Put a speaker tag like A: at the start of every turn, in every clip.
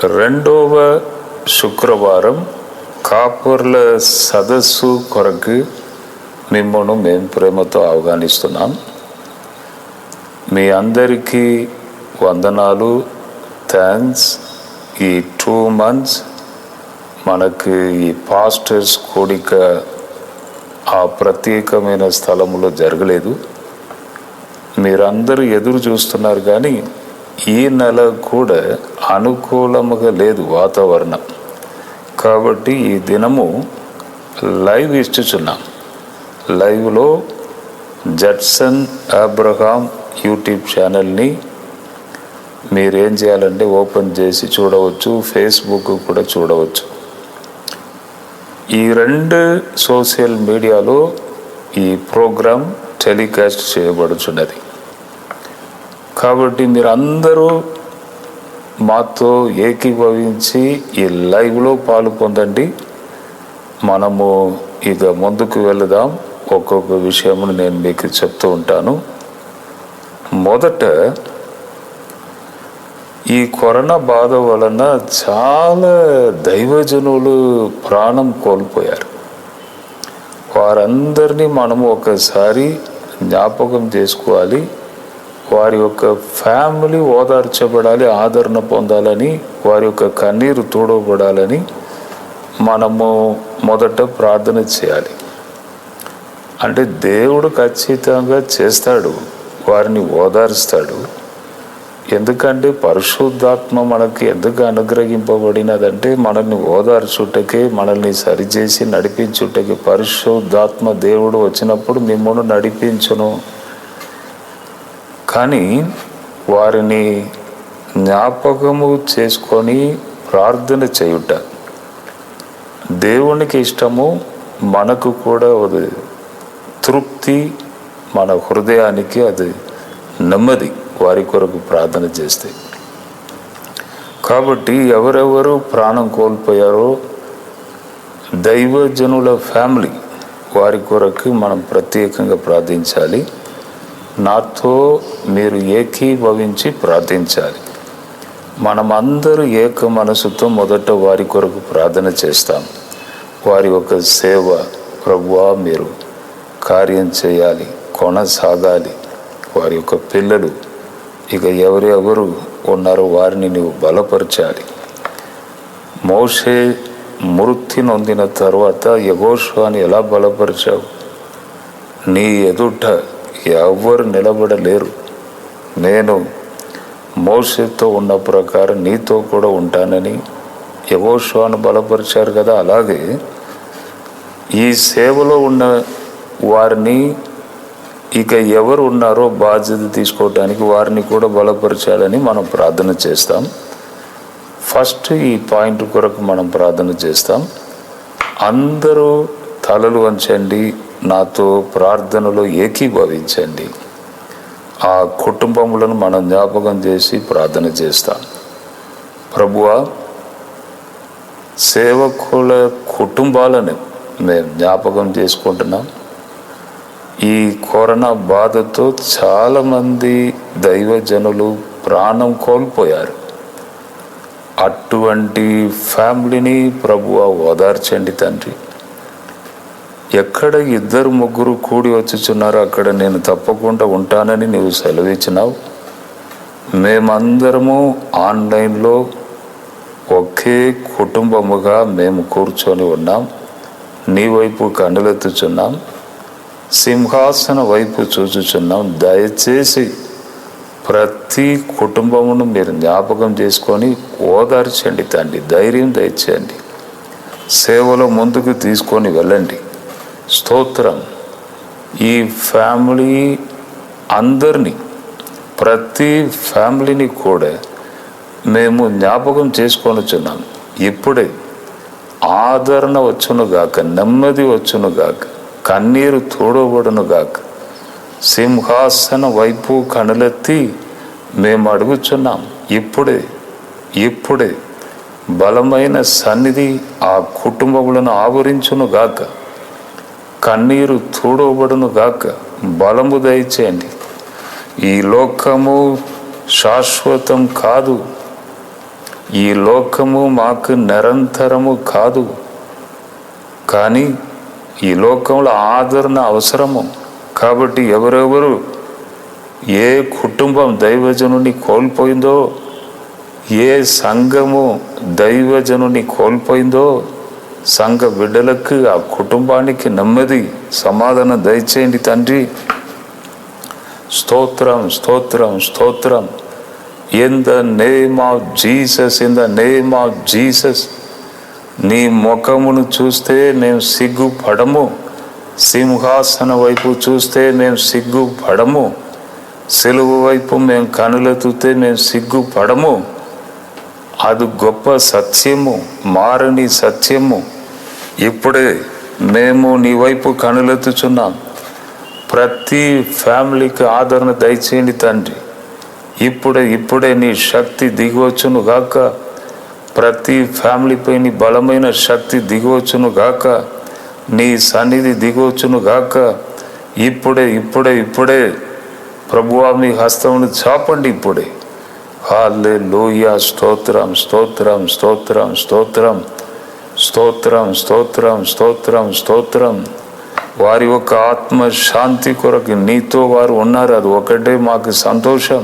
A: రెండవ శుక్రవారం కాపర్ల సదస్సు కొరకు మిమ్మల్ని మేము ప్రేమతో ఆహ్వానిస్తున్నాం. మీ అందరికీ వందనాలు, థ్యాంక్స్. ఈ 2 months మనకి ఈ పాస్టర్స్ కూడిక ఆ ప్రత్యేకమైన స్థలంలో జరగలేదు. మీరందరూ ఎదురు చూస్తున్నారు, కానీ ఈ నెల కూడా అనుకూలముగా లేదు వాతావరణం. కాబట్టి ఈ దినము లైవ్ ఇస్తున్నాం. లైవ్లో జడ్సన్ అబ్రహాం యూట్యూబ్ ఛానల్ని మీరేం చేయాలంటే ఓపెన్ చేసి చూడవచ్చు, ఫేస్బుక్ కూడా చూడవచ్చు. ఈ 2 సోషల్ మీడియాలో ఈ ప్రోగ్రాం టెలికాస్ట్ చేయబడుచున్నది. కాబట్టి మీరు అందరూ మాతో ఏకీభవించి ఈ లైవ్లో పాలు పొందండి. మనము ఇక ముందుకు వెళదాం. ఒక్కొక్క విషయమును నేను మీకు చెప్తూ ఉంటాను. మొదట, ఈ కరోనా బాధ వలన చాలా దైవజనులు ప్రాణం కోల్పోయారు. వారందరినీ మనము ఒకసారి జ్ఞాపకం చేసుకోవాలి. వారి యొక్క ఫ్యామిలీ ఓదార్చబడాలి, ఆదరణ పొందాలని, వారి యొక్క కన్నీరు తోడబడాలని మనము మొదట ప్రార్థన చేయాలి. అంటే దేవుడు ఖచ్చితంగా చేస్తాడు, వారిని ఓదారుస్తాడు. ఎందుకంటే పరిశుద్ధాత్మ మనకి ఎందుకు అనుగ్రహింపబడినదంటే మనల్ని ఓదార్చుటకే, మనల్ని సరిచేసి నడిపించుటకే. పరిశుద్ధాత్మ దేవుడు వచ్చినప్పుడు మిమ్మల్ని నడిపించును. కానీ వారిని జ్ఞాపకము చేసుకొని ప్రార్థన చేయుట దేవునికి ఇష్టము, మనకు కూడా అది తృప్తి, మన హృదయానికి అది నెమ్మది వారి కొరకు ప్రార్థన చేస్తే. కాబట్టి ఎవరెవరు ప్రాణం కోల్పోయారో దైవజనుల ఫ్యామిలీ, వారి కొరకు మనం ప్రత్యేకంగా ప్రార్థించాలి. నాతో మీరు ఏకీభవించి ప్రార్థించాలి. మనమందరూ ఏక మనసుతో మొదట వారి కొరకు ప్రార్థన చేస్తాం. వారి యొక్క సేవ, ప్రభువా మీరు కార్యం చేయాలి, కొనసాగాలి. వారి యొక్క పిల్లలు ఇక ఎవరెవరు ఉన్నారో వారిని నువ్వు బలపరచాలి. మోషే మృతి నొందిన తర్వాత యెహోషువని ఎలా బలపరిచావు? నీ ఎదుట ఎవరు నిలబడలేరు, నేను మోషేతో ఉన్న ప్రకారం నీతో కూడా ఉంటానని యెహోషువను బలపరిచారు కదా. అలాగే ఈ సేవలో ఉన్న వారిని ఇక ఎవరు ఉన్నారో బాధ్యత తీసుకోవటానికి వారిని కూడా బలపరచాలని మనం ప్రార్థన చేస్తాం. ఫస్ట్ ఈ పాయింట్ కొరకు మనం ప్రార్థన చేస్తాం. అందరూ తలలు వంచండి, నాతో ప్రార్థనలో ఏకీభవించండి. ఆ కుటుంబములను మనం జ్ఞాపకం చేసి ప్రార్థన చేస్తాం. ప్రభువా, సేవకుల కుటుంబాలను మేము జ్ఞాపకం చేసుకుంటున్నాం. ఈ కరోనా బాధతో చాలామంది దైవజనులు ప్రాణం కోల్పోయారు. అటువంటి ఫ్యామిలీని ప్రభువా ఓదార్చండి తండ్రి. ఎక్కడ 2-3 కూడి వచ్చుచున్నారో అక్కడ నేను తప్పకుండా ఉంటానని నీవు సెలవిచ్చినావు. మేమందరము ఆన్లైన్లో ఒకే కుటుంబముగా మేము కూర్చొని ఉన్నాం. నీ వైపు కన్నులెత్తుచున్నాం, సింహాసన వైపు చూచుచున్నాం. దయచేసి ప్రతి కుటుంబమును మీరు జ్ఞాపకం చేసుకొని ఓదార్చండి తండ్రి. ధైర్యం దయచేయండి. సేవలో ముందుకు తీసుకొని వెళ్ళండి. స్తోత్రం. ఈ ఫ్యామిలీ అందరినీ, ప్రతి ఫ్యామిలీని కూడా మేము జ్ఞాపకం చేసుకొనుచున్నాం. ఇప్పుడే ఆదరణ వచ్చునుగాక, నెమ్మది వచ్చునుగాక, కన్నీరు తోడబడునుగాక. సింహాసన వైపు కనులెత్తి మేము అడుగుచున్నాం. ఇప్పుడే బలమైన సన్నిధి ఆ కుటుంబములను ఆవరించునుగాక. కన్నీరు తోడబడునుగాక. బలము దయచేయండి. ఈ లోకము శాశ్వతం కాదు. ఈ లోకము మాకు నిరంతరము కాదు, కానీ ఈ లోకంలో ఆదరణ అవసరము. కాబట్టి ఎవరెవరు ఏ కుటుంబం దైవజనుని కోల్పోయిందో, ఏ సంఘము దైవజనుని కోల్పోయిందో, సంఘ బిడ్డలకు, ఆ కుటుంబానికి నెమ్మది, సమాధానం దయచేయండి తండ్రి. స్తోత్రం, స్తోత్రం, స్తోత్రం. In the name of Jesus, in the name of Jesus. నీ ముఖమును చూస్తే మేము సిగ్గుపడము, సింహాసన వైపు చూస్తే మేము సిగ్గుపడము, సిలువ వైపు మేము కనులెత్తితే మేము సిగ్గుపడము. అది గొప్ప సత్యము, మారని సత్యము. ఇప్పుడే మేము నీ వైపు కనులెత్తుచున్నాం. ప్రతి ఫ్యామిలీకి ఆదరణ దయచేయండి తండ్రి. ఇప్పుడే నీ శక్తి దిగివచ్చును గాక. ప్రతి ఫ్యామిలీపై నీ బలమైన శక్తి దిగివచ్చును గాక. నీ సన్నిధి దిగివచ్చును గాక. ఇప్పుడే ప్రభువా మీ హస్తమును చాపండి ఇప్పుడే. హల్లెలూయా. స్తోత్రం, స్తోత్రం, స్తోత్రం, స్తోత్రం, స్తోత్రం, స్తోత్రం, స్తోత్రం, స్తోత్రం. వారి యొక్క ఆత్మ శాంతి కొరకు నీతో వారు ఉన్నారు, అది ఒకటే మాకు సంతోషం.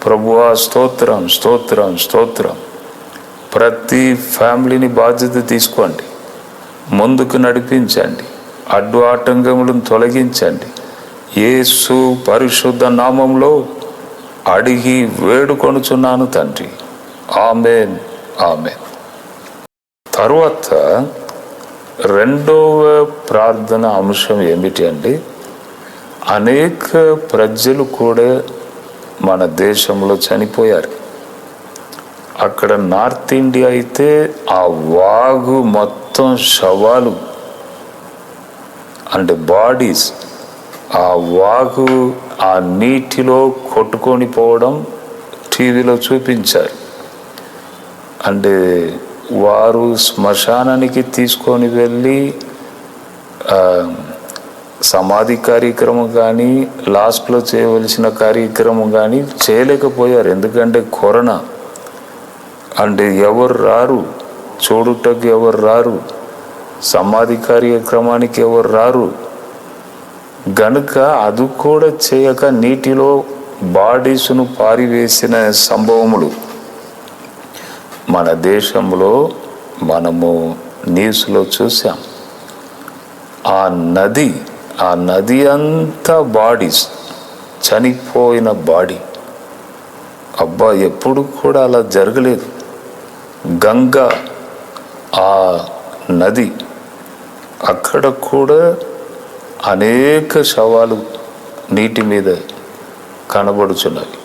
A: ప్రభువా స్తోత్రం, స్తోత్రం, స్తోత్రం. ప్రతి ఫ్యామిలీని బాధ్యత తీసుకోండి, ముందుకు నడిపించండి, అడ్డు ఆటంకములను తొలగించండి. యేసు పరిశుద్ధ నామంలో అడిగి వేడుకొనుచున్నాను తండ్రి. ఆమేన్, ఆమేన్. తరువాత రెండవ ప్రార్థన అంశం ఏమిటి అంటే, అనేక ప్రజలు కూడా మన దేశంలో చనిపోయారు. అక్కడ నార్త్ ఇండియా అయితే ఆ వాగు మొత్తం శవాలు అంటే బాడీస్, ఆ వాగు ఆ నీటిలో కొట్టుకొని పోవడం టీవీలో చూపించారు. అంటే వారు శ్మశానానికి తీసుకొని వెళ్ళి సమాధి కార్యక్రమం కానీ, లాస్ట్లో చేయవలసిన కార్యక్రమం కానీ చేయలేకపోయారు. ఎందుకంటే కరోనా. అంటే ఎవరు రారు, చూడుటకు ఎవరు రారు, సమాధి కార్యక్రమానికి ఎవరు రారు. గనుక అది కూడా చేయక నీటిలో బాడీస్ను పారివేసిన సంభవములు మన దేశంలో మనము న్యూస్లో చూసాం. ఆ నది అంతా బాడీస్, చనిపోయిన బాడీ. అబ్బా, ఎప్పుడు కూడా అలా జరగలేదు. గంగా ఆ నది, అక్కడ కూడా అనేక శవాలు నీటి మీద కనబడుచున్నవి.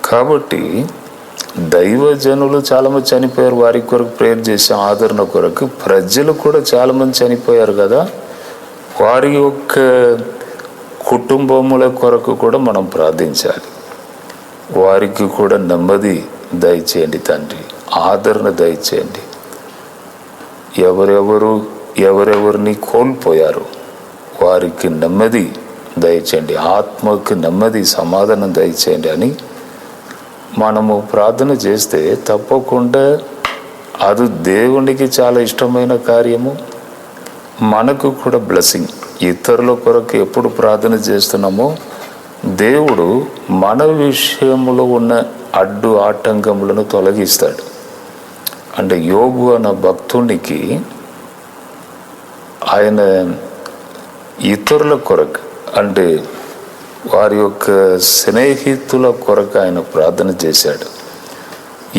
A: కాబట్టి దైవజనులు చాలామంది చనిపోయారు, వారి కొరకు ప్రేయర్ చేసే ఆదరణ కొరకు. ప్రజలు కూడా చాలామంది చనిపోయారు కదా, వారి యొక్క కుటుంబముల కొరకు కూడా మనం ప్రార్థించాలి. వారికి కూడా నెమ్మది దయచేయండి తండ్రి, ఆదరణ దయచేయండి. ఎవరెవరిని కోల్పోయారు వారికి నెమ్మది దయచేయండి, ఆత్మకి నెమ్మది, సమాధానం దయచేయండి అని మనము ప్రార్థన చేస్తే తప్పకుండా అది దేవునికి చాలా ఇష్టమైన కార్యము, మనకు కూడా బ్లెస్సింగ్. ఇతరుల కొరకు ఎప్పుడు ప్రార్థన చేస్తున్నామో దేవుడు మన విషయంలో ఉన్న అడ్డు ఆటంకములను తొలగిస్తాడు. అంటే యోబు అన్న భక్తునికి ఆయన ఇతరుల కొరకు, అంటే వారి యొక్క స్నేహితుల కొరకు ఆయన ప్రార్థన చేశాడు.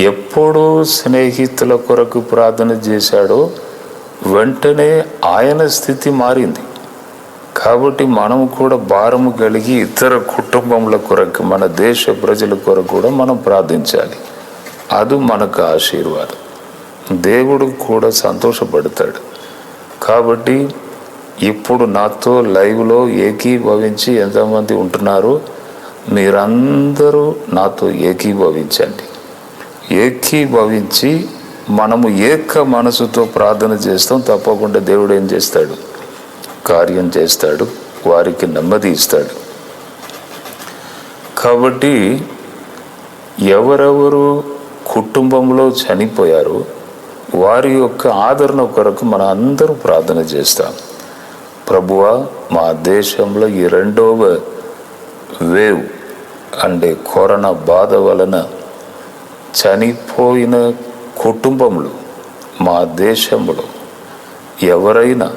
A: ఎప్పుడు స్నేహితుల కొరకు ప్రార్థన చేశాడో వెంటనే ఆయన స్థితి మారింది. కాబట్టి మనము కూడా భారము కలిగి ఇతర కుటుంబముల కొరకు, మన దేశ ప్రజల కొరకు కూడా మనం ప్రార్థించాలి. అది మనకు ఆశీర్వాదం, దేవుడు కూడా సంతోషపడతాడు. కాబట్టి ఇప్పుడు నాతో లైవ్లో ఏకీభవించి ఎంతమంది ఉంటున్నారో మీరందరూ నాతో ఏకీభవించండి. ఏకీభవించి మనము ఏక మనసుతో ప్రార్థన చేస్తాం. తప్పకుండా దేవుడు ఏం చేస్తాడు, కార్యం చేస్తాడు, వారికి నెమ్మది ఇస్తాడు. కాబట్టి ఎవరెవరు కుటుంబంలో చనిపోయారో వారి యొక్క ఆదరణ కొరకు మన అందరూ ప్రార్థన చేస్తాం. ప్రభువా, మా దేశంలో ఈ 2వ వేవ్ అంటే కరోనా బాధ వలన చనిపోయిన కుటుంబములు మా దేశంలో ఎవరైనా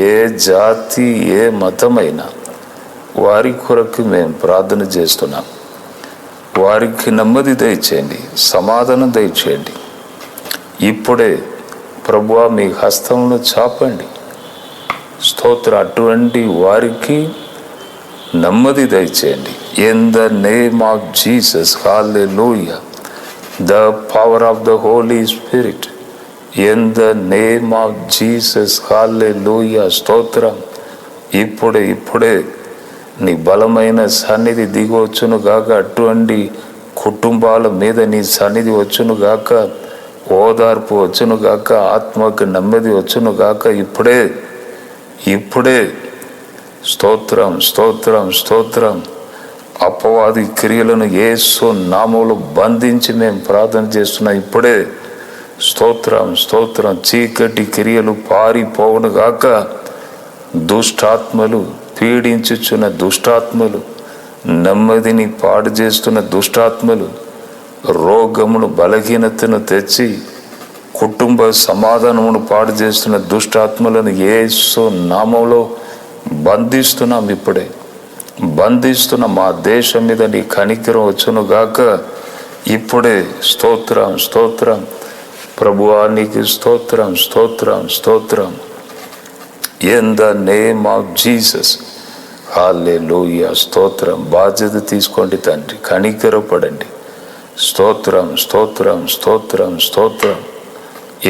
A: ఏ జాతి ఏ మతమైనా వారి కొరకు మేము ప్రార్థన చేస్తున్నాం. వారికి నెమ్మది దయచేయండి, సమాధానం దయచేయండి. ఇప్పుడే ప్రభువా మీ హస్తంలో చాపండి. స్తోత్ర, అటువంటి వారికి నెమ్మది దయచేయండి. In the name of Jesus, hallelujah. The power of the Holy Spirit, in the name of Jesus, hallelujah. స్తోత్రం. ఇప్పుడే నీ బలమైన సన్నిధి దిగి వచ్చును గాక. అటువంటి కుటుంబాల మీద నీ సన్నిధి వచ్చును గాక, ఓదార్పు వచ్చును గాక, ఆత్మకు నెమ్మది వచ్చును గాక. ఇప్పుడే స్తోత్రం, స్తోత్రం, స్తోత్రం. అపవాది క్రియలను యేసు నామములో బంధించి మేము ప్రార్థన చేస్తున్నాం. ఇప్పుడే స్తోత్రం, స్తోత్రం. చీకటి క్రియలు పారిపోవును గాక. దుష్టాత్మలు, పీడించుచున్న దుష్టాత్మలు, నెమ్మదిని పాడు చేస్తున్న దుష్టాత్మలు, రోగమును బలహీనతను తెచ్చి కుటుంబ సమాధానమును పాడు చేస్తున్న దుష్టాత్మలను యేసు నామములో బంధిస్తున్నాం. ఇప్పుడే బంధిస్తున్న మా దేశం మీద నీ కనికరం వచ్చును గాక. ఇప్పుడే స్తోత్రం, స్తోత్రం. ప్రభువా నీకు స్తోత్రం, స్తోత్రం, స్తోత్రం. In the name of Jesus, hallelujah. స్తోత్రం. బాధ్యత తీసుకోండి తండ్రి, కనికరపడండి. స్తోత్రం, స్తోత్రం, స్తోత్రం, స్తోత్రం.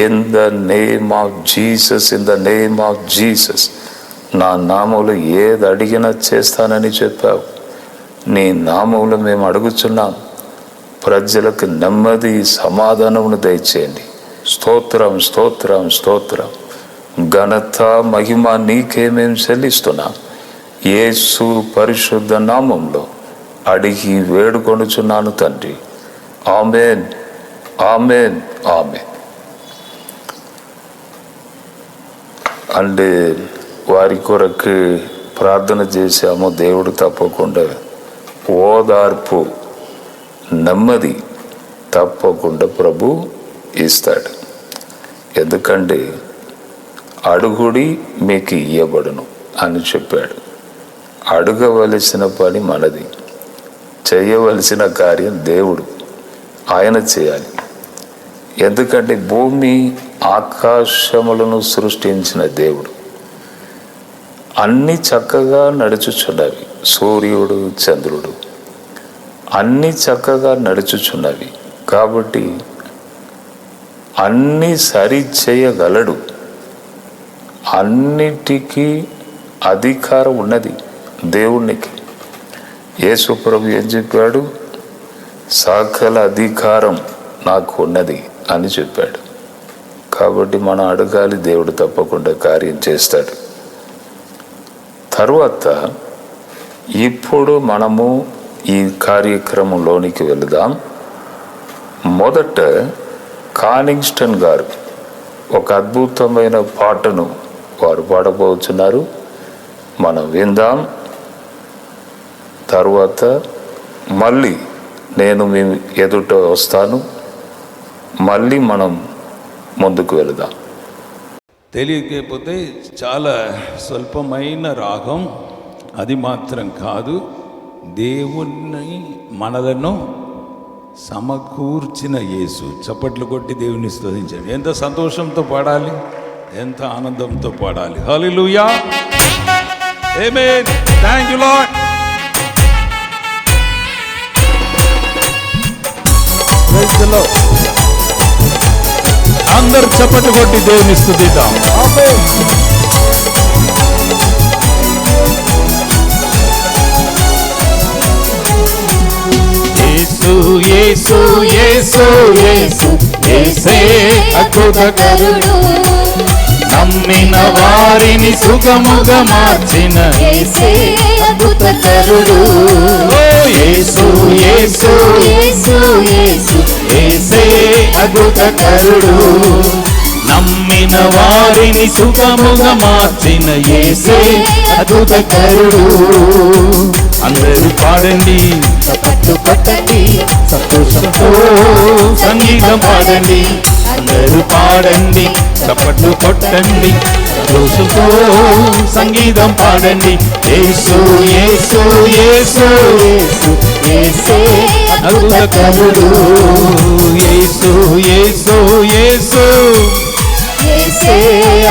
A: In the name of Jesus, in the name of Jesus. నా నామములో ఏది అడిగినా చేస్తానని చెప్పావు. నీ నామములో మేము అడుగుచున్నాం. ప్రజలకు నెమ్మది సమాధానమును దయచేయండి. స్తోత్రం, స్తోత్రం, స్తోత్రం. ఘనత మహిమ నీకే మేము చెల్లిస్తున్నాం. యేసు పరిశుద్ధ నామంలో అడిగి వేడుకొనుచున్నాను తండ్రి. ఆమేన్, ఆమేన్, ఆమేన్. అంటే వారి కొరకు ప్రార్థన చేశాము. దేవుడు తప్పకుండా ఓదార్పు, నెమ్మది తప్పకుండా ప్రభు ఇస్తాడు. ఎందుకంటే అడుగుడి మీకు ఇయ్యబడును అని చెప్పాడు. అడగవలసిన పని మనది, చేయవలసిన కార్యం దేవుడు, ఆయన చేయాలి. ఎందుకంటే భూమి ఆకాశములను సృష్టించిన దేవుడు. అన్నీ చక్కగా నడుచుచున్నవి. సూర్యుడు, చంద్రుడు అన్నీ చక్కగా నడుచుచున్నవి. కాబట్టి అన్నీ సరి చేయగలడు. అన్నిటికీ అధికారం ఉన్నది దేవునికి. యేసు ప్రభు ఏం చెప్పాడు? సకల అధికారం నాకు ఉన్నది అని చెప్పాడు. కాబట్టి మనం అడగాలి, దేవుడు తప్పకుండా కార్యం చేస్తాడు. తర్వాత ఇప్పుడు మనము ఈ కార్యక్రమంలోనికి వెళదాం. మొదట కానింగ్స్టన్ గారు ఒక అద్భుతమైన పాటను వారు పాడబోతున్నారు. మనం విందాం. తర్వాత మళ్ళీ నేను మీ ఎదుట వస్తాను. మళ్ళీ మనం ముందుకు వెళదాం.
B: తెలియకపోతే చాలా స్వల్పమైన రాగం, అది మాత్రం కాదు, దేవుని మనలను సమకూర్చిన యేసు. చప్పట్లు కొట్టి దేవుని స్తుతించండి. ఎంత సంతోషంతో పాడాలి, ఎంత ఆనందంతో పాడాలి. Hallelujah, amen, thank you Lord. Praise the Lord. అందరూ చప్పట్లు కొట్టి దేవుని స్తుతిద్దాం. ఆమేన్. యేసు యేసు యేసు యేసు యేసే అద్భుతకరుడు, నమ్మిన వారిని సుఖముగా మార్చిన యేసే అద్భుతకరుడు. యేసు యేసు యేసు యేసు యేసే అద్భుతకరుడు. నమ్మిన వారిని సుఖముగా మార్చిన యేసే అద్భుతకరుడు. అందరూ పాడండి,
C: చప్పట్లు కొట్టండి,
B: సంతోషంతో సంగీతం పాడండి. అందరూ పాడండి, చప్పట్లు కొట్టండి, సంతోషంతో సంగీతం పాడండి. యేసు యేసు యేసు యేసు
C: యేసే
B: అద్భుతకరుడు. యేసు యేసు యేసు
C: యేసే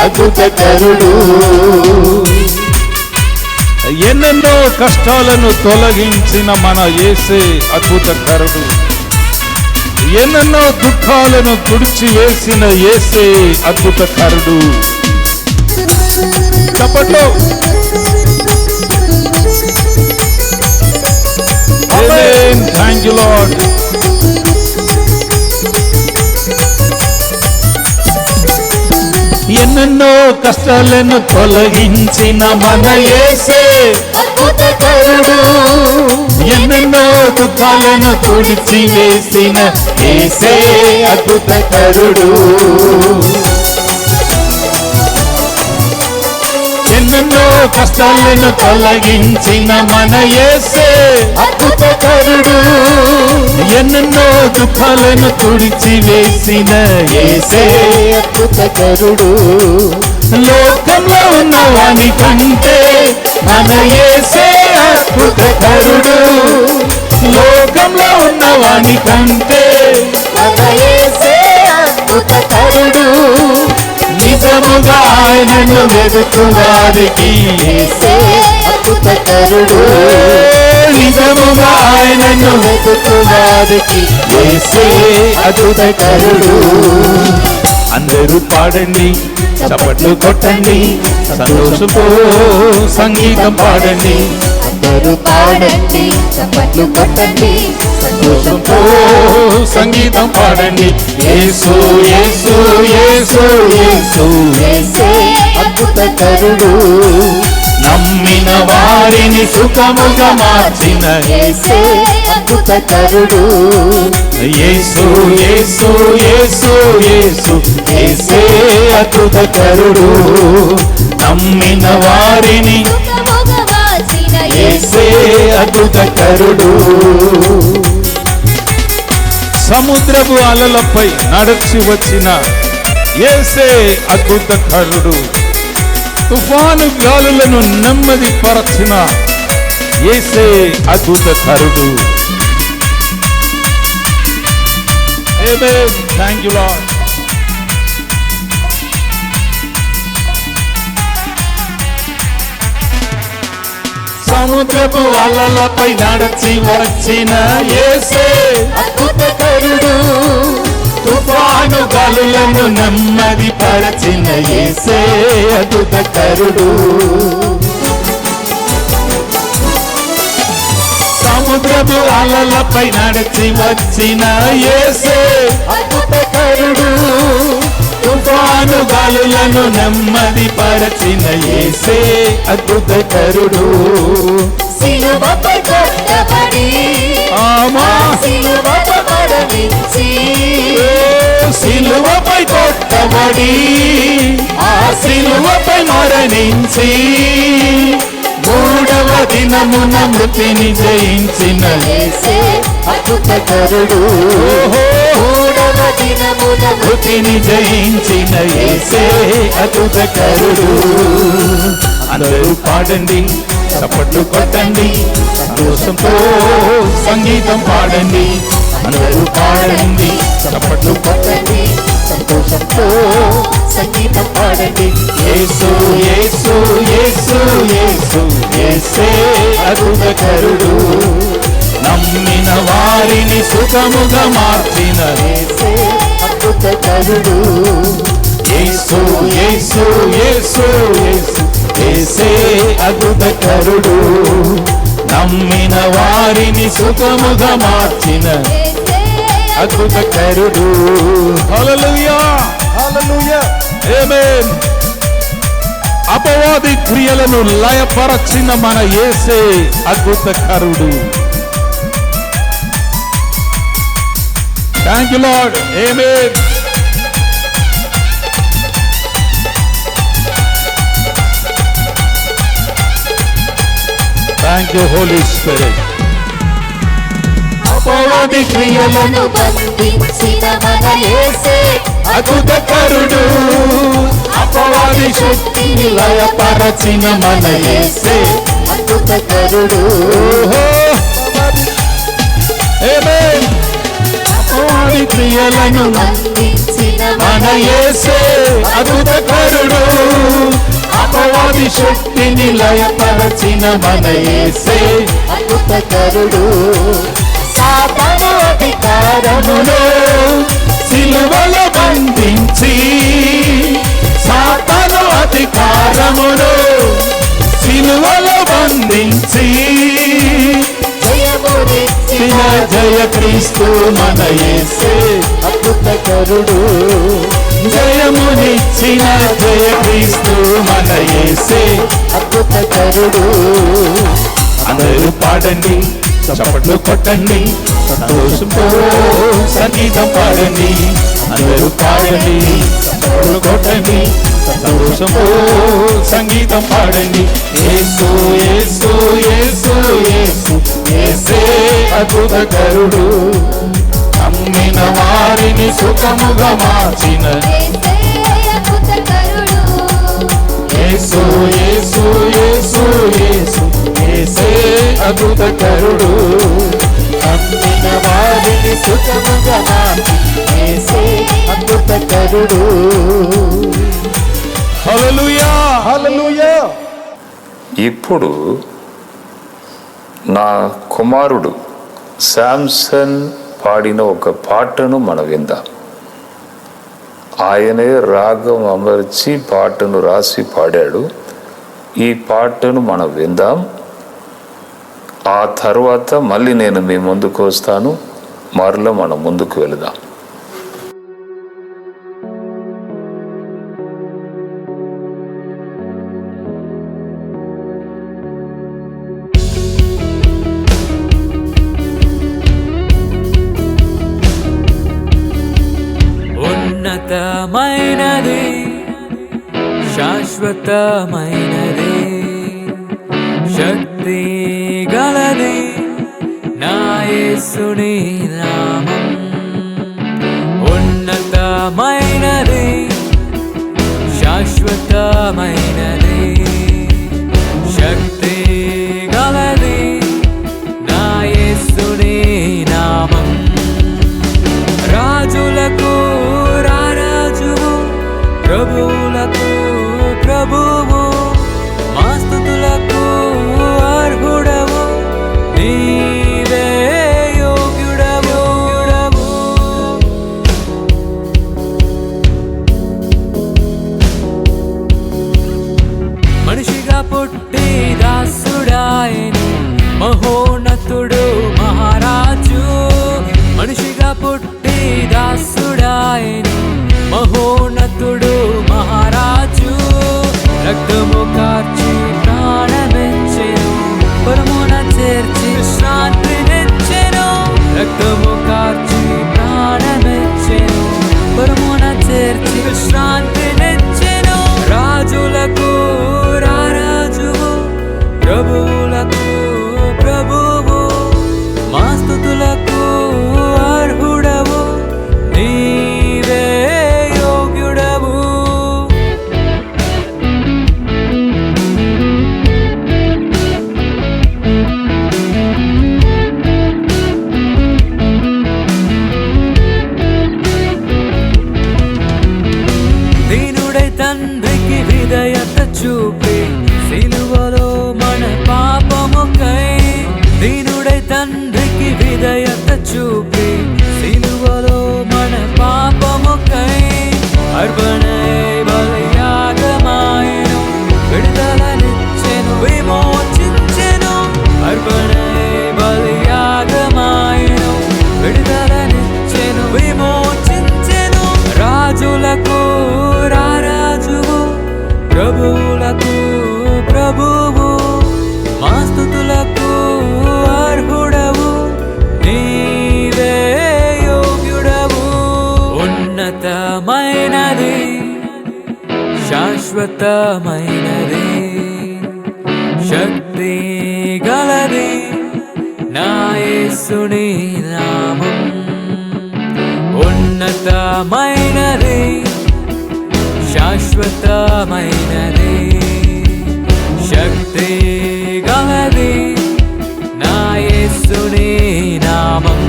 B: అద్భుతకరుడు. ఎన్నెన్నో కష్టాలను తొలగించిన మన యేసే అద్భుతకరుడు. ఎన్నెన్నో దుఃఖాలను తుడిచివేసిన యేసే అద్భుతకరుడు. చప్పట్లో థ్యాంక్ యూ లార్డ్. ఎన్నెన్నో కష్టాలను తొలగించిన మన యేసే
C: అద్భుతకరుడు.
B: ఎన్నెన్నో దుఃఖాలను తుడిచివేసిన యేసే అద్భుతకరుడు. ఎన్నెన్నో కష్టాలను తొలగించిన మన యేసే
C: అద్భుతకరుడు.
B: ఎన్నెన్నో దుఃఖాలను తుడిచివేసిన యేసే
C: అద్భుతకరుడు.
B: లోకంలో ఉన్న వాని కంటే మన యేసే అద్భుతకరుడు. లోకంలో ఉన్న వాని కంటే
C: మన యేసే అద్భుతకరుడు.
B: నిజముగా ఆయనను వెతుకువారికి
C: యేసే అద్భుతకరుడు.
B: నిజముగా ఆయనను
C: వెతుకువారికి
B: యేసే అద్భుతకరుడు. అందరూ పాడండి, చప్పట్లు కొట్టండి, సంతోషంతో సంగీతం పాడండి.
C: అందరూ పాడండి, చప్పట్లు కొట్టండి,
B: సంతోషంతో సంగీతం పాడండి. యేసు యేసు యేసు యేసు
C: యేసే అద్భుతకరుడు.
B: నమ్మిన వారిని సుఖముగా మార్చిన
C: యేసే అద్భుతకరుడు.
B: యేసు యేసు యేసు యేసు యేసే అద్భుతకరుడు. నమ్మిన వారిని
C: సుఖముగా మార్చిన
B: యేసే అద్భుతకరుడు. సముద్రపు అలలపై నడచి వచ్చిన యేసే అద్భుతకరుడు. తుఫాను గాలులను నెమ్మది పరచిన యేసే అద్భుతకరుడు. ఆమేన్. Thank you Lord. సముద్రపు అలలపై నడచి వచ్చిన యేసే
C: అద్భుతకరుడు.
B: తుఫాను గాలులను నెమ్మది పరచిన యేసే అద్భుతకరుడు. సముద్రపు అలలపై నడిచి వచ్చిన యేసే
C: అద్భుతకరుడు.
B: తుఫాను గాలులను నెమ్మది పరచిన యేసే అద్భుతకరుడు.
C: సిలువపై కొట్టబడి
B: ఆమా
C: సిలువపై మరణించి
B: సిలువపై కొట్టబడి ఆ సిలువపై మరణించి మూడవ దినమున మృతిని జయించిన
C: యేసే అద్భుతకరుడు.
B: ఓహో,
C: మూడవ దినమున
B: మృతిని జయించిన యేసే అద్భుతకరుడు. అందరూ పాడండి, చప్పట్లు కొట్టండి, సంతోషంతో సంగీతం పాడండి. అందరూ పాడండి, చప్పట్లు
C: కొట్టండి, సంతోషంతో సంగీతం పాడండి.
B: యేసు యేసు యేసు యేసు యేసే అద్భుతకరుడు. నమ్మిన వారిని సుఖముగా మార్చిన
C: యేసే అద్భుతకరుడు.
B: యేసు యేసు యేసు యేసు యేసే అద్భుతకరుడు. నమ్మిన వారిని సుఖముగా మార్చిన
C: యేసే
B: అద్భుతకరుడు. హల్లెలూయా, హల్లెలూయా, ఆమేన్. అపవాది క్రియలను లయపరచిన మన యేసే అద్భుతకరుడు. Thank you Lord. Amen. Thank you Holy Spirit.
C: అపవాది క్రియలను బంధించిన మన యేసే
B: అద్భుతకరుడు.
C: అపవాది శక్తిని లయపరచిన మన యేసే అద్భుతకరుడు.
B: ఆమేన్.
C: అపవాది క్రియలను బంధించిన
B: మన యేసే అద్భుతకరుడు.
C: అపవాది శక్తిని లయపరచిన మన యేసే అద్భుతకరుడు. సాతాను అధికారమును
B: సిలువలో బంధించి,
C: సాతాను
B: అధికారమును సిలువలో బంధించి,
C: జయమునిచ్చిన
B: జయ క్రీస్తు
C: మన యేసే అద్భుతకరుడు.
B: జయమునిచ్చిన జయ క్రీస్తు మన యేసే
C: అద్భుతకరుడు.
B: అందరూ పాడండి, చప్పట్లు కొట్టండి, సంతోషంతో సంగీతం పాడండి. అందరూ పాడండి, చప్పట్లు కొట్టండి, సంతోషంతో సంగీతం పాడండి. యేసు యేసు యేసు యేసు యేసే అద్భుతకరుడు. నమ్మిన వారిని సుఖముగా మార్చిన యేసు యేసు యేసు యేసు యేసే అద్భుతకరుడు.
C: నమ్మిన వారిని సుఖముగా మార్చి యేసే అద్భుతకరుడు.
B: హల్లెలూయా హల్లెలూయా.
A: ఇప్పుడు నా కుమారుడు శాంసన్ పాడిన ఒక పాటను మనం విందాం. ఆయనే రాగం అమర్చి పాటను రాసి పాడాడు. ఈ పాటను మనం విందాం. ఆ తర్వాత మళ్ళీ నేను మీ ముందుకు వస్తాను. మరలా మనం ముందుకు వెళదాం.
D: ఉన్నతమైనది, శాశ్వతమైనది, శక్తి గలది నా యేసుని నామం. ఉన్నతమైనది, శాశ్వతమైనది, శక్తి గలది నా యేసుని నామం. రాజులకు రారాజువు, ప్రభువులకు ప్రభువు, మా స్తుతులకు అర్హుడవు, నీవే యోగ్యుడవు. మనిషిగా పుట్టి దాసుడాయను, మహోన్నతుడు మహారాజు. మనిషిగా పుట్టి దాసుడాయను, మహోన్నతుడు మహారాజు. రక్తము కార్చి ప్రాణమిచ్చెను, పరమున చేర్చి విశ్రాంతినిచ్చెను. రక్తము కార్చి ప్రాణమిచ్చెను, పరమున చేర్చి విశ్రాంతినిచ్చెను. రాజులకు రారాజువు, ప్రభువులకు ప్రభువు, మా స్తుతులకు అర్హుడవు, నీవే యోగ్యుడవు. దీనుడై తండ్రికి విధేయత చూపి, సిలువలో మన పాపముకై. దీనుడై తండ్రికి విధేయత చూపి, సిలువలో మన పాపముకై. అర్పణై బలియాగమాయెను, విడుదలనిచ్చెను, విమోచించెను. అర్పణై బలియాగమాయెను, విడుదలనిచ్చెను, విమోచించెను. రాజులకు రారాజువు, ప్రభువులకు ప్రభువు, మా స్తుతులకు అర్హుడవు, నీవే శాశ్వతమైనది, శక్తి గలది నా యేసుని నామం. ఉన్నతమైనది, శాశ్వతమైనది, శక్తి గలది నా యేసుని నామం.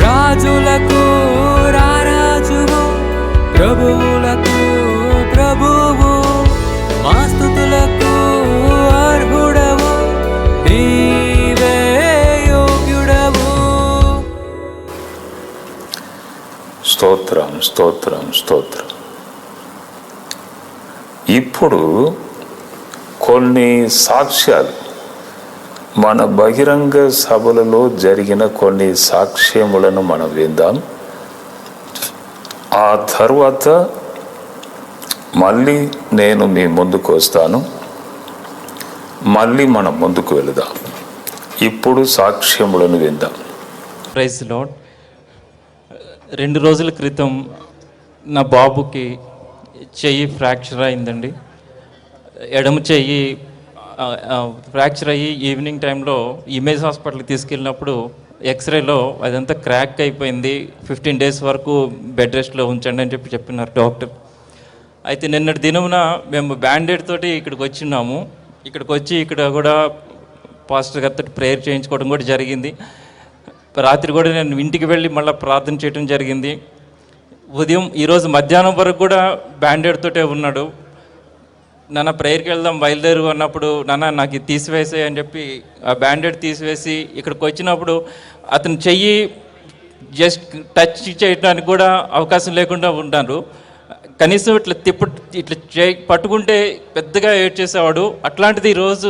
D: రాజులకు రారాజువు, ప్రభువులకు ప్రభువు, మా స్తుతులకు అర్హుడవు, నీవే యోగ్యుడవు.
A: స్తోత్రం, స్తోత్రం, స్తోత్రం. ఇప్పుడు కొన్ని సాక్ష్యాలు, మన బహిరంగ సభలలో జరిగిన కొన్ని సాక్ష్యములను మనం విందాం. ఆ తర్వాత మళ్ళీ నేను మీ ముందుకు వస్తాను, మళ్ళీ మనం ముందుకు వెళదాం. ఇప్పుడు సాక్ష్యములను విందాం.
E: Praise lord. 2 రోజుల క్రితం నా బాబుకి చెయ్యి ఫ్రాక్చర్ అయిందండి. ఎడమ చెయ్యి ఫ్రాక్చర్ అయ్యి ఈవినింగ్ టైంలో ఇమేజ్ హాస్పిటల్కి తీసుకెళ్ళినప్పుడు ఎక్స్రేలో అదంతా క్రాక్ అయిపోయింది, 15 days వరకు బెడ్ రెస్ట్లో ఉంచండి అని చెప్పినారు డాక్టర్. అయితే నిన్నటి దినమున మేము బ్యాండేడ్ తోటి ఇక్కడికి వచ్చినాము. ఇక్కడికి వచ్చి ఇక్కడ కూడా పాస్టర్ గారితో ప్రేయర్ చేయించుకోవడం కూడా జరిగింది. రాత్రి కూడా నేను ఇంటికి వెళ్ళి మళ్ళీ ప్రార్థన చేయడం జరిగింది. ఉదయం ఈరోజు మధ్యాహ్నం వరకు కూడా బ్యాండేడ్ తోటే ఉన్నాడు. నాన్న ప్రేయర్కి వెళ్దాం బయలుదేరు అన్నప్పుడు, నాన్న నాకు ఇది తీసివేసే అని చెప్పి ఆ బ్యాండేడ్ తీసివేసి ఇక్కడికి వచ్చినప్పుడు అతను చెయ్యి జస్ట్ టచ్ చేయడానికి కూడా అవకాశం లేకుండా ఉంటారు. కనీసం ఇట్లా పట్టుకుంటే పెద్దగా ఏడ్ చేసేవాడు. అట్లాంటిది ఈరోజు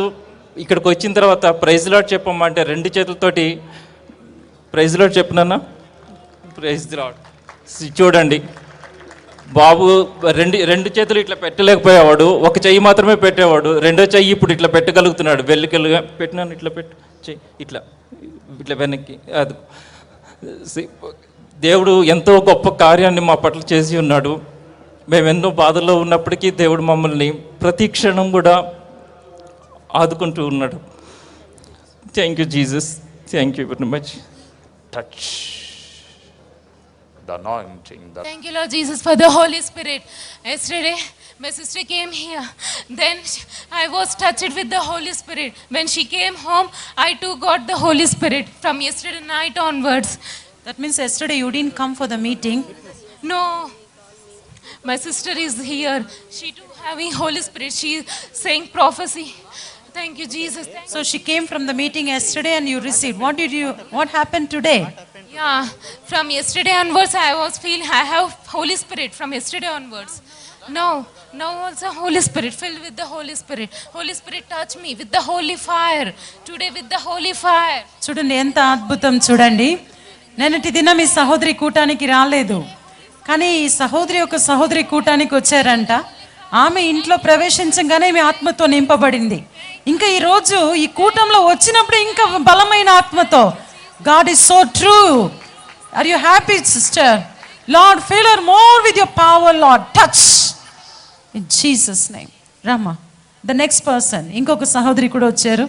E: ఇక్కడికి వచ్చిన తర్వాత ప్రైజ్ లార్డ్ చెప్పమంటే 2 చేతులతోటి ప్రైజ్ లార్డ్ చెప్పినా. Praise lord. చూడండి, బాబు రెండు చేతులు ఇట్లా పెట్టలేకపోయేవాడు, ఒక చెయ్యి మాత్రమే పెట్టేవాడు. రెండో చెయ్యి ఇప్పుడు ఇట్లా పెట్టగలుగుతున్నాడు. వెల్లికెళ్ళుగా పెట్టినాను, ఇట్లా చెయ్యి ఇట్లా ఇట్లా వెనక్కి. అది దేవుడు ఎంతో గొప్ప కార్యాన్ని మా పట్ల చేసి ఉన్నాడు. మేము ఎన్నో బాధల్లో ఉన్నప్పటికీ దేవుడు మమ్మల్ని ప్రతి క్షణం కూడా ఆదుకుంటూ ఉన్నాడు. Thank you Jesus, thank you very much.
A: Touch the anointing.
F: Thank you, Lord Jesus, for the Holy Spirit. Yesterday, my sister came here. Then I was touched with the Holy Spirit. When she came home, I too got the Holy Spirit from yesterday night onwards.
G: That means yesterday you didn't come for the meeting?
F: No, my sister is here. She too having Holy Spirit. She is saying prophecy. Thank you, Jesus.
G: So she came from the meeting yesterday and you received. What happened today?
F: Yeah, from yesterday onwards I was feeling I have Holy Spirit from yesterday onwards. Now also Holy Spirit, filled with the Holy Spirit. Holy Spirit touch me with the holy fire. Today with the holy fire.
G: చూడండి ఎంత అద్భుతం. చూడండి, నిన్నటి దినం ఈ సహోదరి కూటానికి రాలేదు, కానీ ఈ సహోదరి కూటానికి వచ్చారంట. ఆమె ఇంట్లో ప్రవేశించగానే మీ ఆత్మతో నింపబడింది. ఇంకా ఈ రోజు ఈ కూటంలో వచ్చినప్పుడు ఇంకా బలమైన ఆత్మతో. God is so true. Are you happy, sister? Lord, fill her more with your power, Lord. Touch. In Jesus' name. Rama. The next person. ఇంకొక సహోదరి కూడా వచ్చారు.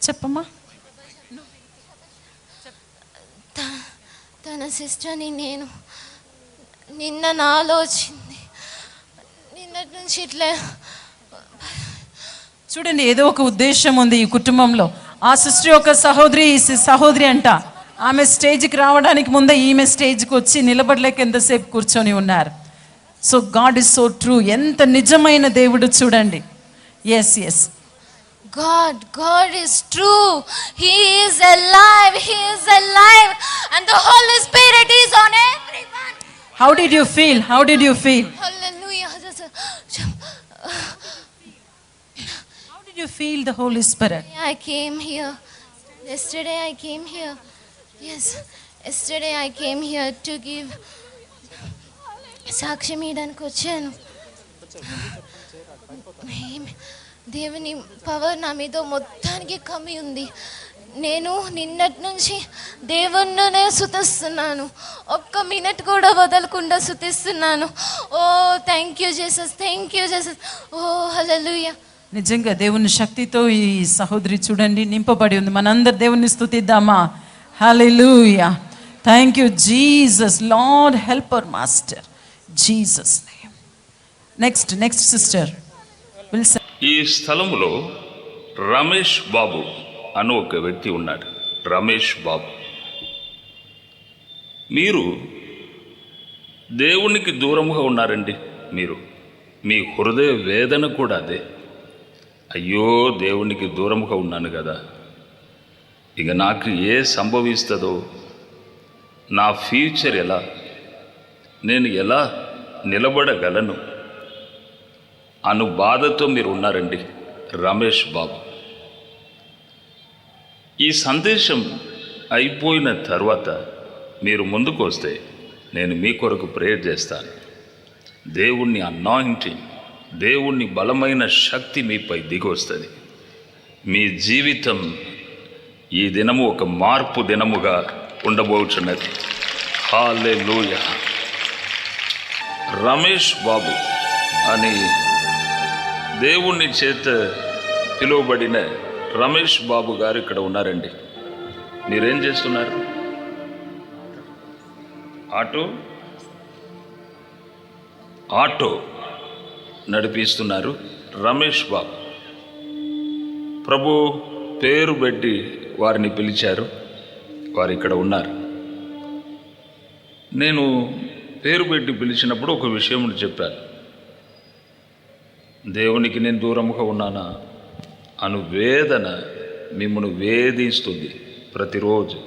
G: చెప్పమ్మా.
H: తన సిస్టర్ని నేను నిన్న నాలో వచ్చింది. నిన్నటి నుంచి ఇట్లా
G: చూడండి, ఏదో ఒక ఉద్దేశం ఉంది ఈ కుటుంబంలో. ఆ సిస్టర్ యొక్క సహోదరి అంట. ఆమె స్టేజ్కి రావడానికి ముందే ఈమె స్టేజ్కి వచ్చి నిలబడలేక ఎంతసేపు కూర్చొని ఉన్నారు. So God is so true. ఎంత నిజమైన దేవుడు చూడండి. Yes yes,
H: God is true. He is alive. And the Holy Spirit is on everyone.
G: How did you feel?
H: Hallelujah.
G: How did you feel the Holy Spirit?
H: I came here. Yesterday I came here. Yes. Yesterday I came here to give సాక్ష్యం ఇవ్వడానికి వచ్చాను. దేవుని power నా మీద మొత్తానికి కమ్మి ఉంది. నేను నిన్నటి నుంచి దేవుణ్ణినే స్తుతిస్తున్నాను. ఒక్క మినిట్ కూడా వదలకుండా స్తుతిస్తున్నాను. ఓ thank you Jesus, thank you Jesus. ఓ హల్లెలూయా.
G: నిజంగా దేవుని శక్తితో ఈ సహోదరి చూడండి నింపబడి ఉంది. మనందరు దేవుని స్తుతిద్దామా? Hallelujah. Thank you Jesus. Lord help our master Jesus name. Next sister Wilson.
A: ఈ స్థలములో రమేష్ బాబు అను ఒక వ్యక్తి ఉన్నాడు. రమేష్ బాబు, మీరు దేవునికి దూరముగా ఉన్నారండి. మీరు మీ హృదయ వేదన కూడా అదే. అయ్యో దేవునికి దూరముగా ఉన్నాను కదా, ఇక నాకు ఏ సంభవిస్తుందో, నా ఫ్యూచర్ ఎలా, నేను ఎలా నిలబడగలను అను బాధతో మీరు ఉన్నారండి రమేష్ బాబు. ఈ సందేశం అయిపోయిన తర్వాత మీరు ముందుకు వస్తే నేను మీ కొరకు ప్రేయర్ చేస్తాను. దేవుణ్ణి అనాయింటింగ్, దేవుణ్ణి బలమైన శక్తి మీపై దిగి వస్తుంది. మీ జీవితం ఈ దినము ఒక మార్పు దినముగా ఉండబోచున్నది. హల్లెలూయా. రమేష్ బాబు అని దేవుని చేత పిలువబడిన రమేష్ బాబు గారు ఇక్కడ ఉన్నారండి. మీరేం చేస్తున్నారు? ఆటో నడిపిస్తున్నారు రమేష్ బాబు. ప్రభు పేరు పెట్టి వారిని పిలిచారు, వారు ఇక్కడ ఉన్నారు. నేను పేరు పెట్టి పిలిచినప్పుడు ఒక విషయం చెప్పాను. దేవునికి నేను దూరముగా ఉన్నానా అను వేదన మిమ్మల్ని వేధిస్తుంది ప్రతిరోజు.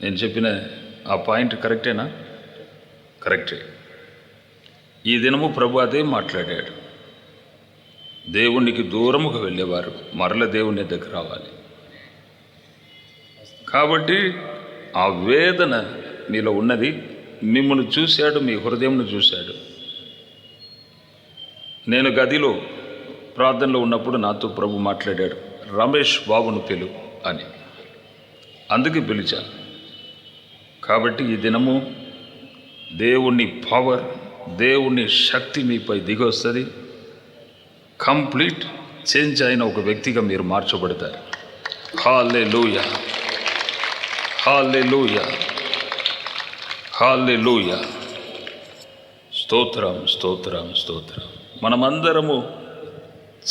A: నేను చెప్పిన ఆ పాయింట్ కరెక్టేనా? కరెక్టే. ఈ దినము ప్రభు అదే మాట్లాడాడు. దేవునికి దూరముగా వెళ్ళేవారు మరల దేవుని దగ్గర రావాలి. కాబట్టి ఆ వేదన మీలో ఉన్నది. మిమ్మల్ని చూశాడు, మీ హృదయంను చూశాడు. నేను గదిలో ప్రార్థనలో ఉన్నప్పుడు నాతో ప్రభు మాట్లాడాడు, రమేష్ బాబును పిలు అని. అందుకే పిలిచాను. కాబట్టి ఈ దినము దేవుని పవర్, దేవుని శక్తి మీపై దిగి వస్తుంది. కంప్లీట్ చేంజ్ అయిన ఒక వ్యక్తిగా మీరు మార్చబడతారు. హల్లెలూయా, హల్లెలూయా, హల్లెలూయా. స్తోత్రం, స్తోత్రం, స్తోత్రం. మనమందరము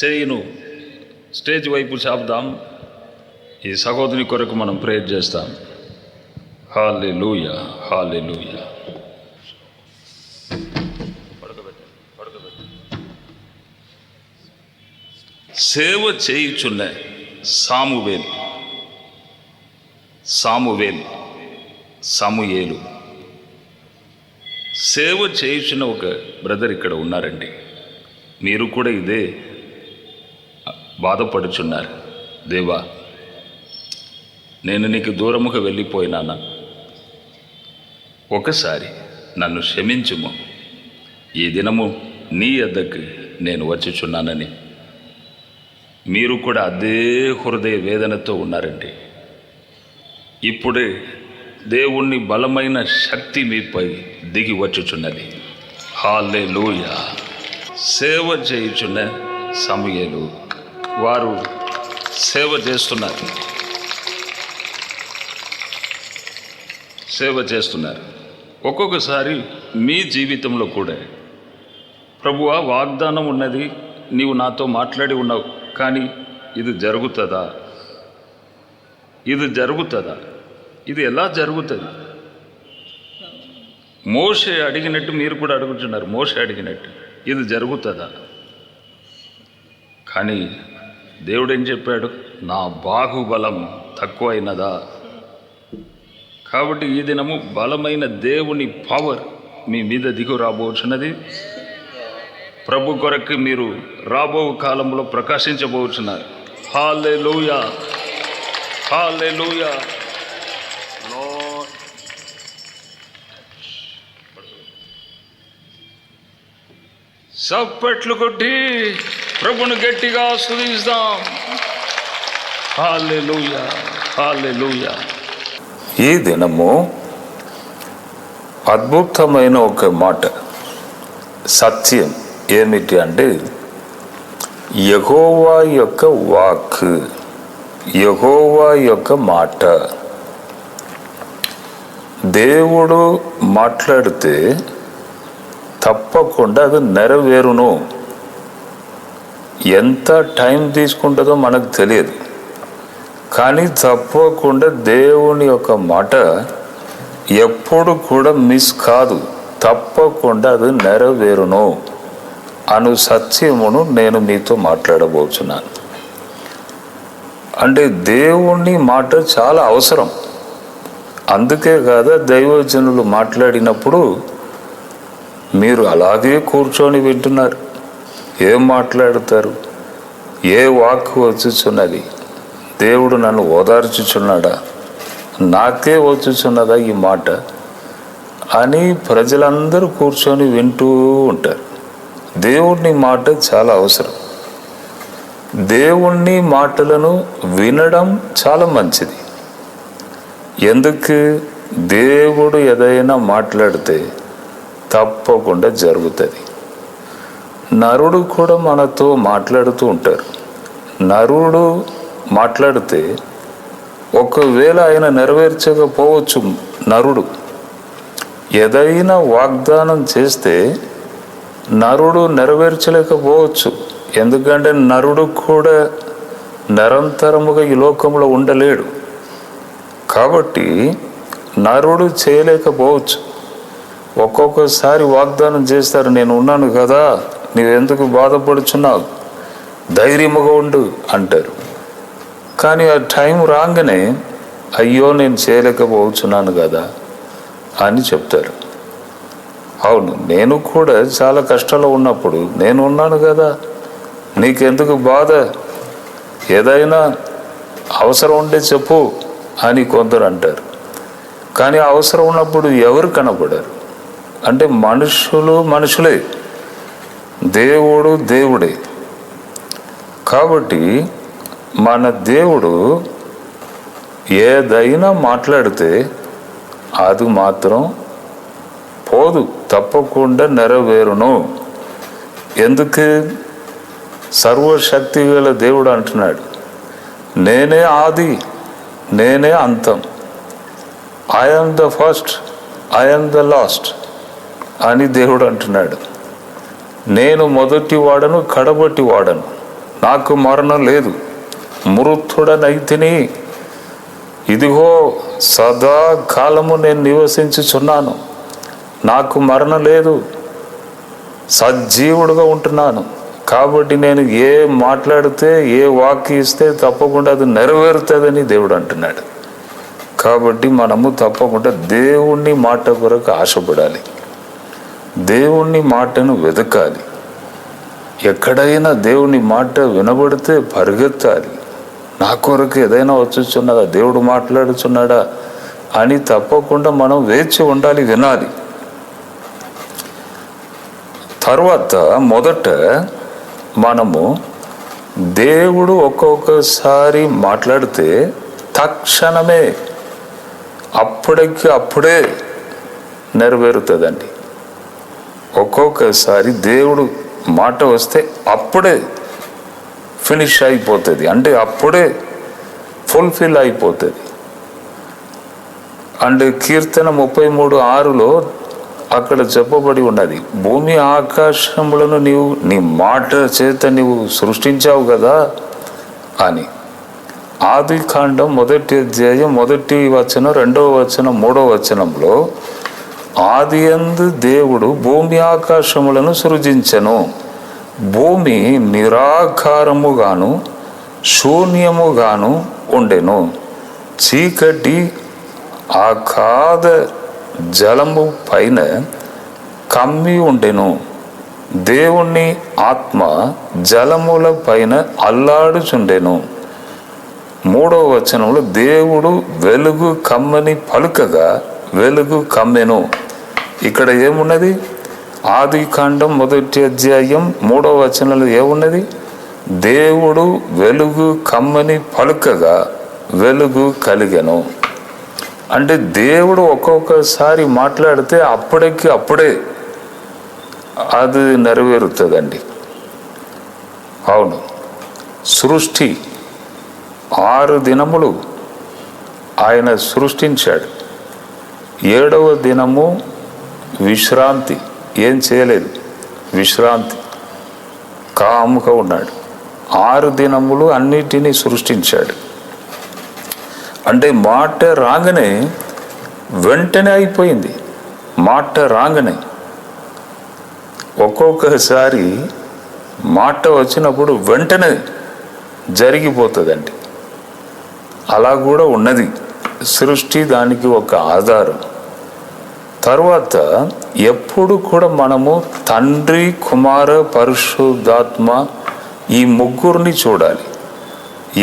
A: చేయును స్టేజ్ వైపు చాపుదాం. ఈ సహోదరి కొరకు మనం ప్రేయర్ చేస్తాం. హల్లెలూయా, హల్లెలూయా. సేవ చేయుచున్న సాముయేలు సేవ చేయుచున్న ఒక బ్రదర్ ఇక్కడ ఉన్నారండి. మీరు కూడా ఇదే బాధపడుచున్నారు. దేవా, నేను నీకు దూరముగా వెళ్ళిపోయినానా, ఒకసారి నన్ను క్షమించుము. ఈ దినము నీ యొద్దకు నేను వచ్చుచున్నానని మీరు కూడా అదే హృదయ వేదనతో ఉన్నారండి. ఇప్పుడే దేవుణ్ణి బలమైన శక్తి మీపై దిగి వచ్చుచున్నది. హల్లెలూయా. సేవ చేయుచున్న సమూయేలు వారు సేవ చేస్తున్నారు. ఒక్కొక్కసారి మీ జీవితంలో కూడా ప్రభువా, వాగ్దానం ఉన్నది, నీవు నాతో మాట్లాడి ఉన్నావు, కానీ ఇది జరుగుతుందా? ఇది ఎలా జరుగుతుంది? మోషే అడిగినట్టు మీరు కూడా అడుగుతున్నారు. మోషే అడిగినట్టు ఇది జరుగుతుందా? కానీ దేవుడు ఏం చెప్పాడు? నా బాహుబలం తక్కువైనదా? కాబట్టి ఈ దినము బలమైన దేవుని పవర్ మీ మీద దిగు రాబోచున్నది. ప్రభు కొరకు మీరు రాబో కాలంలో ప్రకాశించబోచున్నారు. హల్లెలూయా, హల్లెలూయా. చప్పట్లు కొట్టి ప్రభును గట్టిగా స్తుతిస్తాం. హల్లెలూయా, హల్లెలూయా. ఈ దినము అద్భుతమైన ఒక మాట, సత్యం ఏమిటి అంటే యెహోవా యొక్క వాక్, యెహోవా యొక్క మాట. దేవుడు మాట్లాడితే తప్పకుండా అది నెరవేరును. ఎంత టైం తీసుకుంటుందో మనకు తెలియదు, కానీ తప్పకుండా దేవుని యొక్క మాట ఎప్పుడు కూడా మిస్ కాదు, తప్పకుండా అది నెరవేరును అను సత్యమును నేను మీతో మాట్లాడబోతున్నాను. అంటే దేవుని మాట చాలా అవసరం. అందుకే కాదా దైవజనులు మాట్లాడినప్పుడు మీరు అలాగే కూర్చొని వింటున్నారు. ఏం మాట్లాడతారు? ఏ వాక్కు వచ్చుచున్నది? దేవుడు నన్ను ఓదార్చుచున్నాడా? నాకే వచ్చుచున్నదా ఈ మాట అని ప్రజలందరూ కూర్చొని వింటూ ఉంటారు. దేవుని మాట చాలా అవసరం. దేవుని మాటలను వినడం చాలా మంచిది. ఎందుకు? దేవుడు ఏదైనా మాట్లాడితే తప్పకుండా జరుగుతుంది. నరుడు కూడా మనతో మాట్లాడుతూ ఉంటారు. నరుడు మాట్లాడితే ఒకవేళ ఆయన నెరవేర్చకపోవచ్చు. నరుడు ఏదైనా వాగ్దానం చేస్తే నరుడు నెరవేర్చలేకపోవచ్చు. ఎందుకంటే నరుడు కూడా నిరంతరముగా ఈ లోకంలో ఉండలేడు. కాబట్టి నరుడు చేయలేకపోవచ్చు. ఒక్కొక్కసారి వాగ్దానం చేస్తారు, నేను ఉన్నాను కదా, నీవెందుకు బాధపడుచున్నావు, ధైర్యముగా ఉండు అంటారు. కానీ ఆ టైం రాగానే అయ్యో నేను చేయలేకపోతున్నాను కదా అని చెప్తారు. అవును, నేను కూడా చాలా కష్టాల్లో ఉన్నప్పుడు నేను ఉన్నాను కదా, నీకెందుకు బాధ, ఏదైనా అవసరం ఉంటే చెప్పు అని కొందరు అంటారు. కానీ అవసరం ఉన్నప్పుడు ఎవరు కనపడరు. అంటే మనుషులే, దేవుడు దేవుడే. కాబట్టి మన దేవుడు ఏదైనా మాట్లాడితే అది మాత్రం పోదు, తప్పకుండా నెరవేరును. ఎందుకు? సర్వశక్తి గల దేవుడు అంటున్నాడు, నేనే ఆది, నేనే అంతం, I am the first, I am the last అని దేవుడు అంటున్నాడు. నేను మొదటి వాడను, కడబట్టి వాడను, నాకు మరణం లేదు, మృతుడనైతిని, ఇదిగో సదాకాలము నేను నివసించుచున్నాను, నాకు మరణం లేదు, సజీవుడుగా ఉంటున్నాను. కాబట్టి నేను ఏ మాట్లాడితే, ఏ వాక్యం ఇస్తే తప్పకుండా అది నెరవేరుతుందని దేవుడు అంటున్నాడు. కాబట్టి మనము తప్పకుండా దేవుని మాట కొరకు ఆశపడాలి, దేవుని మాటను వెతకాలి. ఎక్కడైనా దేవుని మాట వినబడితే పరిగెత్తాలి. నా కొరకు ఏదైనా వచ్చుచున్నదా, దేవుడు మాట్లాడుచున్నాడా అని తప్పకుండా మనం వేచి ఉండాలి, వినాలి. తర్వాత మొదట మనము దేవుడు ఒక్కొక్కసారి మాట్లాడితే తక్షణమే అప్పుడే నెరవేరుతుందండి. ఒక్కొక్కసారి దేవుడు మాట వస్తే అప్పుడే ఫినిష్ అయిపోతుంది, అంటే అప్పుడే ఫుల్ఫిల్ అయిపోతుంది. అంటే కీర్తన 33:6 అక్కడ చెప్పబడి ఉన్నది, భూమి ఆకాశములను నీవు నీ మాట చేత నీవు సృష్టించావు కదా అని. ఆదికాండం 1 వచనం 2 వచనం 3 వచనంలో ఆదియందు దేవుడు భూమి ఆకాశములను సృజించెను, భూమి నిరాకారముగాను శూన్యముగాను ఉండెను, చీకటి ఆకాద జలము పైన కమ్మి ఉండెను, దేవుని ఆత్మ జలముల పైన అల్లాడుచుండెను. 3వ వచనంలో దేవుడు వెలుగు కమ్మని పలుకగా వెలుగు కమ్మెను. ఇక్కడ ఏమున్నది? ఆదికాండం 1 అధ్యాయం 3వ వచనంలో ఏమున్నది? దేవుడు వెలుగు కమ్మని పలుకగా వెలుగు కలిగెను. అంటే దేవుడు ఒక్కొక్కసారి మాట్లాడితే అప్పుడే అది నెరవేరుతుందండి. అవును, సృష్టి 6 దినములు ఆయన సృష్టించాడు. 7వ దినము విశ్రాంతి, ఏం చేయలేదు, విశ్రాంతి, కాముగా ఉన్నాడు. 6 దినములు అన్నిటినీ సృష్టించాడు. అంటే మాట రాగానే వెంటనే అయిపోయింది. మాట రాగానే ఒక్కొక్కసారి మాట వచ్చినప్పుడు వెంటనే జరిగిపోతుందండి. అలా కూడా ఉన్నది సృష్టి, దానికి ఒక ఆధారం. తర్వాత ఎప్పుడు కూడా మనము తండ్రి, కుమార, పరిశుద్ధాత్మ ఈ ముగ్గురిని చూడాలి.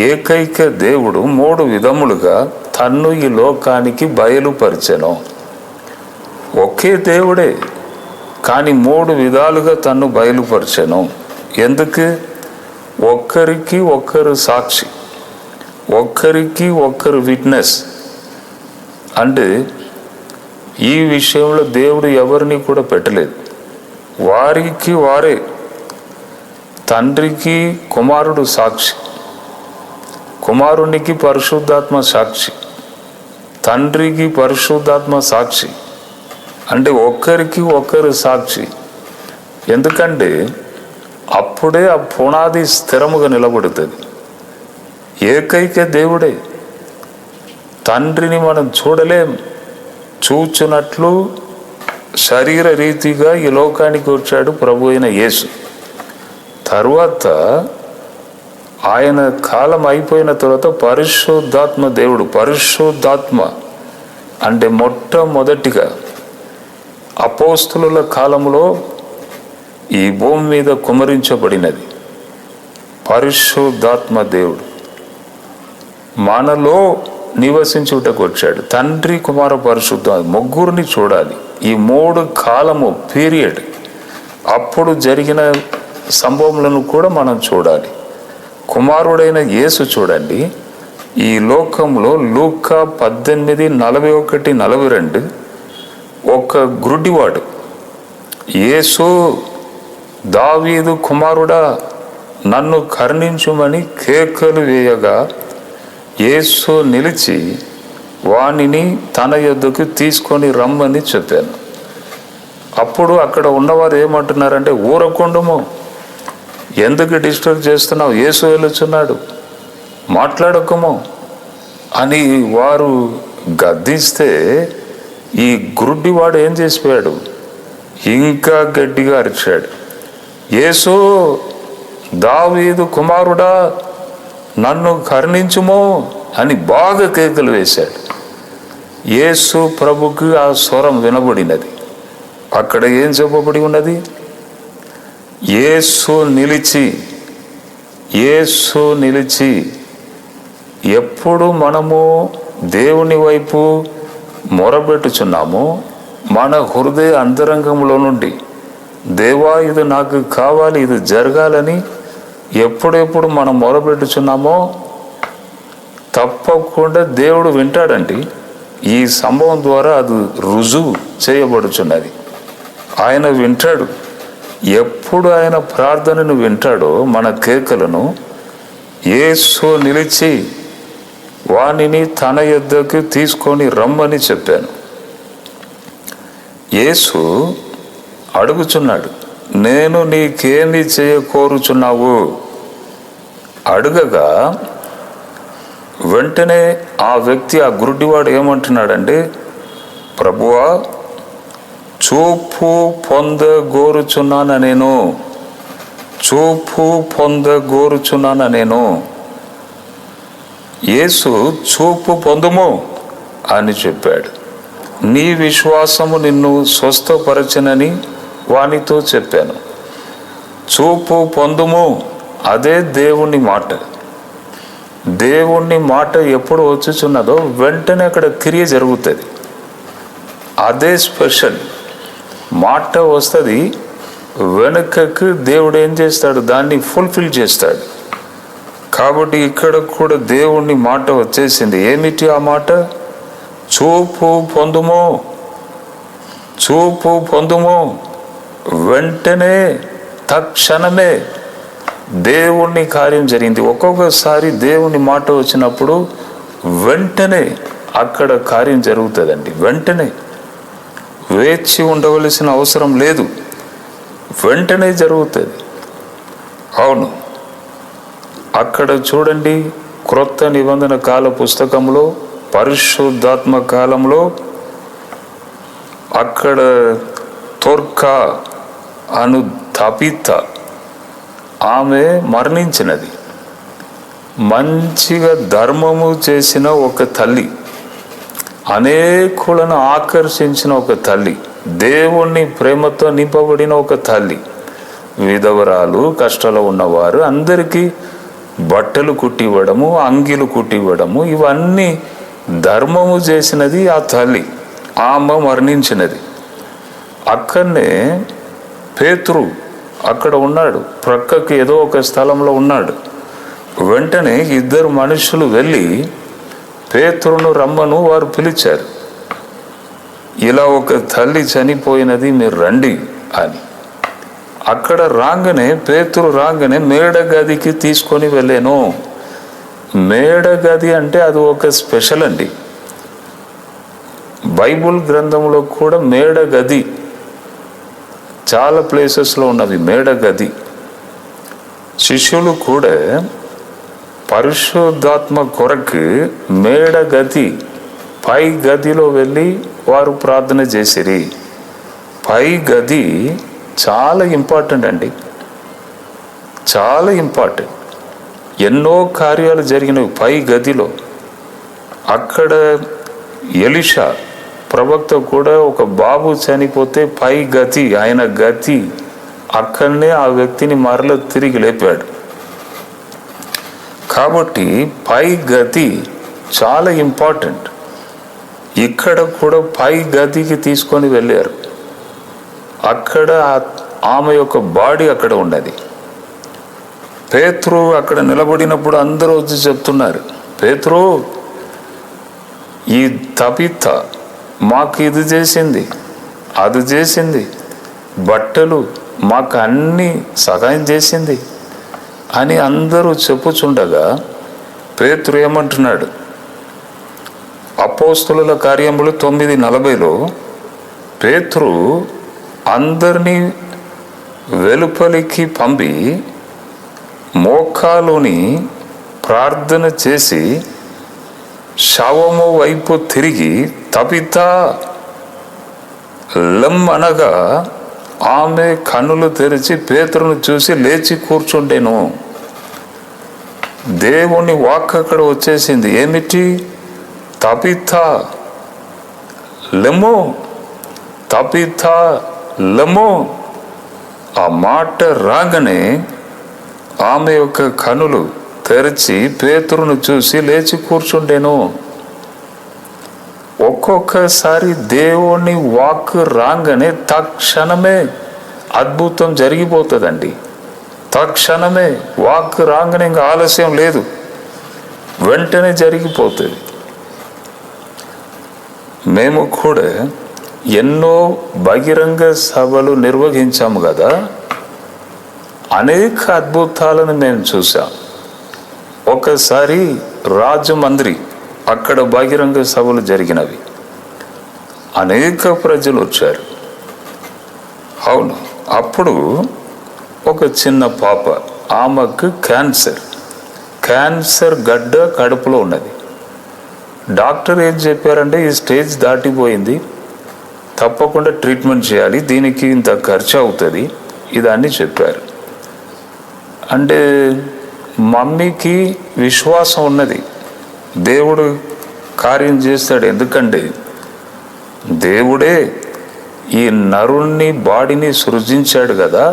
A: ఏకైక దేవుడు 3 విధములుగా తన్ను ఈ లోకానికి బయలుపరిచెను. ఒకే దేవుడే కానీ 3 విధాలుగా తన్ను బయలుపరిచెను. ఎందుకు? ఒక్కరికి ఒక్కరు సాక్షి, ఒక్కరికి ఒక్కరు విట్నెస్. అంటే ఈ విషయంలో దేవుడు ఎవరిని కూడా పెట్టలేదు. వారికి వారే, తండ్రికి కుమారుడు సాక్షి, కుమారునికి పరిశుద్ధాత్మ సాక్షి, తండ్రికి పరిశుద్ధాత్మ సాక్షి. అంటే ఒక్కరికి ఒక్కరు సాక్షి. ఎందుకంటే అప్పుడే ఆ పునాది స్థిరముగా నిలబడుతుంది. ఏకైక దేవుడే. తండ్రిని మనం చూడలేం. చూచున్నట్లు శరీర రీతిగా ఈ లోకానికి వచ్చాడు ప్రభు అయిన యేసు. తరువాత ఆయన కాలం అయిపోయిన తర్వాత పరిశుద్ధాత్మ దేవుడు, పరిశుద్ధాత్మ అంటే మొట్టమొదటిగా అపోస్తుల కాలంలో ఈ భూమి మీద కుమరించబడినది పరిశుద్ధాత్మ దేవుడు. మనలో నివసించుటకు వచ్చాడు. తండ్రి, కుమార, పరిశుద్ధాత్మ ముగ్గురిని చూడాలి. ఈ 3 కాలము పీరియడ్ అప్పుడు జరిగిన సంభవములను కూడా మనం చూడాలి. కుమారుడైన యేసు చూడండి, ఈ లోకంలో లూకా 18:41-42 ఒక గ్రుడ్డివాడు, యేసు దావీదు కుమారుడా నన్ను కరుణించుమని కేకలు వేయగా యేసు నిలిచి వానిని తన యొద్దకు తీసుకొని రమ్మని చెప్పాను. అప్పుడు అక్కడ ఉన్నవారు ఏమంటున్నారంటే, ఊరకుండము, ఎందుకు డిస్టర్బ్ చేస్తున్నావు, యేసు వెళుచున్నాడు, మాట్లాడకము అని వారు గద్దిస్తే ఈ గురుడ్డివాడు ఏం చేసిపోయాడు, ఇంకా గట్టిగా అరిచాడు, యేసు దావీదు కుమారుడా నన్ను కరుణించుమో అని బాగా కేకలు వేశాడు. యేసు ప్రభుకి ఆ స్వరం వినబడినది. అక్కడ ఏం చెప్పబడి ఉన్నది, యేసు నిలిచి ఎప్పుడు మనము దేవుని వైపు మొరబెట్టుచున్నామో మన హృదయ అంతరంగంలో నుండి, దేవా ఇది నాకు కావాలి, ఇది జరగాలని ఎప్పుడెప్పుడు మనం మొరబెట్టుచున్నామో తప్పకుండా దేవుడు వింటాడండి. ఈ సంభవం ద్వారా అది రుజువు చేయబడుచున్నది. ఆయన వింటాడు. ఎప్పుడు ఆయన ప్రార్థనను వింటాడో, మన కేకలను, యేసు నిలిచి వానిని తన యొద్దకు తీసుకొని రమ్మని చెప్పాను. యేసు అడుగుచున్నాడు, నేను నీకేమి చేయకోరుచున్నావు అడుగగా వెంటనే ఆ వ్యక్తి, ఆ గురుడివాడు ఏమంటున్నాడంటే, ప్రభువా చూపు పొందగోరుచున్నాను నేను. యేసు చూపు పొందుము అని చెప్పాడు. నీ విశ్వాసము నిన్ను స్వస్థపరచనని వానితో చెప్పాను. చూపు పొందుము, అదే దేవుని మాట. దేవుని మాట ఎప్పుడు వచ్చుచున్నదో వెంటనే అక్కడ క్రియ జరుగుతుంది. అదే స్పెషల్. మాట వస్తుంది, వెనుకకు దేవుడు ఏం చేస్తాడు, దాన్ని ఫుల్ఫిల్ చేస్తాడు. కాబట్టి ఇక్కడ కూడా దేవుని మాట వచ్చేసింది. ఏమిటి ఆ మాట? చూపు పొందుము, చూపు పొందుము. వెంటనే తక్షణమే దేవుని కార్యం జరిగింది. ఒక్కొక్కసారి దేవుని మాట వచ్చినప్పుడు వెంటనే అక్కడ కార్యం జరుగుతుందండి. వెంటనే వేచి ఉండవలసిన అవసరం లేదు, వెంటనే జరుగుతుంది. అవును, అక్కడ చూడండి, క్రొత్త నిబంధన కాల పుస్తకంలో పరిశుద్ధాత్మ కాలంలో అక్కడ తోర్కా అను తపిత ఆమె మరణించినది. మంచిగా ధర్మము చేసిన ఒక తల్లి, అనేకులను ఆకర్షించిన ఒక తల్లి, దేవుణ్ణి ప్రేమతో నింపబడిన ఒక తల్లి, విధవరాలు, కష్టాలు ఉన్నవారు అందరికీ బట్టలు కుట్టివ్వడము, అంగీలు కుట్టివ్వడము, ఇవన్నీ ధర్మము చేసినది ఆ తల్లి. ఆమె మరణించినది. అక్కడనే పేతురు అక్కడ ఉన్నాడు, ప్రక్కకి ఏదో ఒక స్థలంలో ఉన్నాడు. వెంటనే ఇద్దరు మనుషులు వెళ్ళి పేతురును రమ్మను వారు పిలిచారు. ఇలా ఒక తల్లి చనిపోయినది, మీరు రండి అని. అక్కడ రాగానే, పేతురు రాగానే మేడ గదికి తీసుకొని వెళ్ళాను. మేడ గది అంటే అది ఒక స్పెషల్ అండి. బైబుల్ గ్రంథంలో కూడా మేడ గది చాలా ప్లేసెస్లో ఉన్నది. మేడ గది శిష్యులు కూడా పరిశుద్ధాత్మ కొరకు మేడ గది, పై గదిలో వెళ్ళి వారు ప్రార్థన చేసిరి. పై గది చాలా ఇంపార్టెంట్ అండి, చాలా ఇంపార్టెంట్. ఎన్నో కార్యాలు జరిగినవి పై గదిలో. అక్కడ ఎలీషా ప్రవక్త కూడా ఒక బాబు చనిపోతే పై గతి, ఆయన గతి అక్కడనే ఆ వ్యక్తిని మరల తిరిగి లేపాడు. కాబట్టి పై గతి చాలా ఇంపార్టెంట్. ఇక్కడ కూడా పై గదికి తీసుకొని వెళ్ళారు. అక్కడ ఆమె యొక్క బాడీ అక్కడ ఉన్నది. పేతురు అక్కడ నిలబడినప్పుడు అందరూ వచ్చి చెప్తున్నారు, పేతురు, ఈ తపిత మాకు ఇది చేసింది, అది చేసింది, బట్టలు మాకు అన్నీ సహాయం చేసింది అని అందరూ చెప్పుచుండగా పేతురు ఏమంటున్నాడు? అపోస్తలుల కార్యములు 9:40 పేతురు అందరినీ వెలుపలికి పంపి మోకాలుని ప్రార్థన చేసి శవము వైపు తిరిగి తపితా లెమ్ అనగా ఆమె కన్నులు తెరిచి పేతురును చూసి లేచి కూర్చుండెను. దేవుని వాక్ అక్కడ వచ్చేసింది. ఏమిటి? తపితా లెమ్ము, తపితా లెమ్ము. ఆ మాట రాగానే ఆమె యొక్క కనులు తెరిచి పేతురును చూసి లేచి కూర్చుండెను. ఒక్కొక్కసారి దేవుని వాక్ రాగానే తక్షణమే అద్భుతం జరిగిపోతుందండి. తక్షణమే వాక్ రాగానే ఇంకా ఆలస్యం లేదు, వెంటనే జరిగిపోతుంది. మేము కూడా ఎన్నో బహిరంగ సభలు నిర్వహించాము కదా, అనేక అద్భుతాలను మేము చూసాం. ఒకసారి రాజమండ్రి అక్కడ బహిరంగ సభలు జరిగినవి, అనేక ప్రజలు వచ్చారు. అవును, అప్పుడు ఒక చిన్న పాప, ఆమెకు క్యాన్సర్ గడ్డ కడుపులో ఉన్నది. డాక్టర్ ఏం చెప్పారంటే ఈ స్టేజ్ దాటిపోయింది, తప్పకుండా ట్రీట్మెంట్ చేయాలి, దీనికి ఇంత ఖర్చు అవుతుంది, ఇదన్నీ చెప్పారు. అంటే మమ్మీకి విశ్వాసం ఉన్నది, దేవుడు కార్యం చేస్తాడు. ఎందుకంటే దేవుడే ఈ నరుణ్ణి బాడీని సృజించాడు కదా,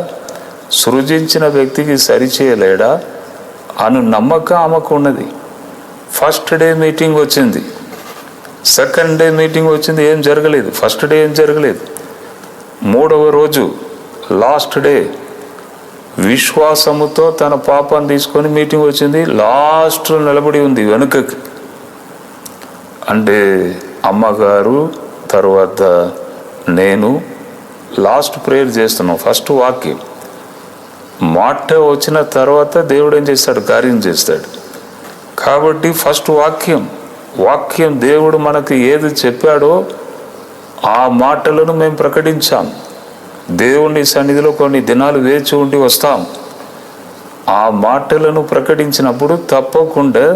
A: సృజించిన వ్యక్తికి సరిచేయలేడా అను నమ్మకం ఆమెకు ఉన్నది. ఫస్ట్ డే మీటింగ్ వచ్చింది, సెకండ్ డే మీటింగ్ వచ్చింది, ఏం జరగలేదు. ఫస్ట్ డే ఏం జరగలేదు. 3వ రోజు లాస్ట్ డే విశ్వాసముతో తన పాపాన్ని తీసుకొని మీటింగ్ వచ్చింది. లాస్ట్లో నిలబడి ఉంది వెనుకకి. అంటే అమ్మగారు తర్వాత నేను లాస్ట్ ప్రేయర్ చేస్తున్నాం. ఫస్ట్ వాక్యం మాట వచ్చిన తర్వాత దేవుడు ఏం చేస్తాడు? కార్యం చేస్తాడు. కాబట్టి ఫస్ట్ వాక్యం దేవుడు మనకు ఏది చెప్పాడో ఆ మాటలను మేము ప్రకటించాం. దేవుని సన్నిధిలో కొన్ని దినాలు వేచి ఉండి వస్తాం. ఆ మాటలను ప్రకటించినప్పుడు తప్పకుండా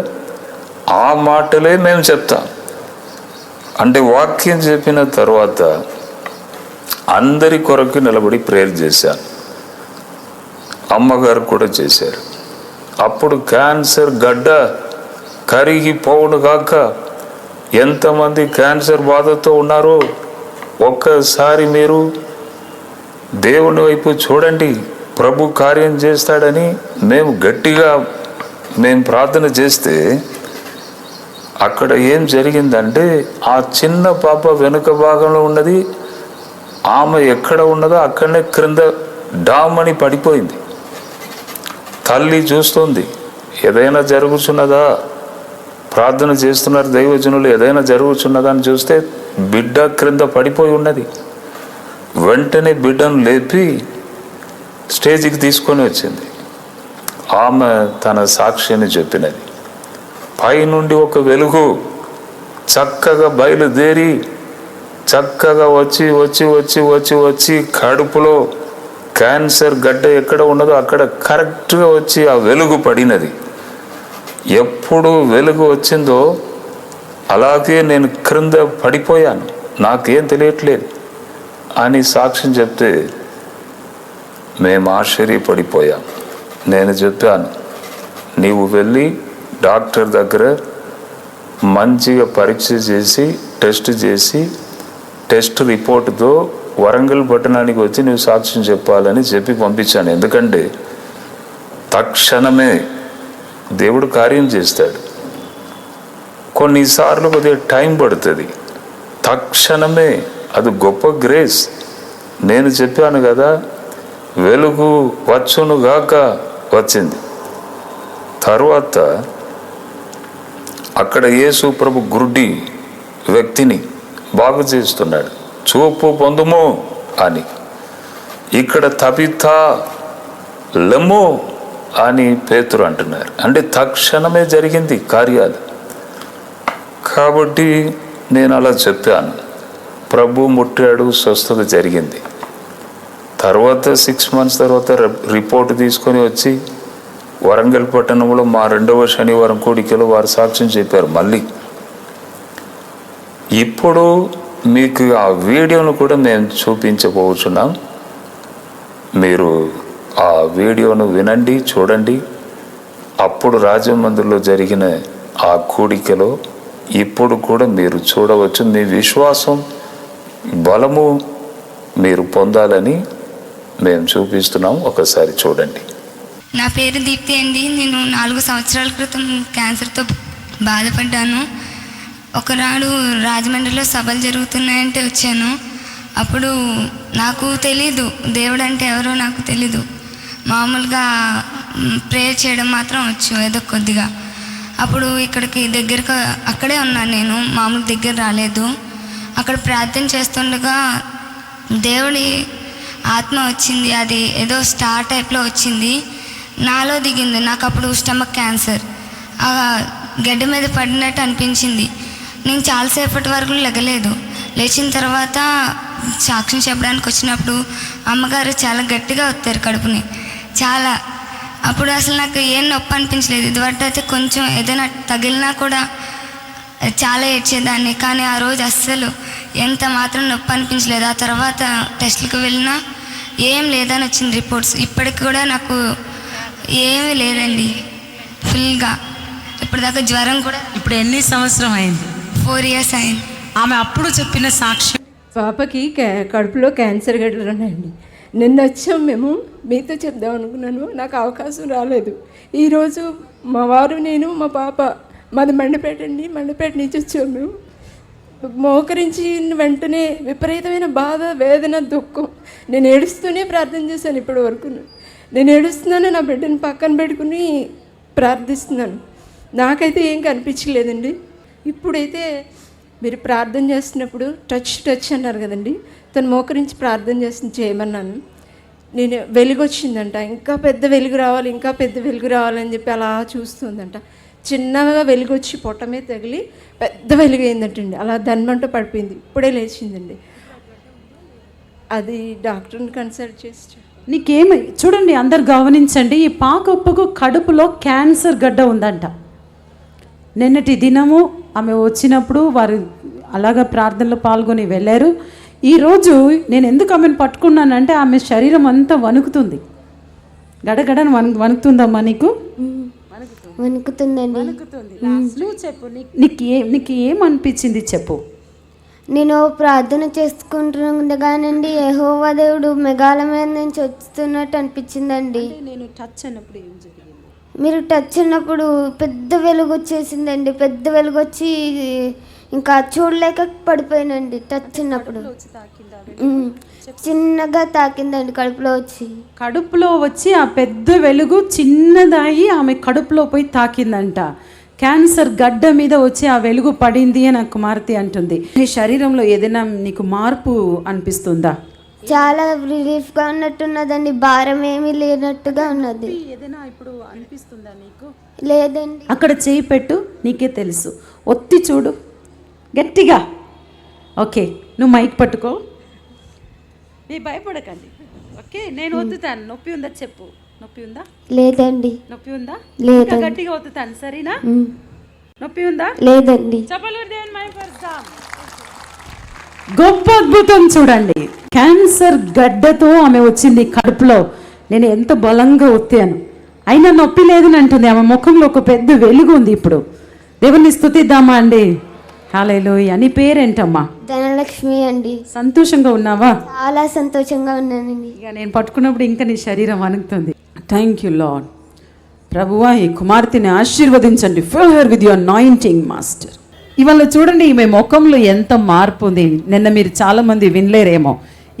A: ఆ మాటలే మేము చెప్తాం. అంటే వాక్యం చెప్పిన తర్వాత అందరి కొరకు నిలబడి ప్రేయర్ చేశాను. అమ్మగారు కూడా చేశారు. అప్పుడు క్యాన్సర్ గడ్డ కరిగిపోవును గాక. ఎంతమంది క్యాన్సర్ బాధతో ఉన్నారో ఒక్కసారి మీరు దేవుని వైపు చూడండి. ప్రభు కార్యం చేస్తాడని మేము గట్టిగా ప్రార్థన చేస్తే అక్కడ ఏం జరిగిందంటే ఆ చిన్న పాప వెనుక భాగంలో ఉన్నది. ఆమె ఎక్కడ ఉన్నదో అక్కడనే క్రింద డామని పడిపోయింది. తల్లి చూస్తుంది, ఏదైనా జరుగుతున్నదా? ప్రార్థన చేస్తున్నారు దైవజనులు, ఏదైనా జరుగుతున్నదా అని చూస్తే బిడ్డ క్రింద పడిపోయి ఉన్నది. వెంటనే బిడ్డను లేపి స్టేజ్కి తీసుకొని వచ్చింది. ఆమె తన సాక్ష్యాన్ని చెప్పినది. పైనుండి ఒక వెలుగు చక్కగా బయలుదేరి చక్కగా వచ్చి వచ్చి వచ్చి వచ్చి వచ్చి కడుపులో క్యాన్సర్ గడ్డ ఎక్కడ ఉన్నదో అక్కడ కరెక్ట్గా వచ్చి ఆ వెలుగు పడినది. ఎప్పుడు వెలుగు వచ్చిందో అలాగే నేను క్రింద పడిపోయాను, నాకేం తెలియట్లేదు అని సాక్ష్యం చెప్తే మేము ఆశ్చర్యపడిపోయాం. నేను చెప్పాను, నీవు వెళ్ళి డాక్టర్ దగ్గర మంచిగా పరీక్ష చేసి టెస్ట్ రిపోర్టుతో వరంగల్ పట్టణానికి వచ్చి నువ్వు సాక్ష్యం చెప్పాలని చెప్పి పంపించాను. ఎందుకంటే తక్షణమే దేవుడు కార్యం చేస్తాడు. కొన్నిసార్లు కొద్దిగా టైం పడుతుంది, తక్షణమే అది గొప్ప గ్రేస్. నేను చెప్పాను కదా, వెలుగు వచ్చును గాక వచ్చింది. తర్వాత అక్కడ యేసు ప్రభు గురుడి వ్యక్తిని బాగు చేస్తున్నాడు. చూపు పొందుము అని. ఇక్కడ తబితా లెమ్ము అని పేతురు అంటున్నారు. అంటే తక్షణమే జరిగింది కార్యాలు. కాబట్టి నేను అలా చెప్పాను. ప్రభు ముట్టాడు, స్వస్థత జరిగింది. తర్వాత 6 months తర్వాత రిపోర్ట్ తీసుకొని వచ్చి వరంగల్ పట్టణంలో మా 2వ శనివారం కూడికలో వారు సాక్ష్యం చెప్పారు. మళ్ళీ ఇప్పుడు మీకు ఆ వీడియోను కూడా మేము చూపించబోతున్నాం. మీరు ఆ వీడియోను వినండి, చూడండి. అప్పుడు రాజమండ్రిలో జరిగిన ఆ కూడికలో ఇప్పుడు కూడా మీరు చూడవచ్చు. మీ విశ్వాసం బలము మీరు పొందాలని మేము చూపిస్తున్నాం. ఒకసారి చూడండి.
I: నా పేరు దీప్తి అండి. నేను 4 సంవత్సరాల క్రితం క్యాన్సర్తో బాధపడ్డాను. ఒకనాడు రాజమండ్రిలో సభలు జరుగుతున్నాయంటే వచ్చాను. అప్పుడు నాకు తెలీదు దేవుడు అంటే ఎవరో నాకు తెలీదు. మామూలుగా ప్రేయర్ చేయడం మాత్రం వచ్చు ఏదో కొద్దిగా. అప్పుడు ఇక్కడికి దగ్గరకు అక్కడే ఉన్నాను నేను, మామూలు దగ్గర రాలేదు. అక్కడ ప్రార్థన చేస్తుండగా దేవుడి ఆత్మ వచ్చింది. అది ఏదో స్టార్ టైప్లో వచ్చింది, నాలో దిగింది. నాకు అప్పుడు స్టమక్ క్యాన్సర్. ఆ గడ్డ మీద పడినట్టు అనిపించింది. నేను చాలాసేపటి వరకు లెగలేదు. లేచిన తర్వాత సాక్ష్యం చెప్పడానికి వచ్చినప్పుడు అమ్మగారు చాలా గట్టిగా వస్తారు కడుపుని చాలా. అప్పుడు అసలు నాకు ఏం నొప్పి అనిపించలేదు. ఇదివరకు అయితే కొంచెం ఏదైనా తగిలినా కూడా చాలా ఏడ్చేదాన్ని. కానీ ఆ రోజు అస్సలు ఎంత మాత్రం నొప్పి అనిపించలేదు. ఆ తర్వాత టెస్టులకు వెళ్ళినా ఏం లేదని వచ్చింది రిపోర్ట్స్. ఇప్పటికి కూడా నాకు ఏమీ లేదండి, ఫుల్గా. ఇప్పటిదాకా జ్వరం కూడా.
G: ఇప్పుడు ఎన్ని సంవత్సరం అయింది?
I: 4 years అయింది.
G: ఆమె అప్పుడు చెప్పిన సాక్ష్యం.
J: పాపకి కడుపులో క్యాన్సర్ గడ్డలు ఉన్నాయండి. నిన్న వచ్చాం మేము, మీతో చెప్దాం అనుకున్నాను, నాకు అవకాశం రాలేదు. ఈరోజు మా వారు, నేను, మా పాప, మాది మండపేట అండి, మండపేట నుంచి వచ్చాము మేము. మోకరించిన వెంటనే విపరీతమైన బాధ, వేదన, దుఃఖం. నేను ఏడుస్తూనే ప్రార్థన చేశాను ఇప్పటి వరకు. నేను ఏడుస్తున్నాను, నా బిడ్డని పక్కన పెట్టుకుని ప్రార్థిస్తున్నాను. నాకైతే ఏం కనిపించలేదండి. ఇప్పుడైతే మీరు ప్రార్థన చేస్తున్నప్పుడు టచ్ అన్నారు కదండి, తను మోకరించి ప్రార్థన చేయమన్నాను. నేను వెలుగు వచ్చిందంట, ఇంకా పెద్ద వెలుగు రావాలి, ఇంకా పెద్ద వెలుగు రావాలని చెప్పి అలా చూస్తుందంట. చిన్నగా వెలుగు వచ్చి పొట్ట మీద తగిలి పెద్ద వెలుగు అయిందంటండి. అలా దన్మంట పడిపోయింది. ఇప్పుడే లేచిందండి. అది డాక్టర్ని కన్సల్ట్ చేసి
G: నీకేమై చూడండి, అందరు గమనించండి, ఈ పాకొప్పకు కడుపులో క్యాన్సర్ గడ్డ ఉందంట. నిన్నటి దినము ఆమె వచ్చినప్పుడు వారు అలాగా ప్రార్థనలో పాల్గొని వెళ్ళారు. ఈరోజు నేను ఎందుకు ఆమెను పట్టుకున్నానంటే ఆమె శరీరం అంతా వణుకుతుంది. గడగడని వణుకుతుందమ్మా నీకు?
H: వణుకుతుందండి.
G: నువ్వు చెప్పు, నీకు ఏమనిపించింది చెప్పు.
H: నేను ప్రార్థన చేసుకుంటుండగానండి యెహోవా దేవుడు మెగాల మీద నుంచి వస్తున్నట్టు అనిపించిందండి.
G: నేను టచ్ అన్నప్పుడు ఏం జరిగింది?
H: మీరు టచ్ అన్నప్పుడు పెద్ద వెలుగు వచ్చేసిందండి. పెద్ద వెలుగు వచ్చి ఇంకా చూడలేక పడిపోయానండి. టచ్ అన్నప్పుడు చిన్నగా తాకిందండి కడుపులో వచ్చి ఆ పెద్ద వెలుగు చిన్నదాయి ఆమె కడుపులో పోయి తాకిందంట. క్యాన్సర్ గడ్డ మీద వచ్చి ఆ వెలుగు పడింది అని ఆ కుమార్తె అంటుంది. నీ శరీరంలో ఏదైనా నీకు మార్పు అనిపిస్తుందా? చాలా రిలీఫ్గా ఉన్నట్టున్నదండి. భారం ఏమీ లేనట్టుగా ఉన్నది.
G: ఏదైనా ఇప్పుడు అనిపిస్తుందా నీకు?
H: లేదండి.
G: అక్కడ చేయి పెట్టు, నీకే తెలుసు. ఒత్తి చూడు గట్టిగా. ఓకే, నువ్వు మైక్ పట్టుకో. నీ భయపడకండి. ఓకే, నేను ఒత్తుతాను. నొప్పి ఉందా చెప్పు. నొప్పి ఉందా?
H: లేదండి.
G: నొప్పి ఉందా?
H: లేదు.
G: గట్టిగా ఒత్తుతాను, సరేనా? నొప్పి ఉందా?
H: లేదండి.
G: గొప్ప అద్భుతం చూడండి. క్యాన్సర్ గడ్డతో ఆమె వచ్చింది కడుపులో. నేను ఎంత బలంగా ఒత్తాను, అయినా నొప్పి లేదని అంటుంది. ఆమె ముఖంలో ఒక పెద్ద వెలుగు ఉంది. ఇప్పుడు దేవుని స్తుతిద్దామా అండి? హల్లెలూయా. నీ పేరేంటమ్మా?
H: ధనలక్ష్మి అండి.
G: సంతోషంగా ఉన్నావా?
H: చాలా సంతోషంగా ఉన్నానండి.
G: ఇక నేను పట్టుకున్నప్పుడు ఇంకా నీ శరీరం వణుకుతుంది. Thank you lord. ప్రభువా, ఈ కుమార్తెని ఆశీర్వదించండి. Fill her with your anointing master. ఇవాళ చూడండి ఈమె ముఖంలో ఎంత మార్పు ఉంది. నిన్న మీరు చాలా మంది వినలేరేమో.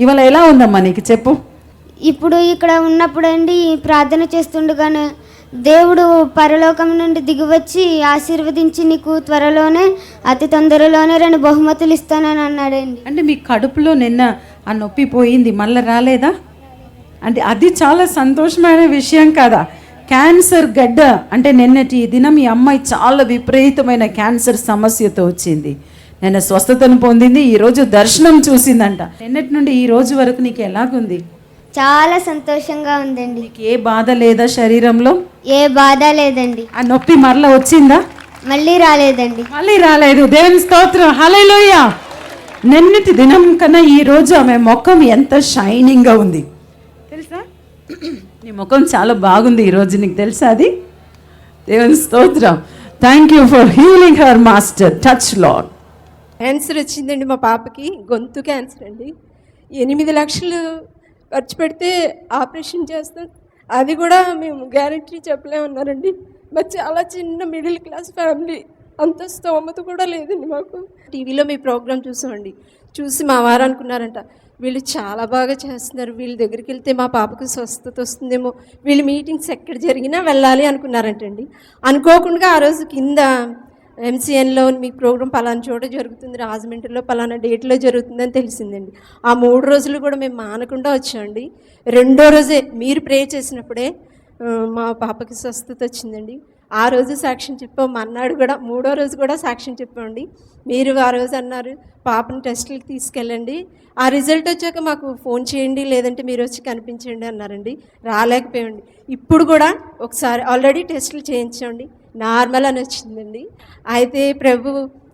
G: ఇవాళ ఎలా ఉందమ్మా నీకు చెప్పు.
H: ఇప్పుడు ఇక్కడ ఉన్నప్పుడు అండి ప్రార్థన చేస్తుండగానే దేవుడు పరలోకం నుండి దిగివచ్చి ఆశీర్వదించి నీకు త్వరలోనే అతి తొందరలోనే 2 బహుమతులు ఇస్తానని అన్నాడండి.
G: అంటే మీ కడుపులో నిన్న ఆ నొప్పి పోయింది, మళ్ళీ రాలేదా? అంటే అది చాలా సంతోషమైన విషయం కదా. క్యాన్సర్ గడ్డ అంటే నిన్నటి దినం ఈ అమ్మాయి చాలా విపరీతమైన క్యాన్సర్ సమస్యతో వచ్చింది. నిన్న స్వస్థతను పొందింది, ఈరోజు దర్శనం చూసిందంట. నిన్నటి నుండి ఈ రోజు వరకు నీకు ఎలాగుంది?
H: చాలా సంతోషంగా ఉందండి.
G: నీకు ఏ బాధ లేదా శరీరంలో?
H: ఏ బాధ లేదండి.
G: ఆ నొప్పి మరలా వచ్చిందా?
H: మళ్ళీ రాలేదండి.
G: మళ్ళీ రాలేదు. దేవుని స్తోత్రం, హల్లెలూయా. నిన్నటి దినం కన్నా ఈ రోజు ఆమె ముఖం ఎంత షైనింగ్గా ఉంది తెలుసా? నీ ముఖం చాలా బాగుంది ఈరోజు, నీకు తెలుసా అది? దేవుని స్తోత్రం. Thank you for healing her master. Touch lord.
J: Cancer వచ్చిందండి మా పాపకి. గొంతు క్యాన్సర్ అండి. 8 లక్షలు ఖర్చు పెడితే ఆపరేషన్ చేస్తాం. అది కూడా మేము గ్యారెంటీ చెప్పలేమన్నారండి. మరి చాలా చిన్న మిడిల్ క్లాస్ ఫ్యామిలీ, అంత స్తోమత కూడా లేదండి మాకు. టీవీలో మీ ప్రోగ్రాం చూసామండి. చూసి మా వారు అనుకున్నారంట, వీళ్ళు చాలా బాగా చేస్తున్నారు, వీళ్ళ దగ్గరికి వెళ్తే మా పాపకు స్వస్థత వస్తుందేమో, వీళ్ళ మీటింగ్స్ ఎక్కడ జరిగినా వెళ్ళాలి అనుకున్నారంటండి. అనుకోకుండా ఆ రోజు కింద MCNలో మీ ప్రోగ్రాం పలానా చోట జరుగుతుంది, రాజమండ్రిలో పలానా డేట్లో జరుగుతుందని తెలిసిందండి. ఆ 3 రోజులు కూడా మేము మానకుండా వచ్చామండి. 2వ రోజే మీరు ప్రే చేసినప్పుడే మా పాపకి స్వస్థత వచ్చిందండి. ఆ రోజు సాక్ష్యం చెప్పాం. మన్నాడు కూడా 3వ రోజు కూడా సాక్ష్యం చెప్పామండి. మీరు ఆ రోజు అన్నారు పాపని టెస్టులకి తీసుకెళ్ళండి, ఆ రిజల్ట్ వచ్చాక మాకు ఫోన్ చేయండి, లేదంటే మీరు వచ్చి కనిపించండి అన్నారండి. రాలేకపోయండి. ఇప్పుడు కూడా ఒకసారి ఆల్రెడీ టెస్టులు చేయించామండి, నార్మల్ అని వచ్చిందండి. అయితే ప్రభు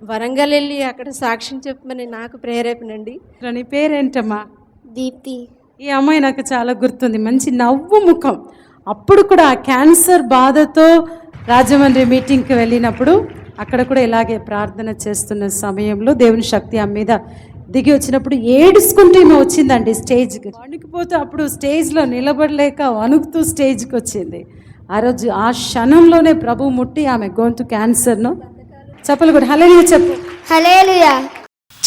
J: వరంగల్ వెళ్ళి అక్కడ సాక్ష్యం చెప్పమని నాకు ప్రేరేపణండి.
G: నీ పేరేంటమ్మా?
H: దీప్తి.
G: ఈ అమ్మాయి నాకు చాలా గుర్తుంది, మంచి నవ్వు ముఖం. అప్పుడు కూడా ఆ క్యాన్సర్ బాధతో రాజమండ్రి మీటింగ్కి వెళ్ళినప్పుడు అక్కడ కూడా ఇలాగే ప్రార్థన చేస్తున్న సమయంలో దేవుని శక్తి ఆమె మీద దిగి వచ్చినప్పుడు ఏడుచుకుంటూ ఈమె వచ్చిందండి స్టేజ్కి. వణికిపోతూ అప్పుడు స్టేజ్లో నిలబడలేక వణుకుతూ స్టేజ్కి వచ్చింది. ఆ రోజు ఆ క్షణంలోనే ప్రభు ముట్టి ఆమె గొంతు క్యాన్సర్ను. చెప్పలు కూడా హల్లెలూయా చెప్పు.
H: హల్లెలూయా.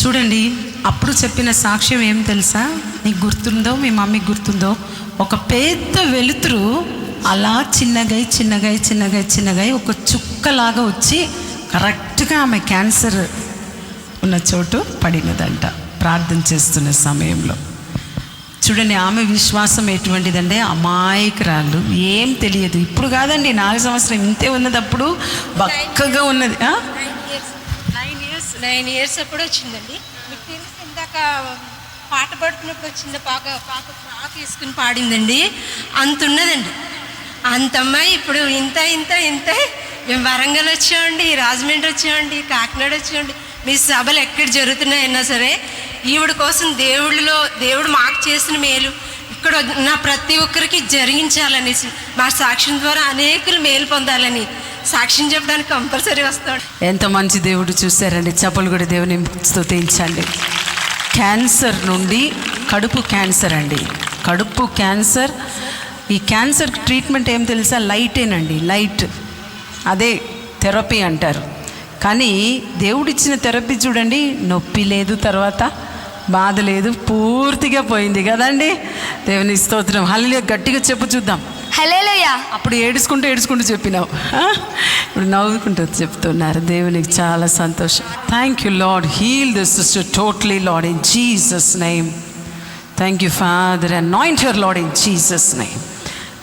G: చూడండి, అప్పుడు చెప్పిన సాక్ష్యం ఏం తెలుసా? నీకు గుర్తుందో, మీ మమ్మీకి గుర్తుందో, ఒక పెద్ద వెలుతురు అలా చిన్నగా ఒక చుక్కలాగా వచ్చి కరెక్ట్గా ఆమె క్యాన్సర్ ఉన్న చోటు పడినదంట ప్రార్థన చేస్తున్న సమయంలో. చూడండి, ఆమె విశ్వాసం ఎటువంటిదంటే అమాయకురాలు, ఏం తెలియదు. ఇప్పుడు కాదండి, 4 సంవత్సరం ఇంతే ఉన్నది, అప్పుడు బక్కగా ఉన్నది.
J: 9 years అప్పుడు వచ్చిందండి. మీకు తెలిసి ఇందాక పాట పాడుతున్నప్పుడు వచ్చింది, పాక తీసుకుని పాడిందండి. అంత ఉన్నదండి, అంత అమ్మాయి ఇప్పుడు ఇంత మేము వరంగల్ వచ్చామండి, రాజమండ్రి వచ్చామండి, కాకినాడ వచ్చామండి. మీ సభలు ఎక్కడ జరుగుతున్నాయన్నా సరే ఈవిడ కోసం దేవుడు మాకు చేసిన మేలు ఇక్కడ ఉన్న ప్రతి ఒక్కరికి జరిగించాలనేసి, మా సాక్ష్యం ద్వారా అనేకులు మేలు పొందాలని సాక్ష్యం చెప్పడానికి కంపల్సరీ వస్తాడు.
G: ఎంత మంచి దేవుడు చూశారండి. చప్పలు కూడా దేవుని స్తుతించండి. క్యాన్సర్ నుండి కడుపు క్యాన్సర్ అండి, కడుపు క్యాన్సర్. ఈ క్యాన్సర్ ట్రీట్మెంట్ ఏం తెలుసా? లైటేనండి, లైట్, అదే థెరపీ అంటారు. కానీ దేవుడిచ్చిన థెరపీ చూడండి, నొప్పి లేదు, తర్వాత బాధ లేదు, పూర్తిగా పోయింది కదండి. దేవుని స్తోత్రం. హల్లెలూయా. గట్టిగా చెప్పు చూద్దాం.
I: హల్లెలూయా.
G: అప్పుడు ఏడుచుకుంటూ చెప్పినావు, ఇప్పుడు నవ్వుకుంటూ చెప్తున్నారు. దేవునికి చాలా సంతోషం. Thank you Lord. Heal this sister totally Lord in Jesus name. Thank you father. Anoint your Lord in Jesus name.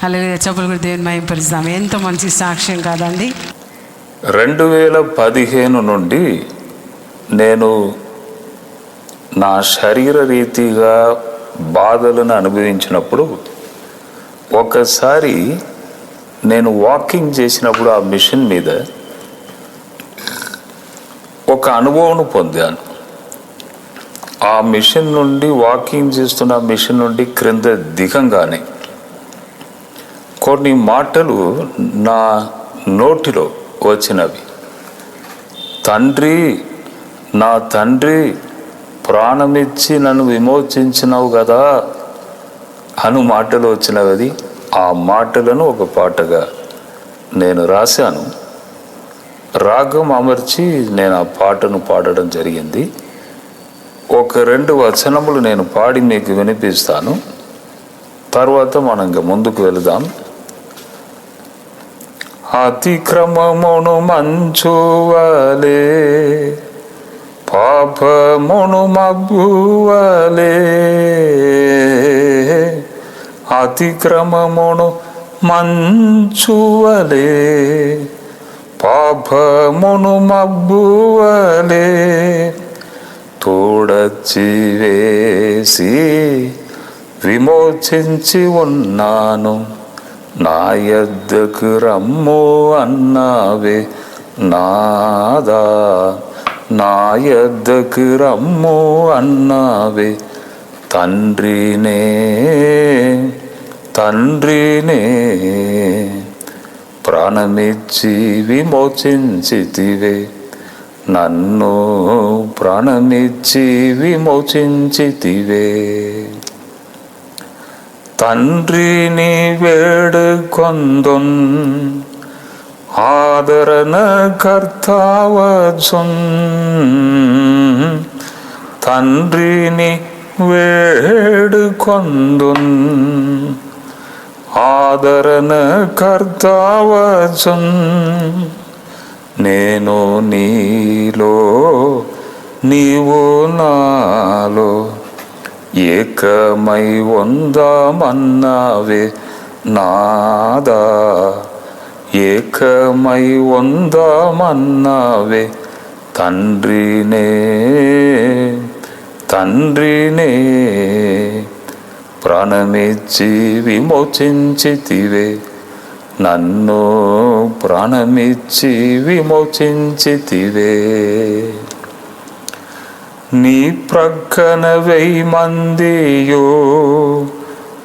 G: Hallelujah. చెప్పులు కూడా దేవుని మహిమపరుస్తాం. ఎంత మంచి సాక్ష్యం కాదండి.
A: 2015 నుండి నేను నా శరీర రీతిగా బాధలను అనుభవించినప్పుడు, ఒకసారి నేను వాకింగ్ చేసినప్పుడు ఆ మిషన్ మీద ఒక అనుభవం పొందాను. ఆ మిషన్ నుండి, వాకింగ్ చేస్తున్న మిషన్ నుండి క్రింద దిగంగానే కొన్ని మాటలు నా నోటిలో వచ్చినవి. తండ్రి, నా తండ్రి, ప్రాణమిచ్చి నన్ను విమోచించినావు కదా అను మాటలు వచ్చినవి. ఆ మాటలను ఒక పాటగా నేను రాశాను. రాగం అమర్చి నేను ఆ పాటను పాడడం జరిగింది. ఒక 2 వచనములు నేను పాడి మీకు వినిపిస్తాను, తర్వాత మనం ఇంకా ముందుకు వెళదాం. అతిక్రమమును మంచువలే, పాపమును మబ్బువలే, అతిక్రమమును మంచువలే, పాపమును మబ్బువలే, తోడచ్చి వేసి విమోచించి ఉన్నాను. నా యొద్దకు రమ్ము అన్నావే నాదా, నా యొద్దకు రమ్ము అన్నావే తండ్రినే, తండ్రినే, ప్రాణమిచ్చి విమోచించితివే నన్ను, ప్రాణమిచ్చి విమోచించితివే. తండ్రిని వేడుకొందున్, ఆదరణ కర్తావచున్. తండ్రిని వేడుకొందున్, ఆదరణ కర్తావచున్. నేను నీలో, నీవు నాలో, ఏకమై ఉందామన్నావే నాదా, ఏకమై ఉందామన్నావే తండ్రినే, తండ్రినే, ప్రాణమిచ్చి విమోచించితివే నన్ను, ప్రాణమిచ్చి విమోచించితివే. నీ ప్రక్కన 1000 మందియో,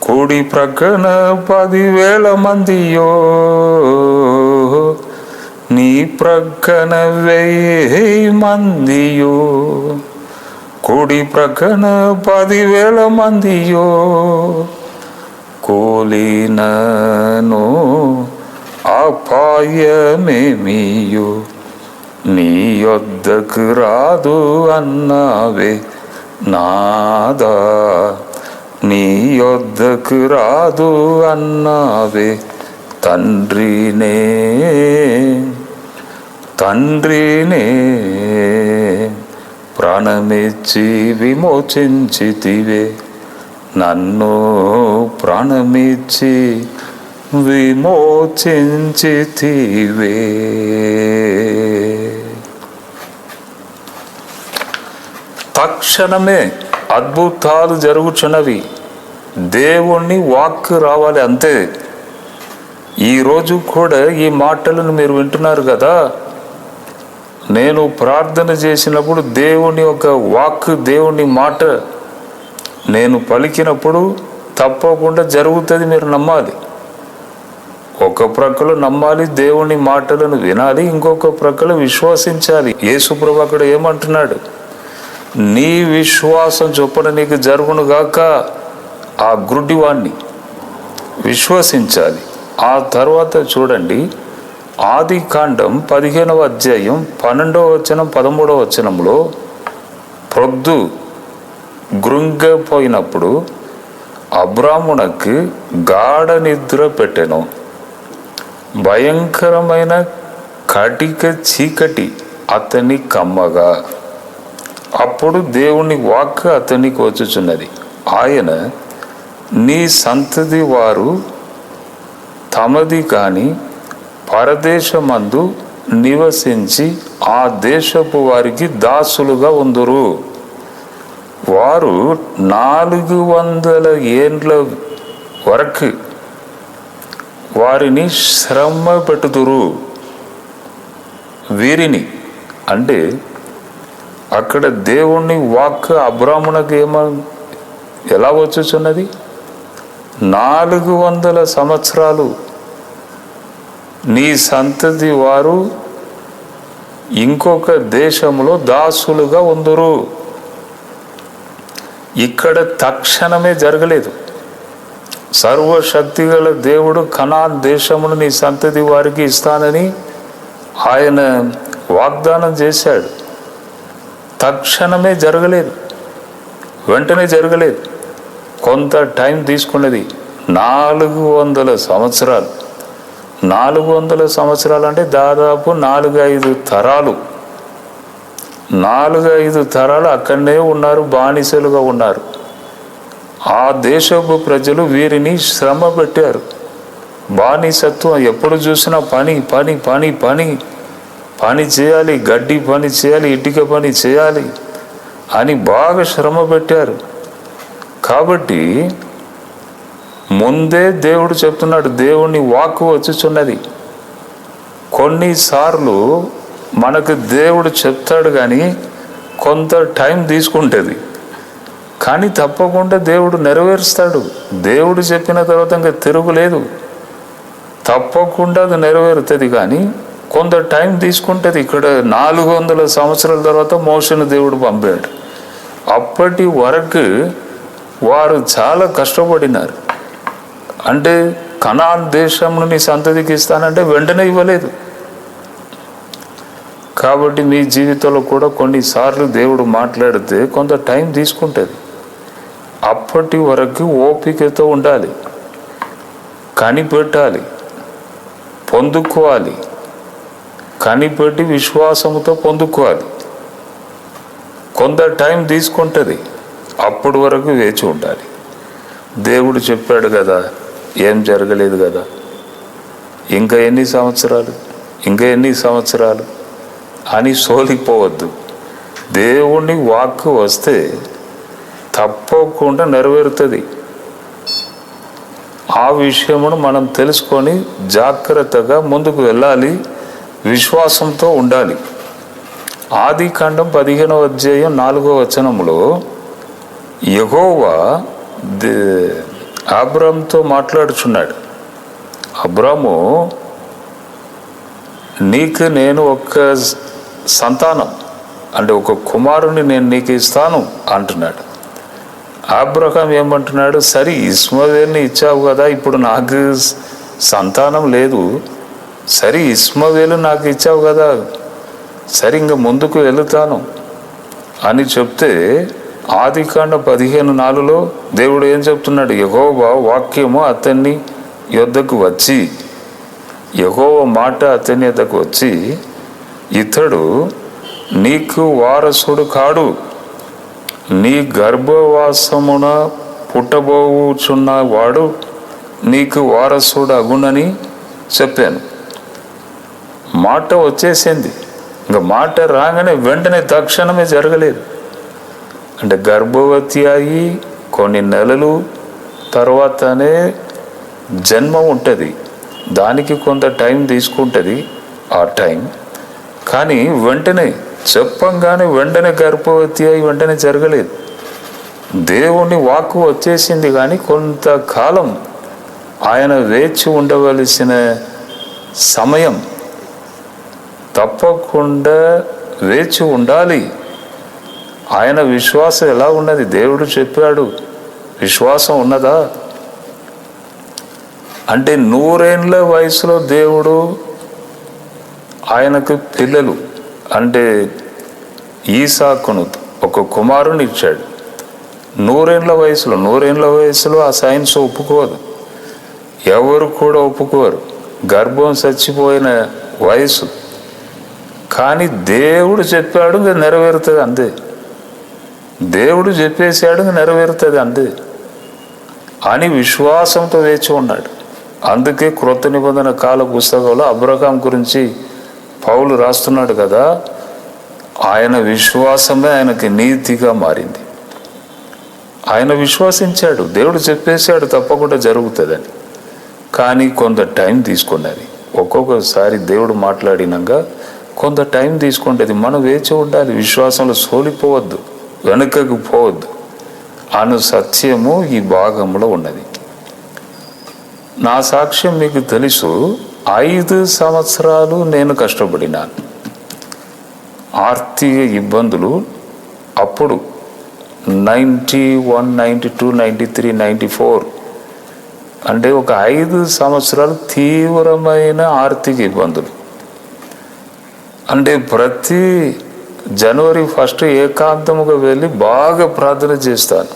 A: కుడి ప్రక్కన 10,000 మందియో, నీ ప్రక్కన 1000 మందియో, కుడి ప్రక్కన 10,000 మందియో, కూలినను అపాయమేమియో నీ యొద్దకు రాదు అన్నావే నాదా, నీ యొద్దకు రాదు అన్నావే తండ్రినే, తండ్రినే ప్రాణమిచ్చి విమోచించితివే నన్ను, ప్రాణమిచ్చి విమోచించితివే. తక్షణమే అద్భుతాలు జరుగుచున్నవి. దేవుణ్ణి వాక్కు రావాలి అంతే. ఈరోజు కూడా ఈ మాటలను మీరు వింటున్నారు కదా. నేను ప్రార్థన చేసినప్పుడు దేవుని ఒక వాక్కు, దేవుని మాట నేను పలికినప్పుడు తప్పకుండా జరుగుతుంది. మీరు నమ్మాలి. ఒక ప్రక్కలో నమ్మాలి, దేవుని మాటలను వినాలి, ఇంకొక ప్రక్కలో విశ్వసించాలి. యేసుప్రభు అక్కడ ఏమంటున్నాడు? నీ విశ్వాసం చొప్పున నీకు జరుగును గాక. ఆ గుడ్డివాణ్ణి విశ్వసించాలి. ఆ తర్వాత చూడండి, ఆది కాండం 15వ అధ్యాయం 12వ వచనం 13వ వచనంలో ప్రొద్దు గృంగిపోయినప్పుడు అబ్రామునకు గాఢ నిద్ర పెట్టెను. భయంకరమైన కటిక చీకటి అతన్ని కమ్మగా, అప్పుడు దేవుని వాక్కు అతనికి వచ్చుచున్నది. ఆయన, నీ సంతతి వారు తమది కాని పరదేశమందు నివసించి ఆ దేశపు వారికి దాసులుగా ఉందురు. వారు 400 ఏండ్ల వరకు వారిని శ్రమ పెట్టుదురు. వీరిని అంటే అక్కడ దేవుణ్ణి వాక్కు అబ్రామునకు ఎలా వచ్చుచున్నది? 400 సంవత్సరాలు నీ సంతతి వారు ఇంకొక దేశంలో దాసులుగా ఉందురు. ఇక్కడ తక్షణమే జరగలేదు. సర్వశక్తిగల దేవుడు కనాన్ దేశమును నీ సంతతి వారికి ఇస్తానని ఆయన వాగ్దానం చేశాడు. తక్షణమే జరగలేదు, వెంటనే జరగలేదు. కొంత టైం తీసుకున్నది. 400 సంవత్సరాలు. 400 సంవత్సరాలు అంటే దాదాపు 4-5 తరాలు. 4-5 తరాలు అక్కడనే ఉన్నారు, బానిసలుగా ఉన్నారు. ఆ దేశపు ప్రజలు వీరిని శ్రమ పెట్టారు. బానిసత్వం, ఎప్పుడు చూసినా పని పని పని పని పని చేయాలి, గడ్డి పని చేయాలి, ఇటుక పని చేయాలి అని బాగా శ్రమ పెట్టారు. కాబట్టి ముందే దేవుడు చెప్తున్నాడు, దేవుని వాక్కు వచ్చుచున్నది. కొన్నిసార్లు మనకు దేవుడు చెప్తాడు కానీ కొంత టైం తీసుకుంటుంది, కానీ తప్పకుండా దేవుడు నెరవేరుస్తాడు. దేవుడు చెప్పిన తర్వాత ఇంకా తిరుగులేదు, తప్పకుండా అది నెరవేరుతుంది. కానీ కొంత టైం తీసుకుంటుంది. ఇక్కడ 400 సంవత్సరాల తర్వాత మోషేను దేవుడు పంపాడు. అప్పటి వరకు వారు చాలా కష్టపడినారు. అంటే కనాన్ దేశంను నీ సంతతికి ఇస్తానంటే వెంటనే ఇవ్వలేదు. కాబట్టి మీ జీవితంలో కూడా కొన్నిసార్లు దేవుడు మాట్లాడితే కొంత టైం తీసుకుంటుంది. అప్పటి వరకు ఓపికతో ఉండాలి, కనిపెట్టాలి, పొందుకోవాలి. కనిపెట్టి విశ్వాసంతో పొందుకోవాలి. కొంత టైం తీసుకుంటుంది, అప్పటి వరకు వేచి ఉండాలి. దేవుడు చెప్పాడు కదా, ఏం జరగలేదు కదా, ఇంకా ఎన్ని సంవత్సరాలు అని సోలిపోవద్దు. దేవుని వాక్కు వస్తే తప్పకుండా నెరవేరుతుంది. ఆ విషయమును మనం తెలుసుకొని జాగ్రత్తగా ముందుకు వెళ్ళాలి, విశ్వాసంతో ఉండాలి. ఆది కాండం 15వ అధ్యాయం 4వ వచనంలో యెహోవా అబ్రాముతో మాట్లాడుచున్నాడు. అబ్రాము, నీకు నేను ఒక సంతానం అంటే ఒక కుమారుని నేను నీకు ఇస్తాను అంటున్నాడు. అబ్రహాం ఏమంటున్నాడు? సరే, ఇస్మాయేలుని ఇచ్చావు కదా, ఇప్పుడు నాకు సంతానం లేదు, సరే ఇస్మాయేలు నాకు ఇచ్చావు కదా, సరిగ్గా ముందుకు వెళుతాను అని చెప్తే ఆదికాండ 15:4 దేవుడు ఏం చెప్తున్నాడు? యెహోవా వాక్యము అతన్ని యొద్దకు వచ్చి, యెహోవా మాట అతని యొద్దకు వచ్చి, ఇతడు నీకు వారసుడు కాడు, నీ గర్భవాసమున పుట్టబోచున్న వాడు నీకు వారసుడు అగునని చెప్పాను. మాట వచ్చేసింది. ఇంకా మాట రాగానే వెంటనే తక్షణమే జరగలేదు. అంటే గర్భవతి అయి కొన్ని నెలలు తర్వాతనే జన్మ ఉంటుంది. దానికి కొంత టైం తీసుకుంటుంది ఆ టైం. కానీ వెంటనే చెప్పంగానే వెంటనే గర్భవతి అయి వెంటనే జరగలేదు. దేవుని వాక్కు వచ్చేసింది, కానీ కొంతకాలం ఆయన వేచి ఉండవలసిన సమయం, తప్పకుండా వేచి ఉండాలి. ఆయన విశ్వాసం ఎలా ఉన్నది? దేవుడు చెప్పాడు, విశ్వాసం ఉన్నదా? అంటే 100 ఏళ్ళ వయసులో దేవుడు ఆయనకు పిల్లలు అంటే ఈసాకును ఒక కుమారుని ఇచ్చాడు. 100 ఏళ్ళ వయసులో ఆ సైన్స్ ఒప్పుకోదు, ఎవరు కూడా ఒప్పుకోరు. గర్భం చచ్చిపోయిన వయసు. కానీ దేవుడు చెప్పాడు, ఇంకా నెరవేరుతుంది అంతే. దేవుడు చెప్పేశాడు, ఇంకా నెరవేరుతుంది అంతే అని విశ్వాసంతో వేచి ఉన్నాడు. అందుకే క్రొత్త నిబంధన కాల పుస్తకంలో అబ్రహాం గురించి పౌలు రాస్తున్నాడు కదా, ఆయన విశ్వాసమే ఆయనకి నీతిగా మారింది. ఆయన విశ్వసించాడు, దేవుడు చెప్పేశాడు తప్పకుండా జరుగుతుందని. కానీ కొంత టైం తీసుకున్నది. ఒక్కొక్కసారి దేవుడు మాట్లాడినాక కొంత టైం తీసుకుంటుంది. మనం వేచి ఉండాలి, విశ్వాసంలో సోలిపోవద్దు, వెనుకకు పోవద్దు అను సత్యము ఈ భాగంలో ఉన్నది. నా సాక్ష్యం మీకు తెలుసు. 5 సంవత్సరాలు నేను కష్టపడినాను. ఆర్థిక ఇబ్బందులు అప్పుడు 91, 92, 93, 94 అంటే ఒక 5 సంవత్సరాలు తీవ్రమైన ఆర్థిక ఇబ్బందులు. అంటే ప్రతి జనవరి 1 ఏకాంతముగా వెళ్ళి బాగా ప్రార్థన చేస్తాను.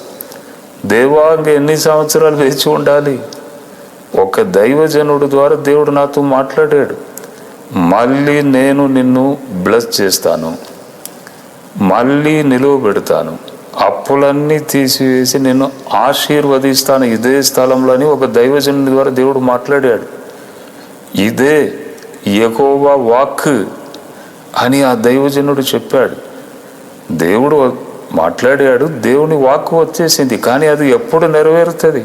A: దేవా, ఇంకా ఎన్ని సంవత్సరాలు వేచి ఉండాలి? ఒక దైవజనుడు ద్వారా దేవుడు నాతో మాట్లాడాడు, మళ్ళీ నేను నిన్ను బ్లెస్ చేస్తాను, మళ్ళీ నిలువబెడతాను, అప్పులన్నీ తీసివేసి నిన్ను ఆశీర్వదిస్తాను ఇదే స్థలంలో అని ఒక దైవజనుడి ద్వారా దేవుడు మాట్లాడాడు. ఇదే యెహోవా వాక్ అని ఆ దైవజనుడు చెప్పాడు. దేవుడు మాట్లాడాడు, దేవుని వాక్కు వచ్చేసింది. కానీ అది ఎప్పుడు నెరవేరుతుంది?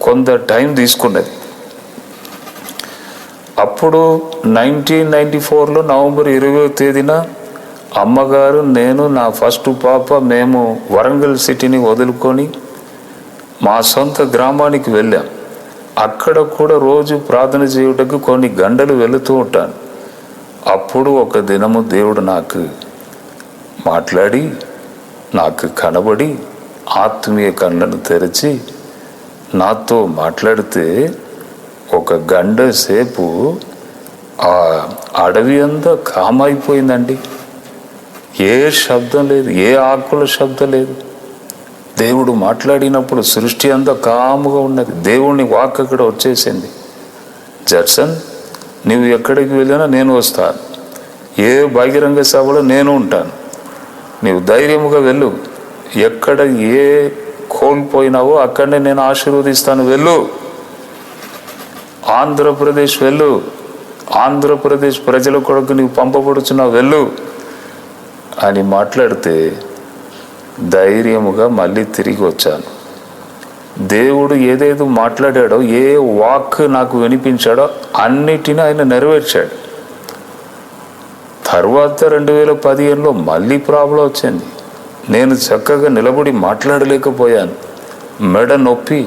A: కొంత టైం తీసుకున్నది. అప్పుడు 1994లో నవంబర్ 20వ తేదీన అమ్మగారు, నేను, నా ఫస్ట్ పాప మేము వరంగల్ సిటీని వదులుకొని మా సొంత గ్రామానికి వెళ్ళాం. అక్కడ కూడా రోజు ప్రార్థన చేయుటకు కొన్ని గంటలు వెళుతూ ఉంటాను. అప్పుడు ఒక దినము దేవుడు నాకు మాట్లాడి, నాకు కనబడి ఆత్మీయ కళ్ళను తెరిచి నాతో మాట్లాడితే ఒక గంట సేపు ఆ అడవి అంతా కామైపోయిందండి. ఏ శబ్దం లేదు, ఏ ఆకుల శబ్దం లేదు. దేవుడు మాట్లాడినప్పుడు సృష్టి అంతా కాముగా ఉన్నది. దేవుని వాక్ అక్కడ వచ్చేసింది. జడ్సన్, నువ్వు ఎక్కడికి వెళ్ళినా నేను వస్తాను, ఏ బహిరంగ సభలో నేను ఉంటాను, నీవు ధైర్యముగా వెళ్ళు, ఎక్కడ ఏ కోల్పోయినావో అక్కడనే నేను ఆశీర్వదిస్తాను, వెళ్ళు, ఆంధ్రప్రదేశ్ వెళ్ళు, ఆంధ్రప్రదేశ్ ప్రజల కొరకు నీవు పంపబడుచున్నావు, వెళ్ళు అని మాట్లాడితే ధైర్యముగా మళ్ళీ తిరిగి వచ్చాను. దేవుడు ఏదేదో మాట్లాడాడో, ఏ వాక్ నాకు వినిపించాడో అన్నిటినీ ఆయన నెరవేర్చాడు. తర్వాత 2015లో మళ్ళీ ప్రాబ్లం వచ్చింది. నేను చక్కగా నిలబడి మాట్లాడలేకపోయాను. మెడ నొప్పి,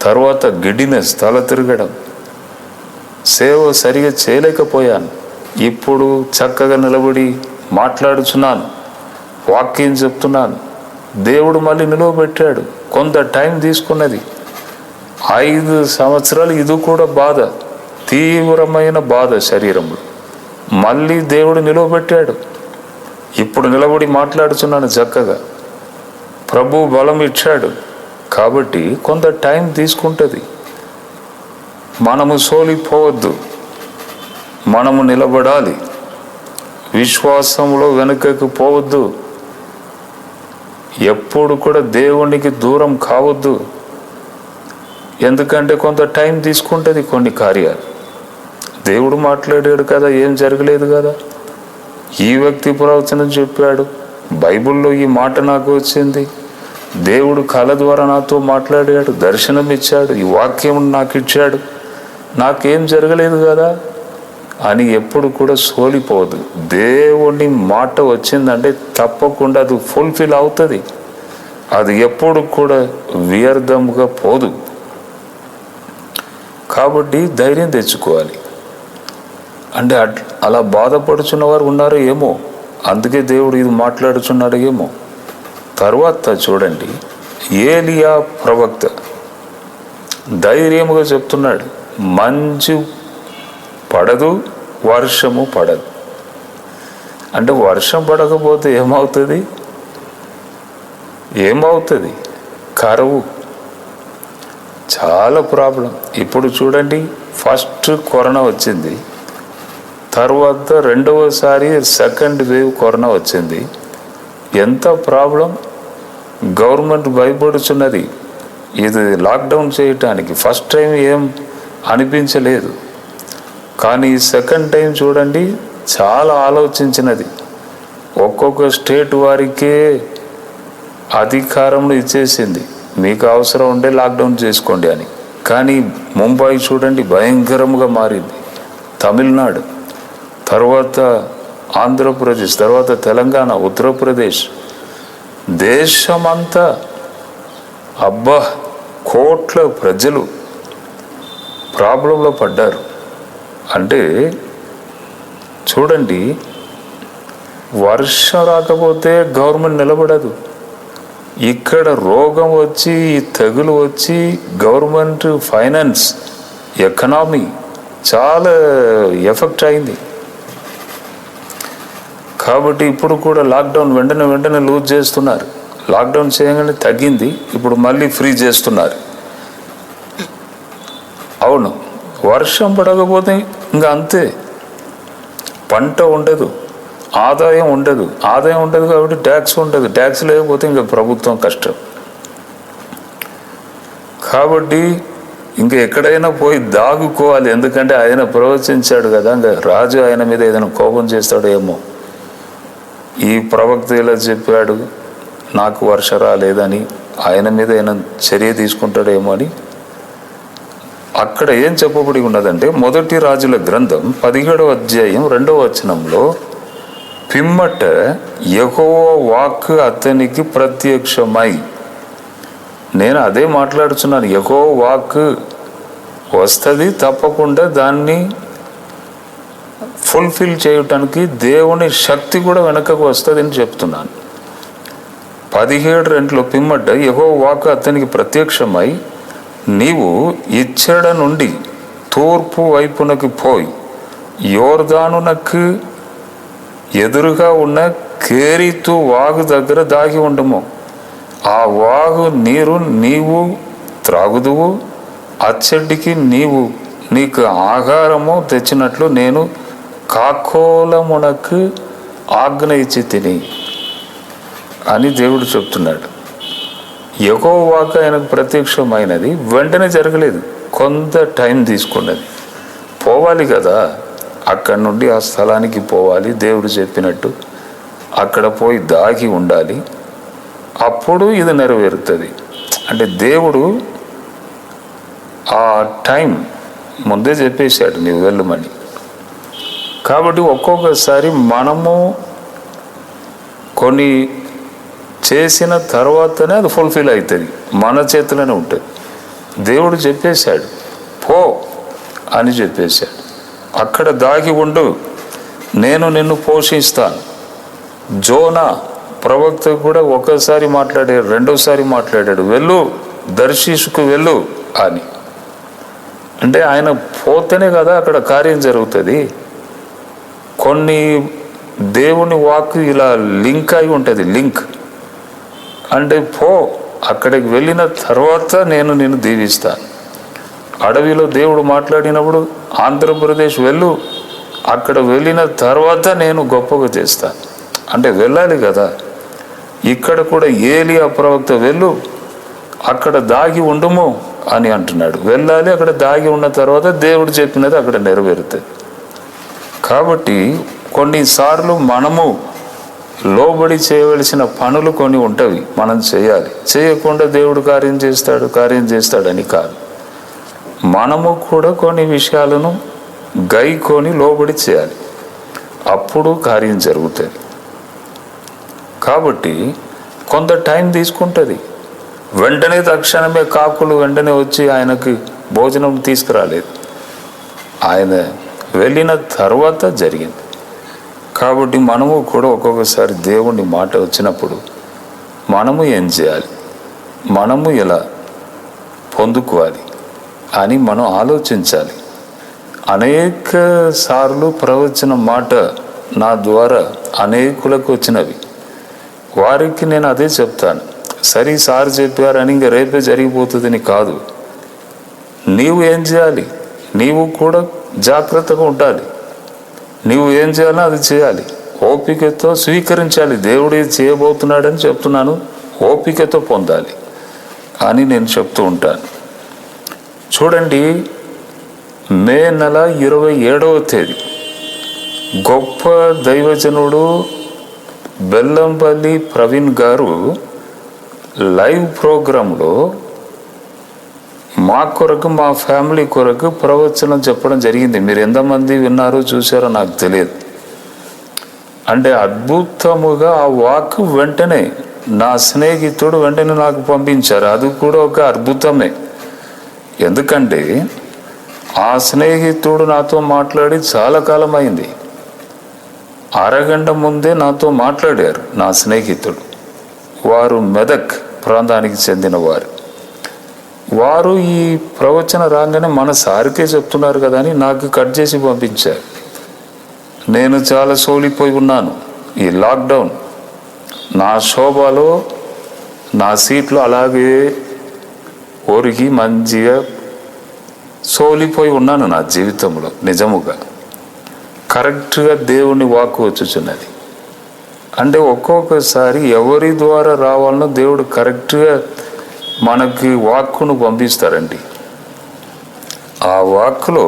A: తర్వాత గిడ్డినెస్, తల తిరగడం, సేవ సరిగా చేయలేకపోయాను. ఇప్పుడు చక్కగా నిలబడి మాట్లాడుచున్నాను, వాక్యం చెప్తున్నాను. దేవుడు మళ్ళీ నిలవబెట్టాడు. కొంత టైం తీసుకున్నది. 5 సంవత్సరాలు ఇది కూడా బాధ, తీవ్రమైన బాధ శరీరంలో. మళ్ళీ దేవుడు నిలవబెట్టాడు. ఇప్పుడు నిలబడి మాట్లాడుతున్నాను చక్కగా. ప్రభు బలం ఇచ్చాడు. కాబట్టి కొంత టైం తీసుకుంటుంది. మనము సోలిపోవద్దు, మనము నిలబడాలి, విశ్వాసంలో వెనుకకు పోవద్దు, ఎప్పుడు కూడా దేవునికి దూరం కావద్దు. ఎందుకంటే కొంత టైం తీసుకుంటుంది కొన్ని కార్యాలు. దేవుడు మాట్లాడాడు కదా, ఏం జరగలేదు కదా. ఈ వ్యక్తి ప్రవచనం చెప్పాడు, బైబిల్లో ఈ మాట నాకు వచ్చింది, దేవుడు కళ ద్వారా నాతో మాట్లాడాడు, దర్శనం ఇచ్చాడు, ఈ వాక్యం నాకు ఇచ్చాడు, నాకేం జరగలేదు కదా అని ఎప్పుడు కూడా సోలిపోదు. దేవుని మాట వచ్చిందంటే తప్పకుండా అది ఫుల్ఫిల్ అవుతుంది. అది ఎప్పుడు కూడా వ్యర్థంగా పోదు. కాబట్టి ధైర్యం తెచ్చుకోవాలి. అంటే అలా బాధపడుచున్న వారు ఉన్నారు ఏమో, అందుకే దేవుడు ఇది మాట్లాడుచున్నాడు ఏమో. తర్వాత చూడండి, ఏలియా ప్రవక్త ధైర్యముగా చెప్తున్నాడు, మంచు పడదు, వర్షము పడదు. అంటే వర్షం పడకపోతే ఏమవుతుంది? కరువు, చాలా ప్రాబ్లం. ఇప్పుడు చూడండి, ఫస్ట్ కరోనా వచ్చింది, తర్వాత రెండవసారి సెకండ్ వేవ్ కరోనా వచ్చింది. ఎంత ప్రాబ్లం. గవర్నమెంట్ భయపడుచున్నది ఇది లాక్డౌన్ చేయటానికి. ఫస్ట్ టైం ఏం అనిపించలేదు, కానీ సెకండ్ టైం చూడండి చాలా ఆలోచించినది. ఒక్కొక్క స్టేట్ వారికే అధికారంలో ఇచ్చేసింది, మీకు అవసరం ఉంటే లాక్డౌన్ చేసుకోండి అని. కానీ ముంబై చూడండి భయంకరంగా మారింది, తమిళనాడు, తర్వాత ఆంధ్రప్రదేశ్, తర్వాత తెలంగాణ, ఉత్తరప్రదేశ్, దేశమంతా అబ్బా కోట్ల ప్రజలు ప్రాబ్లంలో పడ్డారు. అంటే చూడండి, వర్షం రాకపోతే గవర్నమెంట్ నిలబడదు. ఇక్కడ రోగం వచ్చి, తెగులు వచ్చి గవర్నమెంట్ ఫైనాన్స్, ఎకనామీ చాలా ఎఫెక్ట్ అయింది. కాబట్టి ఇప్పుడు కూడా లాక్డౌన్ వెంటనే లూజ్ చేస్తున్నారు. లాక్డౌన్ చేయగానే తగ్గింది, ఇప్పుడు మళ్ళీ ఫ్రీ చేస్తున్నారు. అవును, వర్షం పడకపోతే ఇంకా అంతే, పంట ఉండదు, ఆదాయం ఉండదు కాబట్టి ట్యాక్స్ ఉండదు, ట్యాక్స్ లేకపోతే ఇంకా ప్రభుత్వం కష్టం. కాబట్టి ఇంకా ఎక్కడైనా పోయి దాగుకోవాలి. ఎందుకంటే ఆయన ప్రవచించాడు కదా, ఇంకా రాజు ఆయన మీద ఏదైనా కోపం చేస్తాడో ఏమో. ఈ ప్రవక్త ఇలా చెప్పాడు, నాకు వర్ష రాలేదని, ఆయన మీద ఆయన చర్య తీసుకుంటాడేమో అని. అక్కడ ఏం చెప్పబడి ఉన్నదంటే, మొదటి రాజుల గ్రంథం 17వ అధ్యాయం 2వ వచనంలో, పిమ్మట యెహోవా వాక్కు అతనికి ప్రత్యక్షమై. నేను అదే మాట్లాడుతున్నాను, యెహోవా వాక్కు వస్తుంది, తప్పకుండా దాన్ని ఫుల్ఫిల్ చేయటానికి దేవుని శక్తి కూడా వెనకకు వస్తుంది అని చెప్తున్నాను. 17:2 పిమ్మట యెహోవా వాక్కు అతనికి ప్రత్యక్షమై, నీవు ఇచ్చట నుండి తూర్పు వైపునకు పోయి యోర్దానునకు ఎదురుగా ఉన్న కేరీతు వాగు దగ్గర దాగి ఉండము. ఆ వాగు నీరు నీవు త్రాగుదువు, అచ్చటికి నీకు ఆహారము తెచ్చినట్లు నేను కాకోలమునకు ఆజ్ఞ ఇచ్చి తిని అని దేవుడు చెప్తున్నాడు. యెహోవా వాక్కు ఆయనకు ప్రత్యక్షమైనది, వెంటనే జరగలేదు, కొంత టైం తీసుకున్నది. పోవాలి కదా, అక్కడి నుండి ఆ స్థలానికి పోవాలి, దేవుడు చెప్పినట్టు అక్కడ పోయి దాగి ఉండాలి, అప్పుడు ఇది నెరవేరుతుంది. అంటే దేవుడు ఆ టైం ముందే చెప్పేశాడు, నీవు వెళ్ళమని. కాబట్టి ఒక్కొక్కసారి మనము కొన్ని చేసిన తర్వాతనే అది ఫుల్ఫిల్ అవుతుంది, మన చేతిలోనే ఉంటుంది. దేవుడు చెప్పేశాడు, పో అని చెప్పేశాడు, అక్కడ దాగి ఉండు, నేను నిన్ను పోషిస్తాను. జోనా ప్రవక్త కూడా ఒకసారి మాట్లాడాడు, రెండోసారి మాట్లాడాడు, వెళ్ళు దర్శీసుకు వెళ్ళు అని. అంటే ఆయన పోతేనే కదా అక్కడ కార్యం జరుగుతుంది. కొన్ని దేవుని వాక్కు ఇలా లింక్ అయి ఉంటుంది. లింక్ అంటే అక్కడికి వెళ్ళిన తర్వాత నేను నిన్ను దీవిస్తాను. అడవిలో దేవుడు మాట్లాడినప్పుడు ఆంధ్రప్రదేశ్ వెళ్ళు, అక్కడ వెళ్ళిన తర్వాత నేను గొప్పగా చేస్తాను అంటే వెళ్ళాలి కదా. ఇక్కడ కూడా ఏలియా ప్రవక్త వెళ్ళు, అక్కడ దాగి ఉండుము అని అంటున్నాడు. వెళ్ళాలి, అక్కడ దాగి ఉన్న తర్వాత దేవుడు చెప్పినది అక్కడ నెరవేరుతుంది. కాబట్టి కొన్నిసార్లు మనము లోబడి చేయవలసిన పనులు కొన్ని ఉంటవి, మనం చేయాలి. చేయకుండా దేవుడు కార్యం చేస్తాడని కాదు. మనము కూడా కొన్ని విషయాలను గైకొని లోబడి చేయాలి, అప్పుడు కార్యం జరుగుతుంది. కాబట్టి కొంత టైం తీసుకుంటుంది. వెంటనే తక్షణమే కాకులు వెంటనే వచ్చి ఆయనకి భోజనం తీసుకురాలేదు, ఆయన వెళ్ళిన తర్వాత జరిగింది. కాబట్టి మనము కూడా ఒక్కొక్కసారి దేవుని మాట వచ్చినప్పుడు మనము ఏం చేయాలి, మనము ఎలా పొందుకోవాలి అని మనం ఆలోచించాలి. అనేక సార్లు ప్రవచన మాట నా ద్వారా అనేకులకు వచ్చినవి. వారికి నేను అదే చెప్తాను, సరే సార్ చెప్పారని ఇంక రేపే జరిగిపోతుందని కాదు. నీవు ఏం చేయాలి, నీవు కూడా జాగ్రత్తగా ఉండాలి. నీవు ఏం చేయాలో అది చేయాలి, ఓపికతో స్వీకరించాలి. దేవుడు ఇది చేయబోతున్నాడని చెప్తున్నాను, ఓపికతో పొందాలి అని నేను చెప్తూ ఉంటాను. చూడండి, మే నెల 27వ తేదీ గొప్ప దైవజనుడు బెల్లంపల్లి ప్రవీణ్ గారు లైవ్ ప్రోగ్రాంలో మా కొరకు, మా ఫ్యామిలీ కొరకు ప్రవచనం చెప్పడం జరిగింది. మీరు ఎంతమంది విన్నారో చూసారో నాకు తెలియదు. అంటే అద్భుతముగా ఆ వాక్ వెంటనే నా స్నేహితుడు వెంటనే నాకు పంపించారు. అది కూడా ఒక అద్భుతమే. ఎందుకంటే ఆ స్నేహితుడు నాతో మాట్లాడి చాలా కాలం అయింది. అరగంట ముందే నాతో మాట్లాడారు నా స్నేహితుడు. వారు మెదక్ ప్రాంతానికి చెందిన వారు ఈ ప్రవచన రాగానే మన సారికే చెప్తున్నారు కదా అని నాకు కట్ చేసి పంపించారు. నేను చాలా సోలిపోయి ఉన్నాను. ఈ లాక్డౌన్ నా శోభలో నా సీట్లో అలాగే ఒరిగి మంచిగా సోలిపోయి ఉన్నాను నా జీవితంలో. నిజముగా కరెక్ట్గా దేవుని వాక్కు వచ్చుచున్నది. అంటే ఒక్కొక్కసారి ఎవరి ద్వారా రావాలనో దేవుడు కరెక్ట్గా మనకి వాక్కును పంపిస్తారండి. ఆ వాక్కులో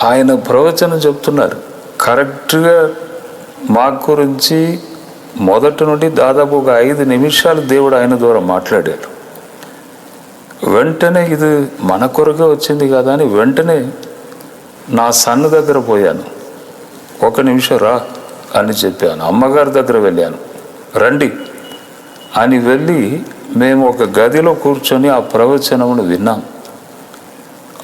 A: ఆయన ప్రవచనం చెప్తున్నారు. కరెక్ట్గా మా గురించి మొదటి నుండి దాదాపు ఒక 5 నిమిషాలు దేవుడు ఆయన ద్వారా మాట్లాడాడు. వెంటనే ఇది మన కొరకే వచ్చింది కదా అని వెంటనే నా సన్ను దగ్గర పోయాను. 1 నిమిషం రా అని చెప్పాను. అమ్మగారి దగ్గర వెళ్ళాను, రండి అని వెళ్ళి మేము ఒక గదిలో కూర్చొని ఆ ప్రవచనమును విన్నాం.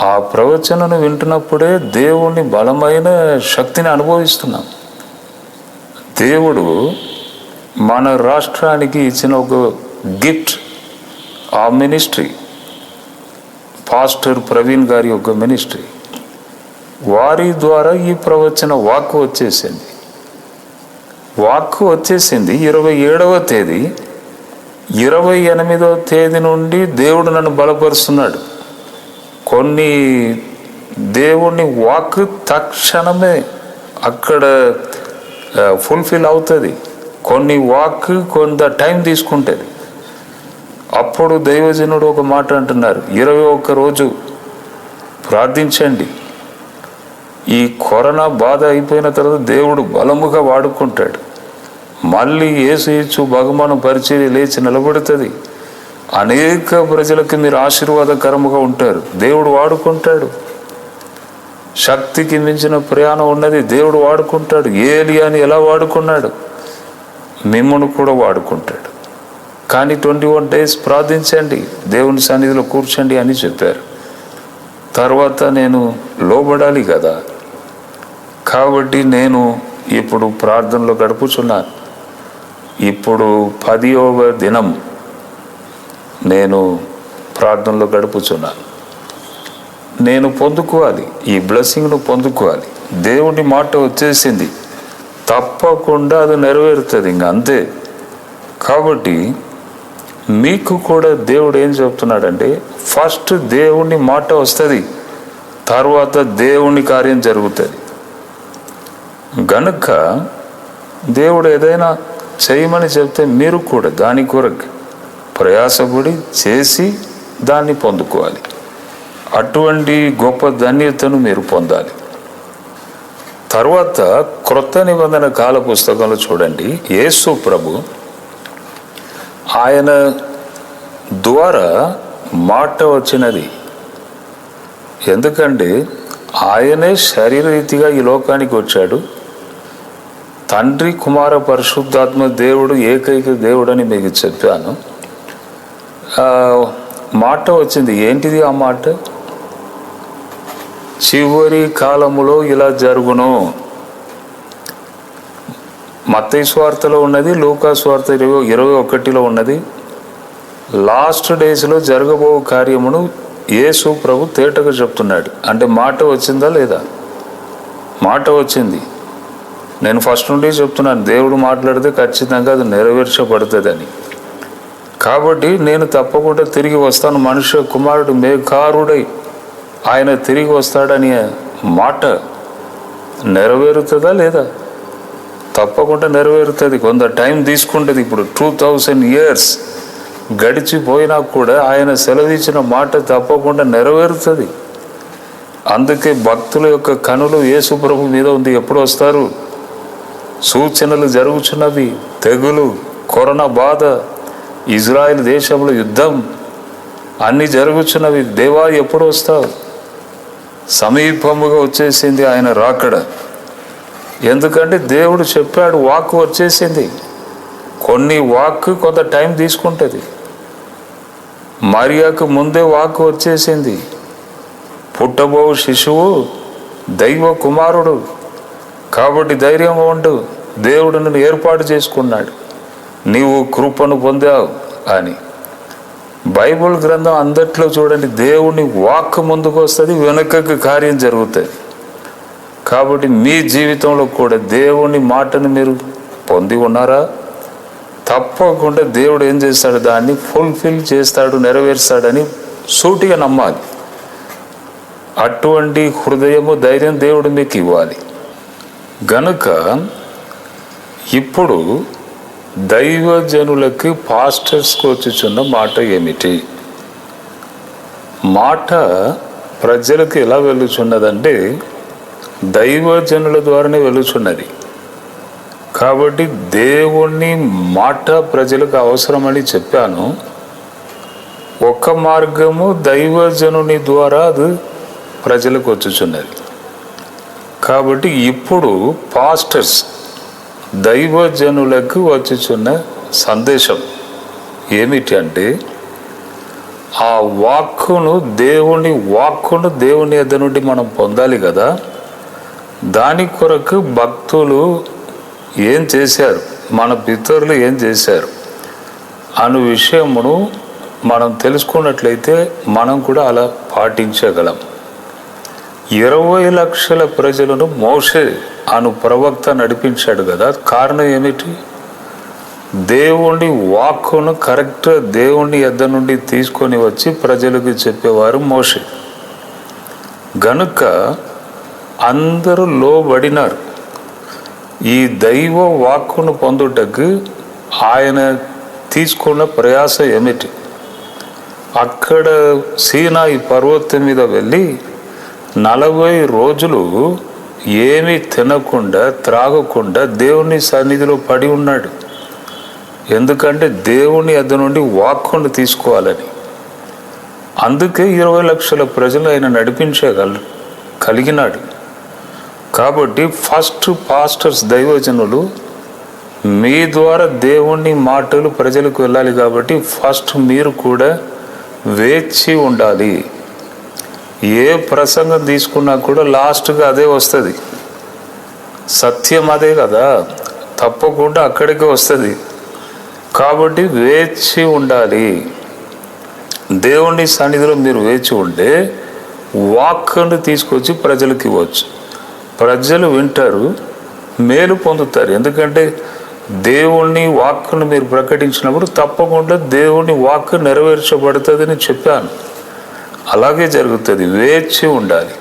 A: ఆ ప్రవచనను వింటున్నప్పుడే దేవుని బలమైన శక్తిని అనుభవిస్తున్నాం. దేవుడు మన రాష్ట్రానికి ఇచ్చిన ఒక గిఫ్ట్, ఆ మినిస్ట్రీ, పాస్టర్ ప్రవీణ్ గారి యొక్క మినిస్ట్రీ. వారి ద్వారా ఈ ప్రవచన వాక్కు వచ్చేసింది. 27వ తేదీ, 28వ తేదీ నుండి దేవుడు నన్ను బలపరుస్తున్నాడు. కొన్ని దేవుని వాక్ తక్షణమే అక్కడ ఫుల్ఫిల్ అవుతుంది. కొన్ని వాక్ కొంత టైం తీసుకుంటుంది. అప్పుడు దైవజనుడు ఒక మాట అంటున్నారు, 21 రోజు ప్రార్థించండి. ఈ కరోనా బాధ అయిపోయిన తర్వాత దేవుడు బలముగా వాడుకుంటాడు. మళ్ళీ యేసు ఇచ్చు బహుమానం పరిచర్య లేచి నిలబడుతుంది. అనేక ప్రజలకు మీరు ఆశీర్వాదకరముగా ఉంటారు. దేవుడు వాడుకుంటాడు. శక్తికి మించిన ప్రయాణం ఉన్నది, దేవుడు వాడుకుంటాడు. ఏలియాని ఎలా వాడుకున్నాడు, మిమ్మల్ని కూడా వాడుకుంటాడు. కానీ 21 days ప్రార్థించండి, దేవుని సన్నిధిలో కూర్చోండి అని చెప్పారు. తర్వాత నేను లోబడాలి కదా. కాబట్టి నేను ఇప్పుడు ప్రార్థనలో గడుపుచున్నాను. ఇప్పుడు 10వ దినం నేను ప్రార్థనలో గడుపుచున్నాను. నేను పొందుకోవాలి, ఈ బ్లెస్సింగ్ను పొందుకోవాలి. దేవుని మాట వచ్చేసింది, తప్పకుండా అది నెరవేరుతుంది, ఇంక అంతే. కాబట్టి మీకు కూడా దేవుడు ఏం చెప్తున్నాడంటే, ఫస్ట్ దేవుని మాట వస్తుంది, తర్వాత దేవుని కార్యం జరుగుతుంది. గనుక దేవుడు ఏదైనా చేయమని చెప్తే మీరు కూడా దాని కొరకు ప్రయాసపడి చేసి దాన్ని పొందుకోవాలి. అటువంటి గొప్ప ధన్యతను మీరు పొందాలి. తర్వాత క్రొత్త నిబంధన కాల పుస్తకంలో చూడండి, యేసు ప్రభు ఆయన ద్వారా మాట వచ్చినది. ఎందుకంటే ఆయనే శరీరరీతిగా ఈ లోకానికి వచ్చాడు. తండ్రి, కుమార, పరిశుద్ధాత్మ దేవుడు ఏకైక దేవుడు అని మీకు చెప్పాను. మాట వచ్చింది. ఏంటిది ఆ మాట? చివరి కాలములో ఇలా జరుగును. మత్తయి సువార్తలో ఉన్నది, లూకా సువార్త 21లో ఉన్నది. లాస్ట్ డేస్లో జరగబో కార్యమును యేసు ప్రభు తేటగా చెప్తున్నాడు. అంటే మాట వచ్చిందా లేదా? మాట వచ్చింది. నేను ఫస్ట్ నుండి చెప్తున్నాను, దేవుడు మాట్లాడితే ఖచ్చితంగా అది నెరవేర్చబడుతుందని. కాబట్టి నేను తప్పకుండా తిరిగి వస్తాను, మనుష్య కుమారుడు మేఘారుడై ఆయన తిరిగి వస్తాడని మాట నెరవేరుతుందా లేదా? తప్పకుండా నెరవేరుతుంది. కొంత టైం తీసుకుంటుంది. ఇప్పుడు 2000 years గడిచిపోయినా కూడా ఆయన సెలవిచ్చిన మాట తప్పకుండా నెరవేరుతుంది. అందుకే భక్తుల యొక్క కనులు యేసు ప్రభు మీద ఉంది. ఎప్పుడు వస్తారు? సూచనలు జరుగుతున్నవి, తెగులు, కరోనా బాధ, ఇజ్రాయెల్ దేశంలో యుద్ధం అన్నీ జరుగుతున్నవి. దేవా ఎప్పుడు వస్తావు? సమీపముగా వచ్చేసింది ఆయన రాకడ. ఎందుకంటే దేవుడు చెప్పాడు, వాక్కు వచ్చేసింది. కొన్ని వాక్కు కొంత టైం తీసుకుంటుంది. మరియాకు ముందే వాక్కు వచ్చేసింది. పుట్టబో శిశువు దైవ కుమారుడు, కాబట్టి ధైర్యంగా ఉండు, దేవుడు నిన్ను ఏర్పాటు చేసుకున్నాడు, నీవు కృపను పొందావు అని. బైబుల్ గ్రంథం అందట్లో చూడండి, దేవుని వాక్కు ముందుకు వస్తుంది, వెనుకకు కార్యం జరుగుతుంది. కాబట్టి మీ జీవితంలో కూడా దేవుని మాటను మీరు పొంది ఉన్నారా? తప్పకుండా దేవుడు ఏం చేస్తాడు? దాన్ని ఫుల్ఫిల్ చేస్తాడు, నెరవేర్స్తాడని సూటిగా నమ్మాలి. అటువంటి హృదయము, ధైర్యం దేవుడు మీకు ఇవ్వాలి. గనుక ఇప్పుడు దైవజనులకి, పాస్టర్స్కి వచ్చుచున్న మాట ఏమిటి? మాట ప్రజలకు ఎలా వెళ్ళుచున్నదంటే దైవజనుల ద్వారానే వెళ్ళుచున్నది. కాబట్టి దేవుని మాట ప్రజలకు అవసరమని చెప్పాను. ఒక మార్గము దైవజనుని ద్వారా అది ప్రజలకు వచ్చుచున్నది. కాబట్టి ఇప్పుడు పాస్టర్స్ దైవజనులకు వచ్చుచున్న సందేశం ఏమిటి అంటే, ఆ వాక్కును, దేవుని వాక్కును దేవుని యొద్ద నుండి మనం పొందాలి కదా. దాని కొరకు భక్తులు ఏం చేశారు, మన పితరులు ఏం చేశారు అను విషయమును మనం తెలుసుకున్నట్లయితే మనం కూడా అలా పాటించగలం. 20 లక్షల ప్రజలను మోషే అను ప్రవక్త నడిపించాడు కదా. కారణం ఏమిటి? దేవుని వాక్కును కరెక్ట్ దేవుని యొద్ద నుండి తీసుకొని వచ్చి ప్రజలకు చెప్పేవారు మోషే. గనుక అందరూ లోబడినారు. ఈ దైవ వాక్కును పొందుటకు ఆయన తీసుకున్న ప్రయాస ఏమిటి? అక్కడ సీనాయి పర్వతం మీద వెళ్ళి 40 రోజులు ఏమీ తినకుండా త్రాగకుండా దేవుని సన్నిధిలో పడి ఉన్నాడు. ఎందుకంటే దేవుని యొద్ద నుండి వాక్కును తీసుకోవాలని. అందుకే 20 లక్షల ప్రజలు ఆయన నడిపించగలిగినాడు. కాబట్టి ఫస్ట్ పాస్టర్స్, దైవజనులు, మీ ద్వారా దేవుని మాటలు ప్రజలకు వెళ్ళాలి. కాబట్టి ఫస్ట్ మీరు కూడా వేచి ఉండాలి. ఏ ప్రసంగం తీసుకున్నా కూడా లాస్ట్గా అదే వస్తుంది. సత్యం అదే కదా, తప్పకుండా అక్కడికి వస్తుంది. కాబట్టి వేచి ఉండాలి. దేవుని సన్నిధిలో మీరు వేచి ఉంటే వాక్కును తీసుకొచ్చి ప్రజలకు ఇవ్వచ్చు. ప్రజలు వింటారు, మేలు పొందుతారు. ఎందుకంటే దేవుని వాక్కును మీరు ప్రకటించినప్పుడు తప్పకుండా దేవుని వాక్కు నెరవేర్చబడుతుందని చెప్పాను. అలాగే జరుగుతుంది. వేచి ఉండాలి.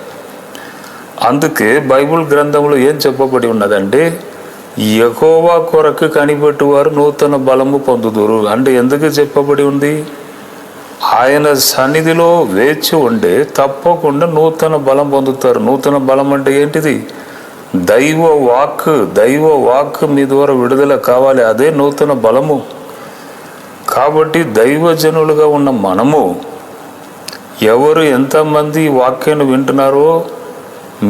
A: అందుకే బైబిల్ గ్రంథంలో ఏం చెప్పబడి ఉన్నదంటే, యెహోవా కొరకు కనిపెట్టువారు నూతన బలము పొందుదురు అంటే ఎందుకు చెప్పబడి ఉంది? ఆయన సన్నిధిలో వేచి ఉండే తప్పకుండా నూతన బలం పొందుతారు. నూతన బలం అంటే ఏంటిది? దైవ వాక్ మీ ద్వారా విడుదల కావాలి. అదే నూతన బలము. కాబట్టి దైవజనులుగా ఉన్న మనము ఎవరు ఎంతమంది వాక్యాన్ని వింటున్నారో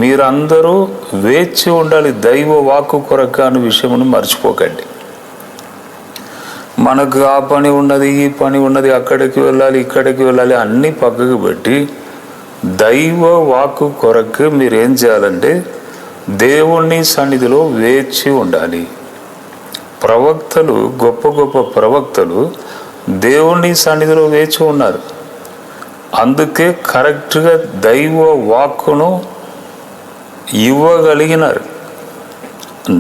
A: మీరందరూ వేచి ఉండాలి దైవ వాక్కు కొరకు అనే విషయమును మర్చిపోకండి. మనకు ఆ పని ఉన్నది, ఈ పని ఉన్నది, అక్కడికి వెళ్ళాలి, ఇక్కడికి వెళ్ళాలి అన్నీ పక్కకు పెట్టి దైవ వాక్కు కొరకు మీరేం చేయాలంటే దేవుని సన్నిధిలో వేచి ఉండాలి. ప్రవక్తలు, గొప్ప గొప్ప ప్రవక్తలు దేవుని సన్నిధిలో వేచి ఉన్నారు. అందుకే కరెక్ట్గా దైవ వాక్కును ఇవ్వగలిగినారు.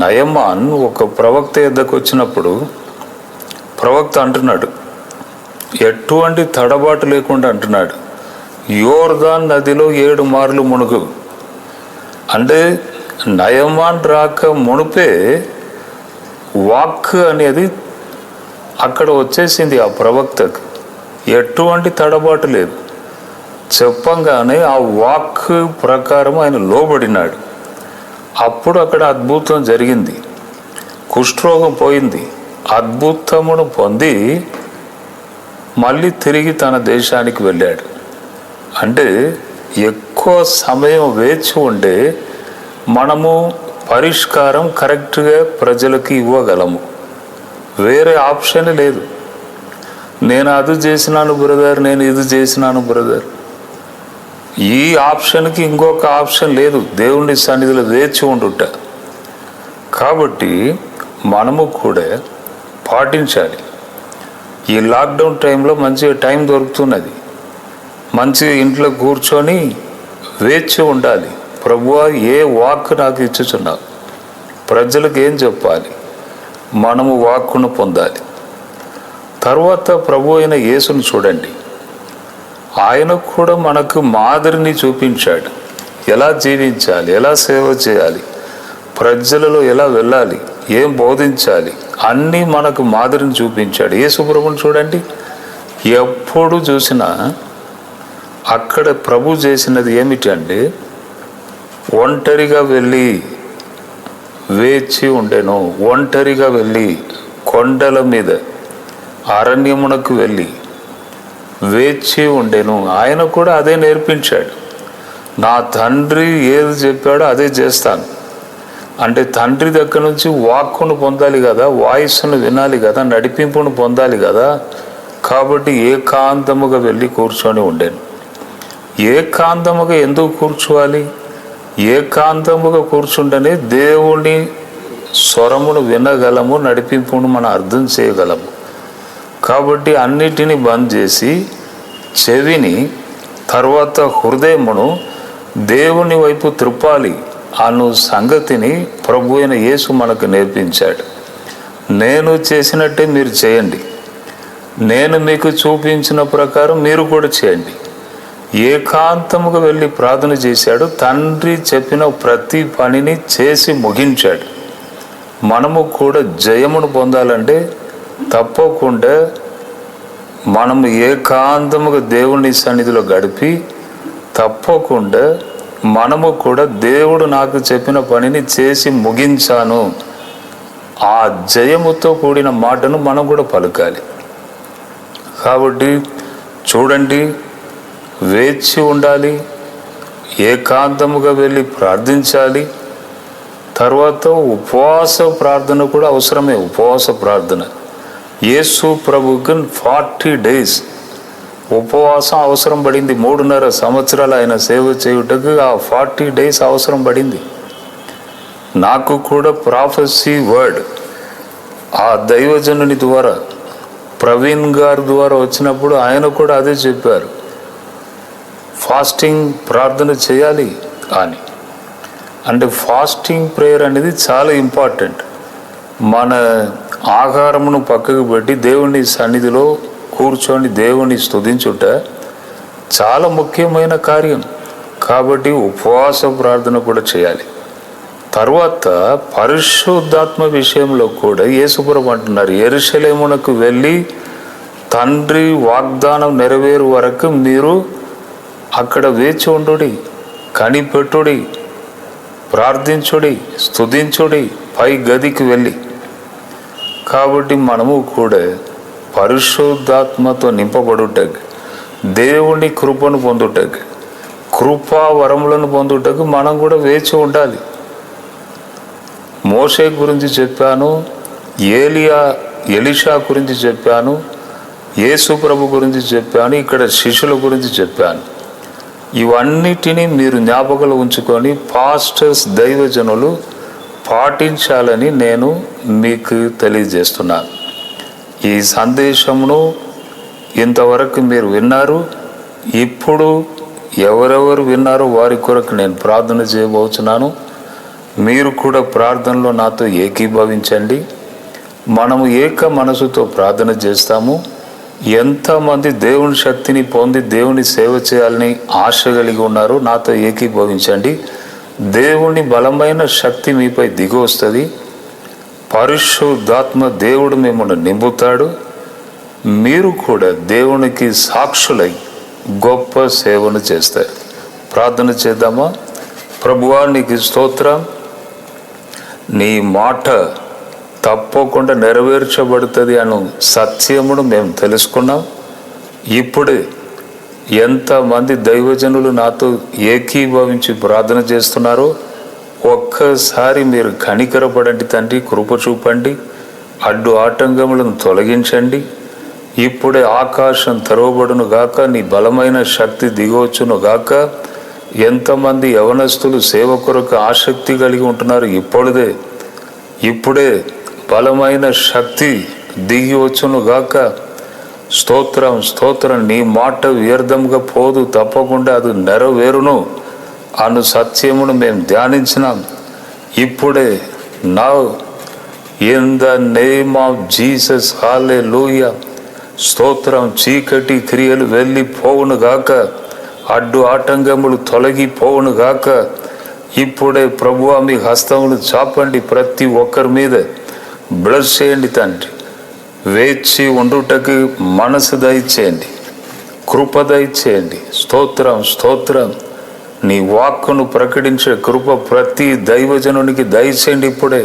A: నయమాన్ ఒక ప్రవక్త యొద్దకు వచ్చినప్పుడు ప్రవక్త అంటున్నాడు, ఎటువంటి తడబాటు లేకుండా అంటున్నాడు, యోర్దాన్ నదిలో 7 మార్లు మునుగు. అంటే నయమాన్ రాక మునుపే వాక్ అనేది అక్కడ వచ్చేసింది ఆ ప్రవక్తకు. ఎటువంటి తడబాటు లేదు. చెప్పంగానే ఆ వాక్ ప్రకారం ఆయన లోబడినాడు. అప్పుడు అక్కడ అద్భుతం జరిగింది. కుష్ఠరోగం పోయింది. అద్భుతమును పొంది మళ్ళీ తిరిగి తన దేశానికి వెళ్ళాడు. అంటే ఎక్కువ సమయం వేచి ఉండే మనము పరిష్కారం కరెక్ట్గా ప్రజలకి ఇవ్వగలము. వేరే ఆప్షన్ లేదు. నేను అది చేసినాను బ్రదర్, నేను ఇది చేసినాను బ్రదర్, ఈ ఆప్షన్కి ఇంకొక ఆప్షన్ లేదు. దేవుని సన్నిధిలో వేచి ఉండుట. కాబట్టి మనము కూడా పాటించాలి. ఈ లాక్డౌన్ టైంలో మంచిగా టైం దొరుకుతున్నది. మంచిగా ఇంట్లో కూర్చొని వేచి ఉండాలి. ప్రభువా ఏ వాక్ నాకు ఇచ్చుచున్నావు, ప్రజలకు ఏం చెప్పాలి, మనము వాక్కును పొందాలి. తర్వాత ప్రభు అయిన యేసును చూడండి. ఆయన కూడా మనకు మాదిరిని చూపించాడు. ఎలా జీవించాలి, ఎలా సేవ చేయాలి, ప్రజలలో ఎలా వెళ్ళాలి, ఏం బోధించాలి, అన్నీ మనకు మాదిరిని చూపించాడు. యేసు ప్రభువుని చూడండి. ఎప్పుడు చూసినా అక్కడ ప్రభు చేసినది ఏమిటి అంటే ఒంటరిగా వెళ్ళి వేచి ఉండెను. ఒంటరిగా వెళ్ళి కొండల మీద అరణ్యమునకు వెళ్ళి వేచి ఉండెను. ఆయన కూడా అదే నేర్పించాడు. నా తండ్రి ఏది చెప్పాడో అదే చేస్తాను అంటే తండ్రి దగ్గర నుంచి వాక్కును పొందాలి కదా, వాయిస్ను వినాలి కదా, నడిపింపును పొందాలి కదా. కాబట్టి ఏకాంతముగా వెళ్ళి కూర్చొని ఉండేను. ఏకాంతముగా ఎందుకు కూర్చోవాలి? ఏకాంతముగా కూర్చుంటేనే దేవుని స్వరమును వినగలము, నడిపింపును మనం అర్థం చేయగలము. కాబట్టి అన్నిటినీ బంద్ చేసి చెవిని, తర్వాత హృదయమును దేవుని వైపు త్రిప్పాలి అను సంగతిని ప్రభు అయిన యేసు మనకు నేర్పించాడు. నేను చేసినట్టే మీరు చేయండి, నేను మీకు చూపించిన ప్రకారం మీరు కూడా చేయండి. ఏకాంతముగా వెళ్ళి ప్రార్థన చేశాడు. తండ్రి చెప్పిన ప్రతి పనిని చేసి ముగించాడు. మనము కూడా జయమును పొందాలంటే తప్పకుండా మనము ఏకాంతముగా దేవుని సన్నిధిలో గడిపి తప్పకుండా మనము కూడా దేవుడు నాకు చెప్పిన పనిని చేసి ముగించాను, ఆ జయముతో కూడిన మాటను మనం కూడా పలకాలి. కాబట్టి చూడండి, వేచి ఉండాలి, ఏకాంతముగా వెళ్ళి ప్రార్థించాలి. తర్వాత ఉపవాస ప్రార్థన కూడా అవసరమే. ఉపవాస ప్రార్థన యేసు ప్రభుకి 40 days ఉపవాసం అవసరం పడింది. 3.5 సంవత్సరాలు ఆయన సేవ చేయుటకు ఆ 40 days అవసరం పడింది. నాకు కూడా ప్రాఫెసీ వర్డ్ ఆ దైవజనుని ద్వారా, ప్రవీణ్ గారి ద్వారా వచ్చినప్పుడు ఆయన కూడా అదే చెప్పారు, ఫాస్టింగ్ ప్రార్థన చేయాలి అని. అంటే ఫాస్టింగ్ ప్రేయర్ అనేది చాలా ఇంపార్టెంట్. మన ఆహారమును పక్కకు పెట్టి దేవుని సన్నిధిలో కూర్చొని దేవుని స్తుతించుట చాలా ముఖ్యమైన కార్యం. కాబట్టి ఉపవాస ప్రార్థన కూడా చేయాలి. తర్వాత పరిశుద్ధాత్మ విషయంలో కూడా యేసుప్రభు అంటున్నారు, యెరూషలేమునకు వెళ్ళి తండ్రి వాగ్దానం నెరవేరు వరకు మీరు అక్కడ వేచి ఉండుడి, కనిపెట్టుడి, ప్రార్థించుడి, స్తుతించుడి పై గదికి వెళ్ళి. కాబట్టి మనము కూడా పరిశుద్ధాత్మతో నింపబడుటకు, దేవుని కృపను పొందుటకు, కృపా వరములను పొందుటకు మనం కూడా వేచి ఉండాలి. మోషే గురించి చెప్పాను, ఎలీషా గురించి చెప్పాను, యేసు ప్రభు గురించి చెప్పాను, ఇక్కడ శిష్యుల గురించి చెప్పాను. ఇవన్నిటినీ మీరు జ్ఞాపకాలు ఉంచుకొని పాస్టర్స్, దైవజనులు పాటించాలని నేను మీకు తెలియజేస్తున్నాను. ఈ సందేశమును ఇంతవరకు మీరు విన్నారు. ఇప్పుడు ఎవరెవరు విన్నారో వారి కొరకు నేను ప్రార్థన చేయబోతున్నాను. మీరు కూడా ప్రార్థనలో నాతో ఏకీభవించండి. మనము ఏక మనసుతో ప్రార్థన చేస్తాము. ఎంతమంది దేవుని శక్తిని పొంది దేవుని సేవ చేయాలని ఆశ కలిగి ఉన్నారో నాతో ఏకీభవించండి. దేవుని బలమైన శక్తి మీపై దిగి వస్తుంది. పరిశుద్ధాత్మ దేవుడు మిమ్మల్ని నింపుతాడు. మీరు కూడా దేవునికి సాక్షులై గొప్ప సేవను చేస్తారు. ప్రార్థన చేద్దామా? ప్రభువా, నీకు స్తోత్రం. నీ మాట తప్పకుండా నెరవేర్చబడుతుంది అను సత్యమును మేము తెలుసుకున్నాం. ఇప్పుడే ఎంతమంది దైవజనులు నాతో ఏకీభవించి ప్రార్థన చేస్తున్నారో ఒక్కసారి మీరు కనికరపడండి తండ్రి, కృప చూపండి, అడ్డు ఆటంకములను తొలగించండి. ఇప్పుడే ఆకాశం తెరవబడును గాక, నీ బలమైన శక్తి దిగవచ్చును గాక. ఎంతమంది యవనస్తులు సేవ కొరకు ఆసక్తి కలిగి ఉంటున్నారు, ఇప్పుడే బలమైన శక్తి దిగి వచ్చును గాక. స్తోత్రం, స్తోత్రం. నీ మాట వ్యర్థంగా పోదు, తప్పకుండా అది నెరవేరును అను సత్యమును మేము ధ్యానించినాం. ఇప్పుడే now in the name of Jesus, hallelujah. స్తోత్రం. చీకటి క్రియలు వెళ్ళి పోవును గాక, అడ్డు ఆటంకములు తొలగిపోవును గాక. ఇప్పుడే ప్రభువా మీ హస్తములు చాపండి, ప్రతి ఒక్కరి మీద బ్లెస్ చేయండి తండ్రి. వేచి ఉండుటకు మనసు దయచేయండి, కృప దయచేయండి. స్తోత్రం, స్తోత్రం. నీ వాక్కును ప్రకటించే కృప ప్రతి దైవజనునికి దయచేయండి ఇప్పుడే.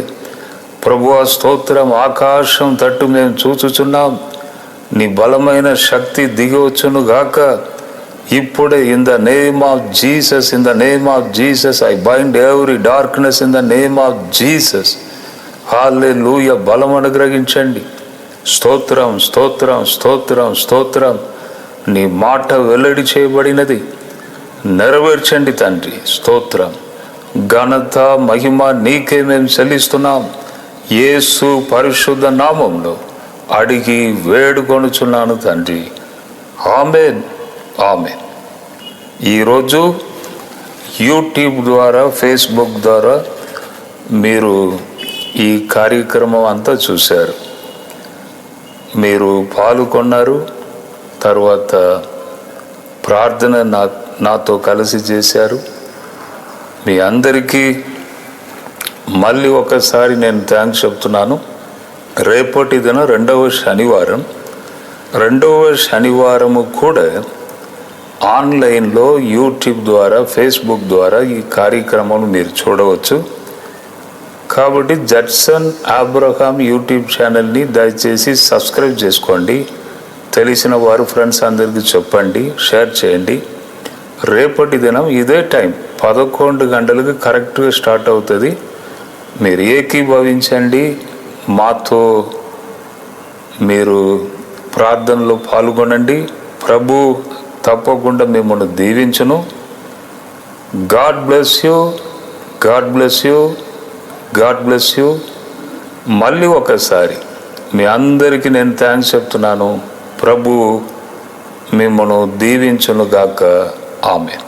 A: ప్రభువా స్తోత్రం. ఆకాశం తట్టు మేము చూచుచున్నాం. నీ బలమైన శక్తి దిగవచ్చును గాక. ఇప్పుడే in the name of Jesus, in the name of Jesus I bind every darkness in the name of Jesus. Hallelujah. బలం అనుగ్రహించండి. స్తోత్రం, స్తోత్రం, స్తోత్రం, స్తోత్రం. నీ మాట వెల్లడి చేయబడినది, నెరవేర్చండి తండ్రి. స్తోత్రం. ఘనత మహిమ నీకే మేము చెల్లిస్తున్నాం. యేసు పరిశుద్ధ నామంలో అడిగి వేడుకొనుచున్నాను తండ్రి. ఆమేన్, ఆమేన్. ఈరోజు యూట్యూబ్ ద్వారా, ఫేస్బుక్ ద్వారా మీరు ఈ కార్యక్రమం అంతా చూశారు, మీరు పాల్గొన్నారు. తర్వాత ప్రార్థన నాతో కలిసి చేశారు. మీ అందరికీ మళ్ళీ ఒకసారి నేను థ్యాంక్స్ చెప్తున్నాను. రేపటి దిన రెండవ శనివారము కూడా ఆన్లైన్లో యూట్యూబ్ ద్వారా, ఫేస్బుక్ ద్వారా ఈ కార్యక్రమం మీరు చూడవచ్చు. కాబట్టి జడ్సన్ అబ్రహాం యూట్యూబ్ ఛానల్ని దయచేసి సబ్స్క్రైబ్ చేసుకోండి. తెలిసిన వారు ఫ్రెండ్స్ అందరికీ చెప్పండి, షేర్ చేయండి. రేపటి దినం ఇదే టైం 11 గంటలకు కరెక్ట్గా స్టార్ట్ అవుతుంది. మీరు ఏకీభవించండి, మాతో మీరు ప్రార్థనలో పాల్గొనండి. ప్రభు తప్పకుండా మిమ్మల్ని దీవించును. God bless you, God bless you, God bless you. మళ్ళీ ఒకసారి మీ అందరికీ నేను థ్యాంక్స్ చెప్తున్నాను. ప్రభు మిమ్మల్ని దీవించును గాక. ఆమేన్.